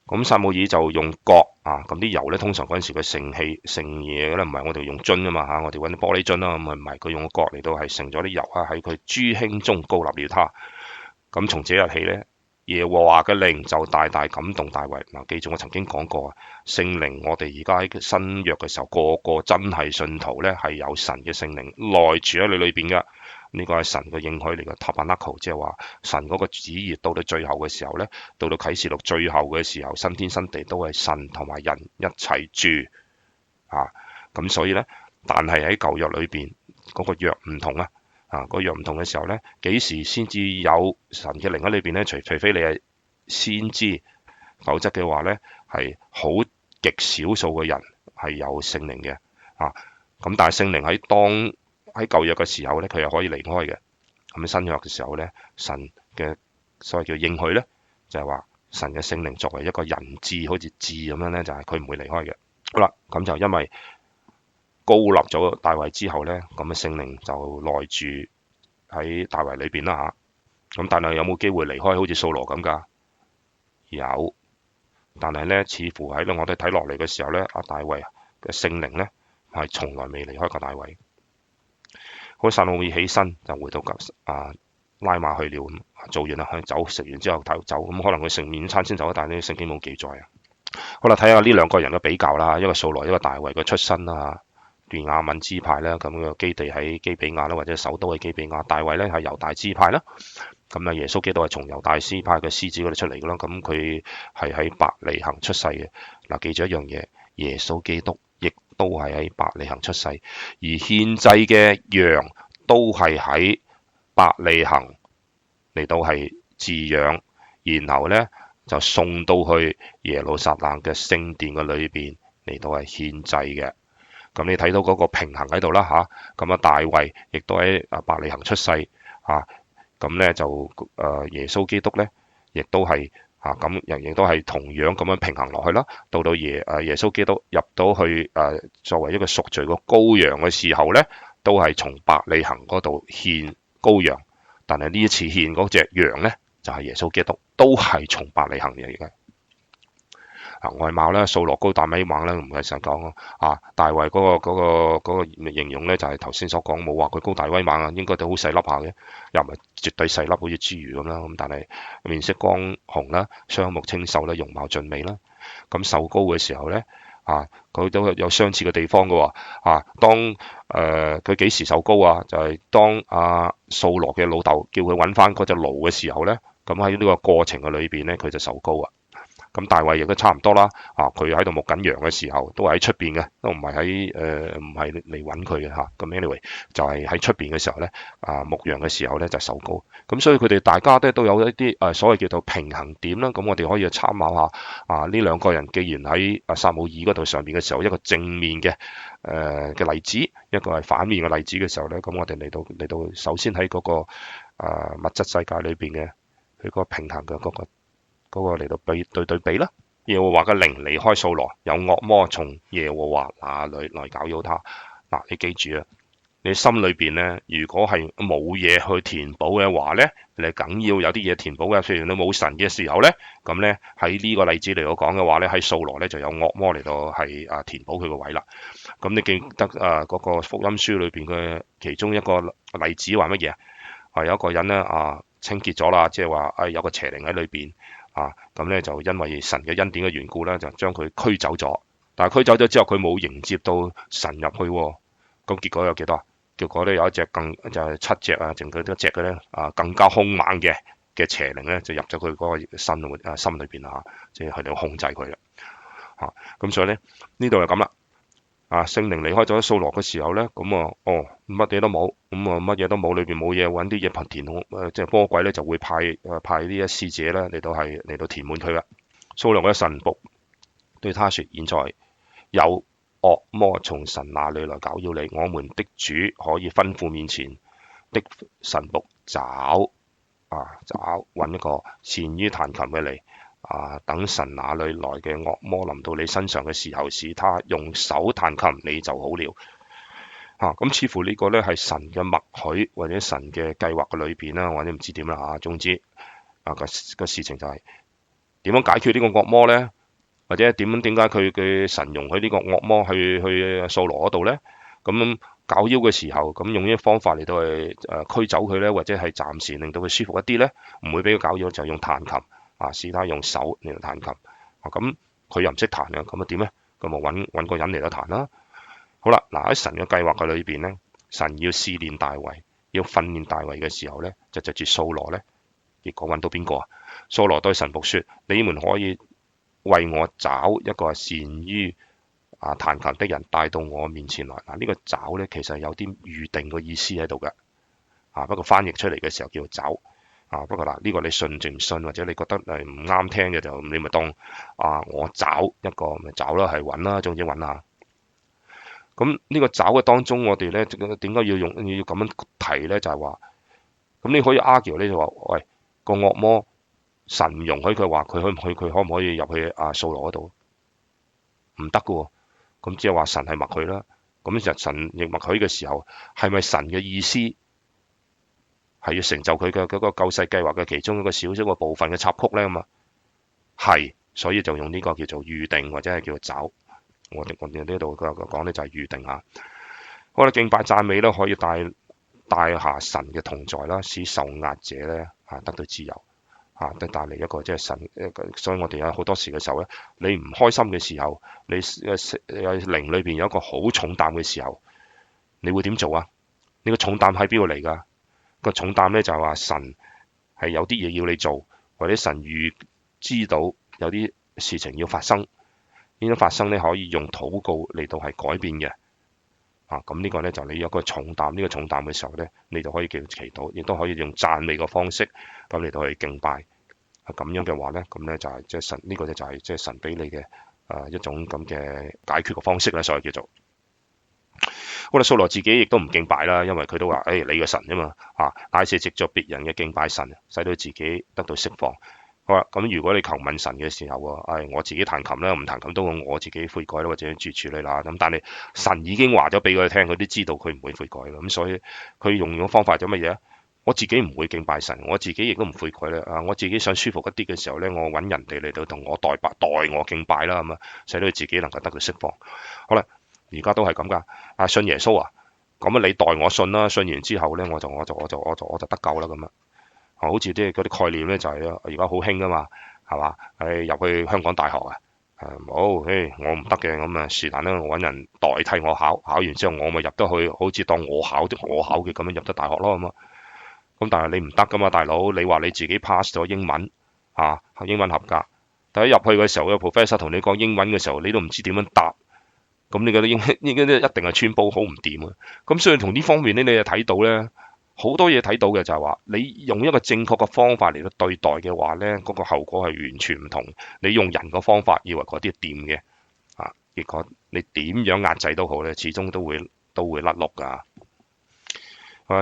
咁撒母耳就用角咁啲油咧，通常嗰陣時佢盛嘢咧，唔係我哋用樽啊嘛我哋揾啲玻璃樽啦，咁唔係佢用個角嚟到係盛咗啲油喺佢諸兄中膏立了他。咁從這日起咧，耶和華嘅靈就大大感動大衛。記住我曾經講過聖靈，我哋而家喺新約嘅時候，個個真係信徒咧，係有神嘅聖靈內住喺你裏邊嘅。呢個係神嘅應許嚟嘅 tabernacle， 即係話神嗰個旨意到到最後嘅時候咧，到到啟示錄最後嘅時候，新天新地都係神同埋人一齊住咁所以咧，但係喺舊約裏邊嗰個約唔同個約唔同嘅時候咧，幾時先至有神嘅靈喺裏邊咧？除非你係先知，否則嘅話咧，係好極少數嘅人係有聖靈嘅咁但係聖靈喺舊約嘅時候咧，佢又可以離開嘅。咁新約嘅時候咧，神嘅所謂叫應許咧，就係話神嘅聖靈作為一個人質，好似質咁樣咧，就係佢唔會離開嘅。好啦，咁就因為膏立咗大衛之後咧，咁嘅聖靈就內住喺大衛裏邊啦咁但係有冇機會離開好似掃羅咁㗎？有，但係咧，似乎喺我哋睇落嚟嘅時候咧，大衛嘅聖靈咧係從來未離開過大衛。好，撒母耳起身就回到拉馬去了，做完啦，走，食完之後走，咁可能佢食麵餐先走，但係呢聖經冇記載好啦，睇下呢兩個人嘅比較啦，一個掃羅，一個大衛嘅出身啦，便雅憫支派啦，咁個基地喺基比亞啦，或者首都喺基比亞。大衛咧係猶大支派啦，咁啊，耶穌基督係從猶大支派嘅獅子嗰度出嚟嘅啦。咁佢係喺伯利恆出世嘅。嗱，記住一樣嘢，耶穌基督亦都係喺伯利恆出世，而獻祭嘅羊都係喺伯利恆嚟到係飼養，然後呢就送到去耶路撒冷嘅聖殿嘅裏邊嚟到係獻祭嘅。咁你睇到嗰個平衡喺度啦嚇。咁啊，大衛亦都喺伯利恆出世嚇。咁咧就耶穌基督咧，亦都係咁，亦都係同樣咁樣平衡落去啦。到耶穌基督入到去作為一個贖罪嘅羔羊嘅時候咧，都係從伯利恆嗰度獻羔羊。但係呢一次獻嗰隻羊咧，就係耶穌基督，都係從伯利恆嚟嘅。外貌咧，掃羅高大威猛咧，唔係成日講咯。大衛嗰個形容咧，就係頭先所講，冇話佢高大威猛啊，應該都好細粒下嘅，又唔係絕對細粒，好似侏儒咁啦。咁但係面色光紅啦，雙目清秀啦，容貌俊美啦。咁受膏嘅時候咧，佢都有相似嘅地方嘅喎。當佢幾時受膏啊？就係當掃羅嘅老豆叫佢揾翻嗰隻驢嘅時候咧，咁喺呢個過程嘅裏邊咧，佢就受膏啊。咁大衛亦都差唔多啦，佢喺度牧緊羊嘅時候，都係喺出邊嘅，都唔係嚟揾佢嘅嚇。咁 anyway 就係喺出邊嘅時候咧，牧羊嘅時候咧就受膏。咁所以佢哋大家都有一啲所謂叫做平衡點啦。咁我哋可以參考下呢兩個人，既然喺撒母耳嗰度上邊嘅時候，一個正面嘅嘅例子，一個係反面嘅例子嘅時候咧，咁我哋嚟到首先喺嗰個物質世界裏邊嘅佢個平衡嘅嗰個嚟到對比啦。耶和華嘅靈離開掃羅，有惡魔從耶和華那裏來攪擾他。嗱，你記住啊，你心裏邊咧，如果係冇嘢去填補嘅話咧，你梗要有啲嘢填補嘅。譬如你冇神嘅時候咧，咁咧喺呢個例子嚟到講嘅話咧，喺掃羅咧就有惡魔嚟到係填補佢個位啦。咁你記得嗰個福音書裏邊嘅其中一個例子話乜嘢啊？有一個人咧清潔咗啦，即係話有個邪靈喺裏邊。咁咧就因為神嘅恩典嘅緣故咧，就將佢驅走咗。但係驅走咗之後，佢冇迎接到神入去喎。咁結果有幾多？結果咧有一隻就係7隻剩佢多隻嘅咧更加兇猛嘅邪靈咧，就入咗佢嗰個心裏邊啦，即係佢哋控制佢啦。咁所以咧呢度就咁啦。聖靈離開咗掃羅嘅時候咧，咁乜嘢都冇，乜嘢都冇，裏邊冇嘢，揾啲嘢憑填空，即係魔鬼咧就會派呢啲使者咧嚟到填滿佢啦。掃羅嘅臣僕對他說：現在有惡魔從神那裏來攪擾你，我們的主可以吩咐面前的臣僕找揾一個善於彈琴嘅嚟。等神那裏來嘅惡魔臨到你身上嘅時候，使他用手彈琴，你就好了。咁似乎呢個咧係神嘅默許或者神嘅計劃嘅裏邊啦，或者唔知點啦。總之個事情就係點樣解決呢個惡魔咧，或者點解佢神容許呢個惡魔去掃羅嗰度咧？咁攪擾嘅時候，咁用呢啲方法嚟到去驅走佢咧，或者係暫時令到佢舒服一啲咧，唔會俾佢攪擾，就用彈琴。試他用手嚟到彈琴，咁佢又唔識彈啊，咁啊點咧？咁啊揾個人嚟到彈啦。好啦，喺神嘅計劃嘅裏邊咧，神要試煉大衛，要訓練大衛嘅時候咧，就藉住掃羅咧，結果揾到邊個啊？掃羅對臣僕說：你們可以為我找一個善於彈琴的人帶到我面前來。呢個找咧其實有啲預定嘅意思喺度嘅，不過翻譯出嚟嘅時候叫做找。不過呢個你信定唔信，或者你覺得唔啱聽嘅就你咪當我找一個咪找啦，係揾啦，總之揾下。咁呢個找嘅當中，我哋咧點解要咁樣提咧？就係話，咁你可以 argue 咧，就話喂，個惡魔神容許佢話佢可唔可以入去掃羅嗰度？唔得㗎喎。咁即係話神係默許啦。咁其實神亦默許嘅時候，係咪神嘅意思？係要成就佢嘅嗰個救世計劃嘅其中一個小小嘅部分嘅插曲咧嘛，係，所以就用呢個叫做預定或者係叫做找。我哋呢度講咧就係預定嚇。好啦，敬拜讚美咧可以帶下神嘅同在啦，使受壓者咧得到自由都帶嚟一個即係神。所以我哋有好多時嘅時候咧，你唔開心嘅時候，你靈裏邊有一個好重擔嘅時候，你會點做啊？呢個重擔喺邊度嚟㗎？個重擔咧就係話神係有啲嘢要你做，或者神預知到有啲事情要發生，呢種發生咧可以用禱告嚟到係改變嘅。咁呢個咧就你有個重擔，呢個重擔嘅時候咧，你就可以叫祈禱，亦都可以用讚美嘅方式咁嚟到去敬拜。咁樣嘅話咧，咁咧就係即係神呢個咧就係即係神俾你嘅一種咁嘅解決嘅方式啦，所以叫做。好啦，掃羅自己亦都唔敬拜啦，因為佢都話：你個神啊嘛，乃是藉著別人嘅敬拜神，使到自己得到釋放。好啦，咁如果你求問神嘅時候我自己彈琴啦，唔彈琴都我自己悔改啦，或者處理啦。咁但係神已經話咗俾佢聽，佢都知道佢唔會悔改啦。咁所以佢用咗方法咗乜嘢？我自己唔會敬拜神，我自己亦都唔悔改咧。我自己想舒服一啲嘅時候咧，我揾人哋嚟到同我代我敬拜啦，咁使到佢自己能夠得到釋放。好啦，而家都係咁噶。信耶穌咁你代我信啦，信完之後咧，我就得救啦咁啊。好似啲嗰啲概念咧就係而家好興噶嘛，係嘛？入去香港大學我唔得嘅，咁是但啦，我揾人代替我考完之後，我咪入得去，好似當我考嘅咁樣入得大學咯咁啊。咁但係你唔得噶嘛，大佬，你話你自己 pass 咗英文英文合格，但係入去嘅時候，個 professor 同你講英文嘅時候，你都唔知點樣答，咁你覺得英文一定係穿煲好唔掂啊。咁所以從呢方面咧，你就睇到咧。好多嘢睇到嘅就係話，你用一個正確嘅方法嚟到對待嘅話呢，嗰個後果係完全唔同。你用人嘅方法，以為嗰啲掂嘅，結果你點樣壓制都好咧，始終都會甩碌㗎。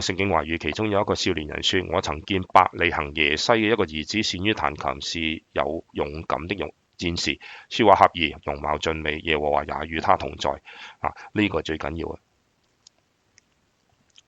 聖經話語其中有一個少年人說：我曾見伯利恆耶西嘅一個兒子善於彈琴，是有勇敢的戰士，說話合宜，容貌俊美，耶和華也與他同在。呢個最緊要啊！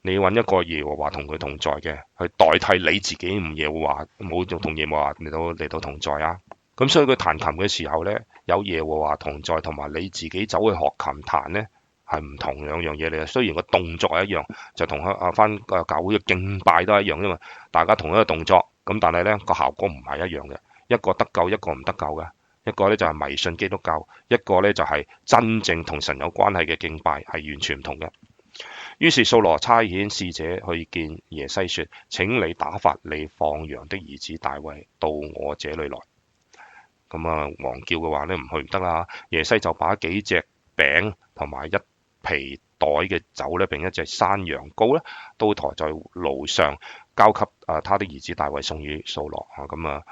你揾一個耶和華同佢同在嘅，去代替你自己唔耶和華，冇同耶和華嚟到同在啊！咁所以佢彈琴嘅時候呢，有耶和華同在，同埋你自己走去學琴彈呢，係唔同兩樣嘢嚟嘅。雖然個動作係一樣，就同翻教會嘅敬拜都係一樣啫嘛。大家同一個動作，咁但係呢個效果唔係一樣嘅。一個得救，一個唔得救嘅。一個呢就係迷信基督教，一個呢就係真正同神有關係嘅敬拜，係完全唔同嘅。於是掃羅差遣使者去見耶西說：請你打發你放羊的兒子大衛到我這裏來。咁王叫嘅話呢，唔去唔得啦。耶西就把幾隻餅同埋一皮袋嘅酒呢，並一隻山羊羔呢，都抬在路上，交給他的兒子大衛送與掃羅。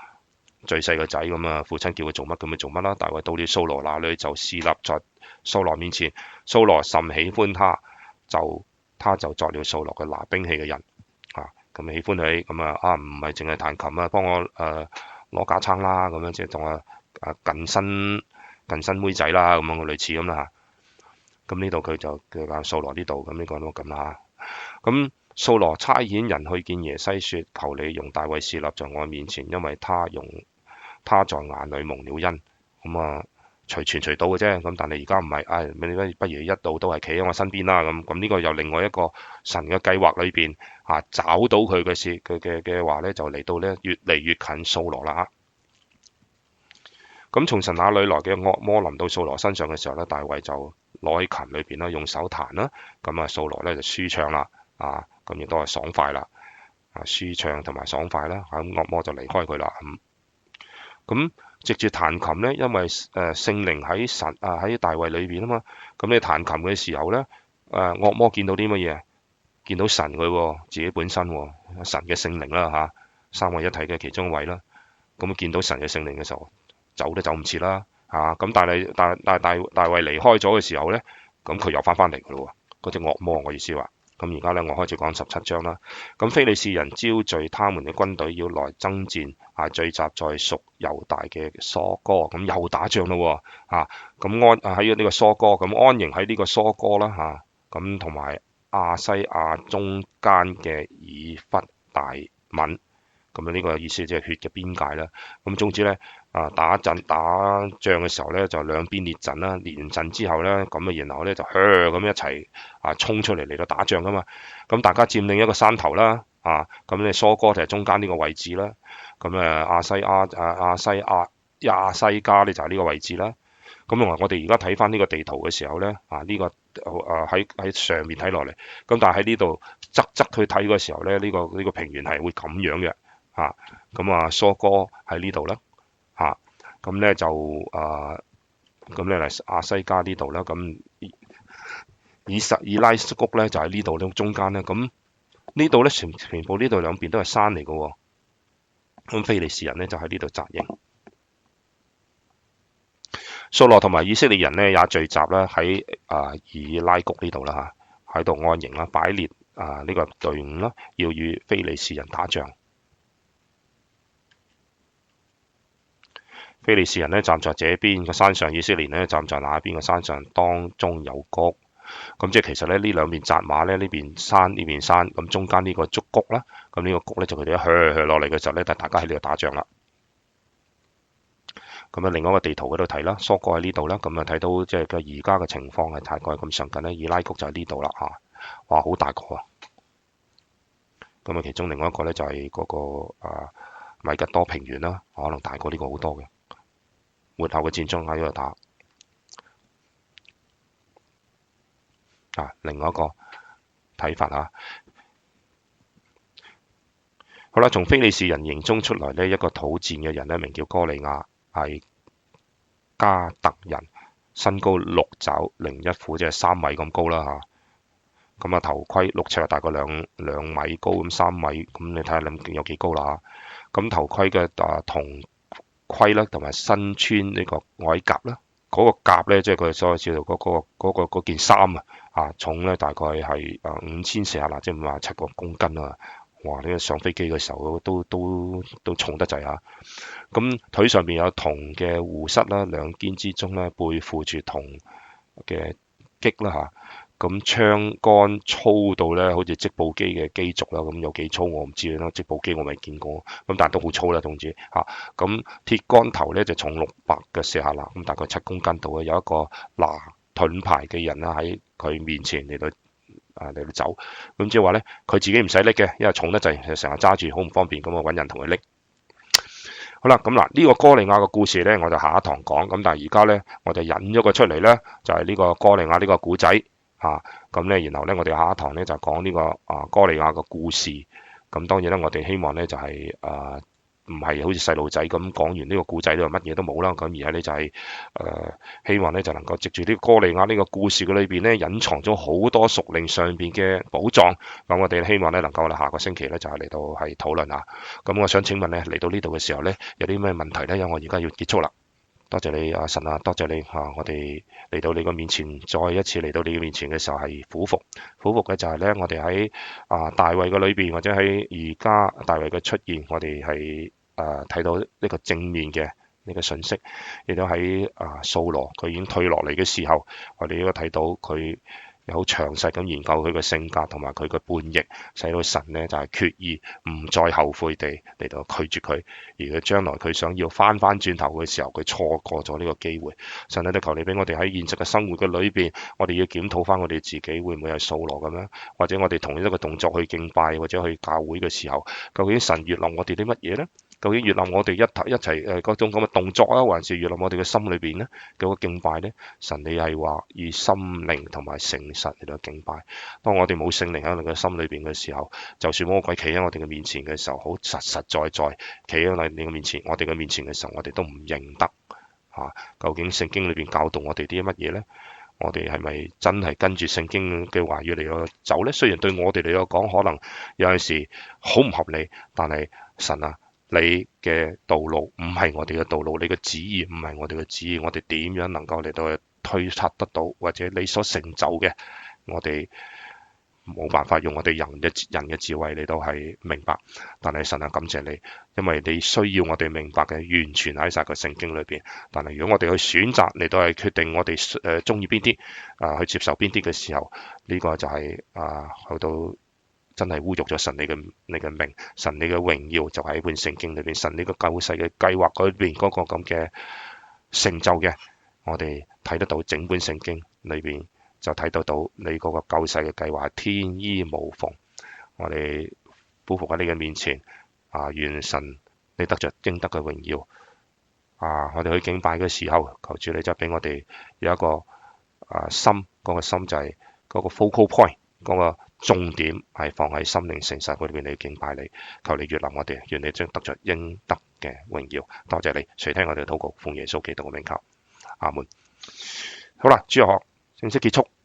最細個仔咁父親叫佢做乜咁咪做乜啦。大衛到了掃羅那裏，就侍立在掃羅面前。掃羅甚喜歡他，他就作了掃羅嘅拿兵器嘅人。咁喜歡佢咁唔係淨係彈琴幫我攞架撐啦，咁樣即係同近身妹仔啦，咁樣類似咁啦。咁呢度佢就叫掃羅呢度，咁呢個都咁啦。咁掃羅差遣人去見耶西說：求你用大衛侍立在我面前，因為他在眼裏蒙了恩。隨傳隨到嘅啫，咁但係而家唔係，不如一度都係企喺我身邊啦。咁呢個又另外一個神嘅計劃裏邊找到佢嘅話咧，就嚟到咧越嚟越近掃羅啦。咁從神那裏來嘅惡魔臨到掃羅身上嘅時候咧，大衛就攞起琴裏邊啦，用手彈啦。掃羅咧就舒暢啦，咁亦都係爽快啦，舒暢同埋爽快啦。咁惡魔就離開佢啦。咁藉住彈琴咧，因為聖靈喺大衛裏邊啊嘛，咁你彈琴嘅時候咧，惡魔見到啲乜嘢？見到神佢自己本身神嘅聖靈啦三位一體嘅其中一位啦。咁見到神嘅聖靈嘅時候，走都走唔切啦咁但係大衛離開咗嘅時候咧，咁佢又翻嚟噶咯喎，嗰隻惡魔我意思話。咁而家咧，我開始講17章啦。咁非利士人招聚他們嘅軍隊要來爭戰，聚集在屬猶大嘅疏哥，咁又打仗咯喎，咁喺呢個疏哥，咁安營喺呢個疏哥啦，咁同埋亞西亞中間嘅以弗大憫，咁呢個意思即係血嘅邊界啦。咁總之咧，打仗嘅時候咧，就兩邊列陣啦，列完陣之後咧，然後咧就咁一齊衝出嚟到打仗噶嘛。咁大家佔領一個山頭啦，咁你疏哥就係中間呢個位置啦。咁亞西加咧就係呢個位置啦。咁我哋而家睇翻呢個地圖嘅時候咧，呢個喺上面睇落嚟，咁但係喺呢度側去睇嘅時候咧，呢個平原係會咁樣嘅。嚇。咁蘇哥喺呢度啦嚇。咁咧就咁咧嚟亞西加呢度啦。咁以拉谷咧就喺呢度咧中間咧。咁呢度咧全部呢度兩邊都係山嚟嘅喎。咁非利士人咧就喺呢度紮營。掃羅同埋以色列人咧也聚集啦喺以拉谷呢度啦嚇，喺度安營啦，擺列呢個隊伍啦，要與非利士人打仗。非利士人咧站在這邊嘅山上，以色列咧站在那邊嘅山上，當中有谷。咁即係其實咧呢兩邊紮馬咧，呢邊山呢邊山，咁中間呢個竹谷啦，咁呢個谷咧就佢哋一去落嚟嘅時候咧，就大家喺呢度打仗啦。咁另外一個地圖嗰度睇啦，蘇哥喺呢度啦，咁睇到即係佢而家嘅情況係大概咁上緊咧，以拉谷就喺呢度啦嚇，哇好大個啊！咁其中另外一個咧就係嗰個米吉多平原啦，可能大過呢個好多嘅。末後嘅戰爭喺度打另外一個睇法嚇。好啦，從非利士人營中出來呢一個討戰嘅人咧，名叫哥利亞，係加特人，身高6肘01褲，即係3米咁高啦嚇。咁頭盔6尺，大概兩米高，咁3米，咁你睇下你有幾高啦嚇。咁頭盔嘅銅盔啦，同埋身穿呢個鎧甲啦，嗰個甲咧即係佢所謂叫做嗰件衫重咧大概係5400啦，即係57個公斤啊！哇！呢個上飛機嘅時候都重得滯啊！咁腿上邊有銅嘅護膝啦，兩肩之中咧背負住銅嘅戟啦嚇。咁槍桿粗到咧好似織布機嘅機軸啦，咁有幾粗我唔知啦，織布機我未見過，咁但係都好粗啦，總之嚇。咁鐵桿頭咧就重600嘅舍客勒，咁大概7公斤度啊。有一個拿盾牌嘅人啦喺佢面前嚟到走，咁即係話咧佢自己唔使拎嘅，因為重得滯，成日揸住好唔方便，咁揾人同佢拎。好啦，咁嗱呢個哥利亞嘅故事咧，我就下一堂講。咁但係而家咧，我就引咗佢出嚟咧，就係呢個哥利亞呢個古仔。咁咧，然後咧，我哋下一堂咧就講呢個哥利亞嘅故事。咁當然咧，我哋希望咧就係唔係好似細路仔咁講完呢個故仔咧，乜嘢都冇啦。咁而係咧就係希望咧就能夠藉住呢個哥利亞呢個故事嘅裏邊咧，隱藏咗好多屬靈上邊嘅寶藏。咁我哋希望咧能夠下個星期咧就係嚟到係討論下。咁我想請問咧嚟到呢度嘅時候咧，有啲咩問題咧？因為我而家要結束啦。多謝你神多謝你我哋嚟到你個面前，再一次嚟到你嘅面前嘅時候係俯伏嘅就係咧，我哋喺大衛嘅裏邊，或者喺而家大衛嘅出現，我哋係睇到呢個正面嘅呢個信息，亦都喺掃羅佢已經退落嚟嘅時候，我哋應該睇到佢有好詳細咁研究佢嘅性格同埋佢嘅叛逆，使到神呢就係決意唔再後悔地嚟到拒絕佢，而佢將來佢想要翻轉頭嘅時候，佢錯過咗呢個機會。神呢，就求你俾我哋喺現實嘅生活嘅裏邊，我哋要檢討翻我哋自己會唔會係掃羅咁樣，或者我哋同一個動作去敬拜或者去教會嘅時候，究竟神悅納我哋啲乜嘢呢？究竟悅納我哋一齊嗰種咁嘅動作啊，還是悅納我哋嘅心裏邊呢？嗰個敬拜呢？神你係話以心靈同埋誠實嚟到敬拜。當我哋冇聖靈喺我哋嘅心裏邊嘅時候，就算魔鬼企喺我哋嘅面前嘅時候，好實實在在企喺你嘅面前，我哋嘅面前嘅時候，我哋都唔認得究竟聖經裏邊教導我哋啲乜嘢呢？我哋係咪真係跟住聖經嘅話語嚟到走呢？雖然對我哋嚟講可能有陣時好唔合理，但係神啊，你嘅道路唔係我哋嘅道路，你嘅旨意唔係我哋嘅旨意，我哋點樣能夠嚟到去推測得到，或者你所成就嘅，我哋冇辦法用我哋人嘅智慧嚟到係明白。但係神啊，感謝你，因為你需要我哋明白嘅完全喺晒個聖經裏邊。但係如果我哋去選擇嚟到係決定我哋中意邊啲去接受邊啲嘅時候，呢個就係去到真係侮辱咗神你嘅名，神你嘅榮耀就喺本聖經裏邊，神呢個救世嘅計劃裏邊嗰個咁嘅成就嘅，我哋睇得到整本聖經裏邊就睇得到你嗰個救世嘅計劃係天衣無縫。我哋俯伏喺你嘅面前願神你得着應得嘅榮耀我哋去敬拜嘅時候，求主你就俾我哋有一個心，嗰個心就係嗰個 focal point，嗰個重點係放喺心靈誠實嗰裏邊嚟敬拜你，求你悅納我哋，願你將得着應得嘅榮耀。多謝你垂聽我哋嘅禱告，奉耶穌基督嘅名求，阿門。好啦，主日學正式結束。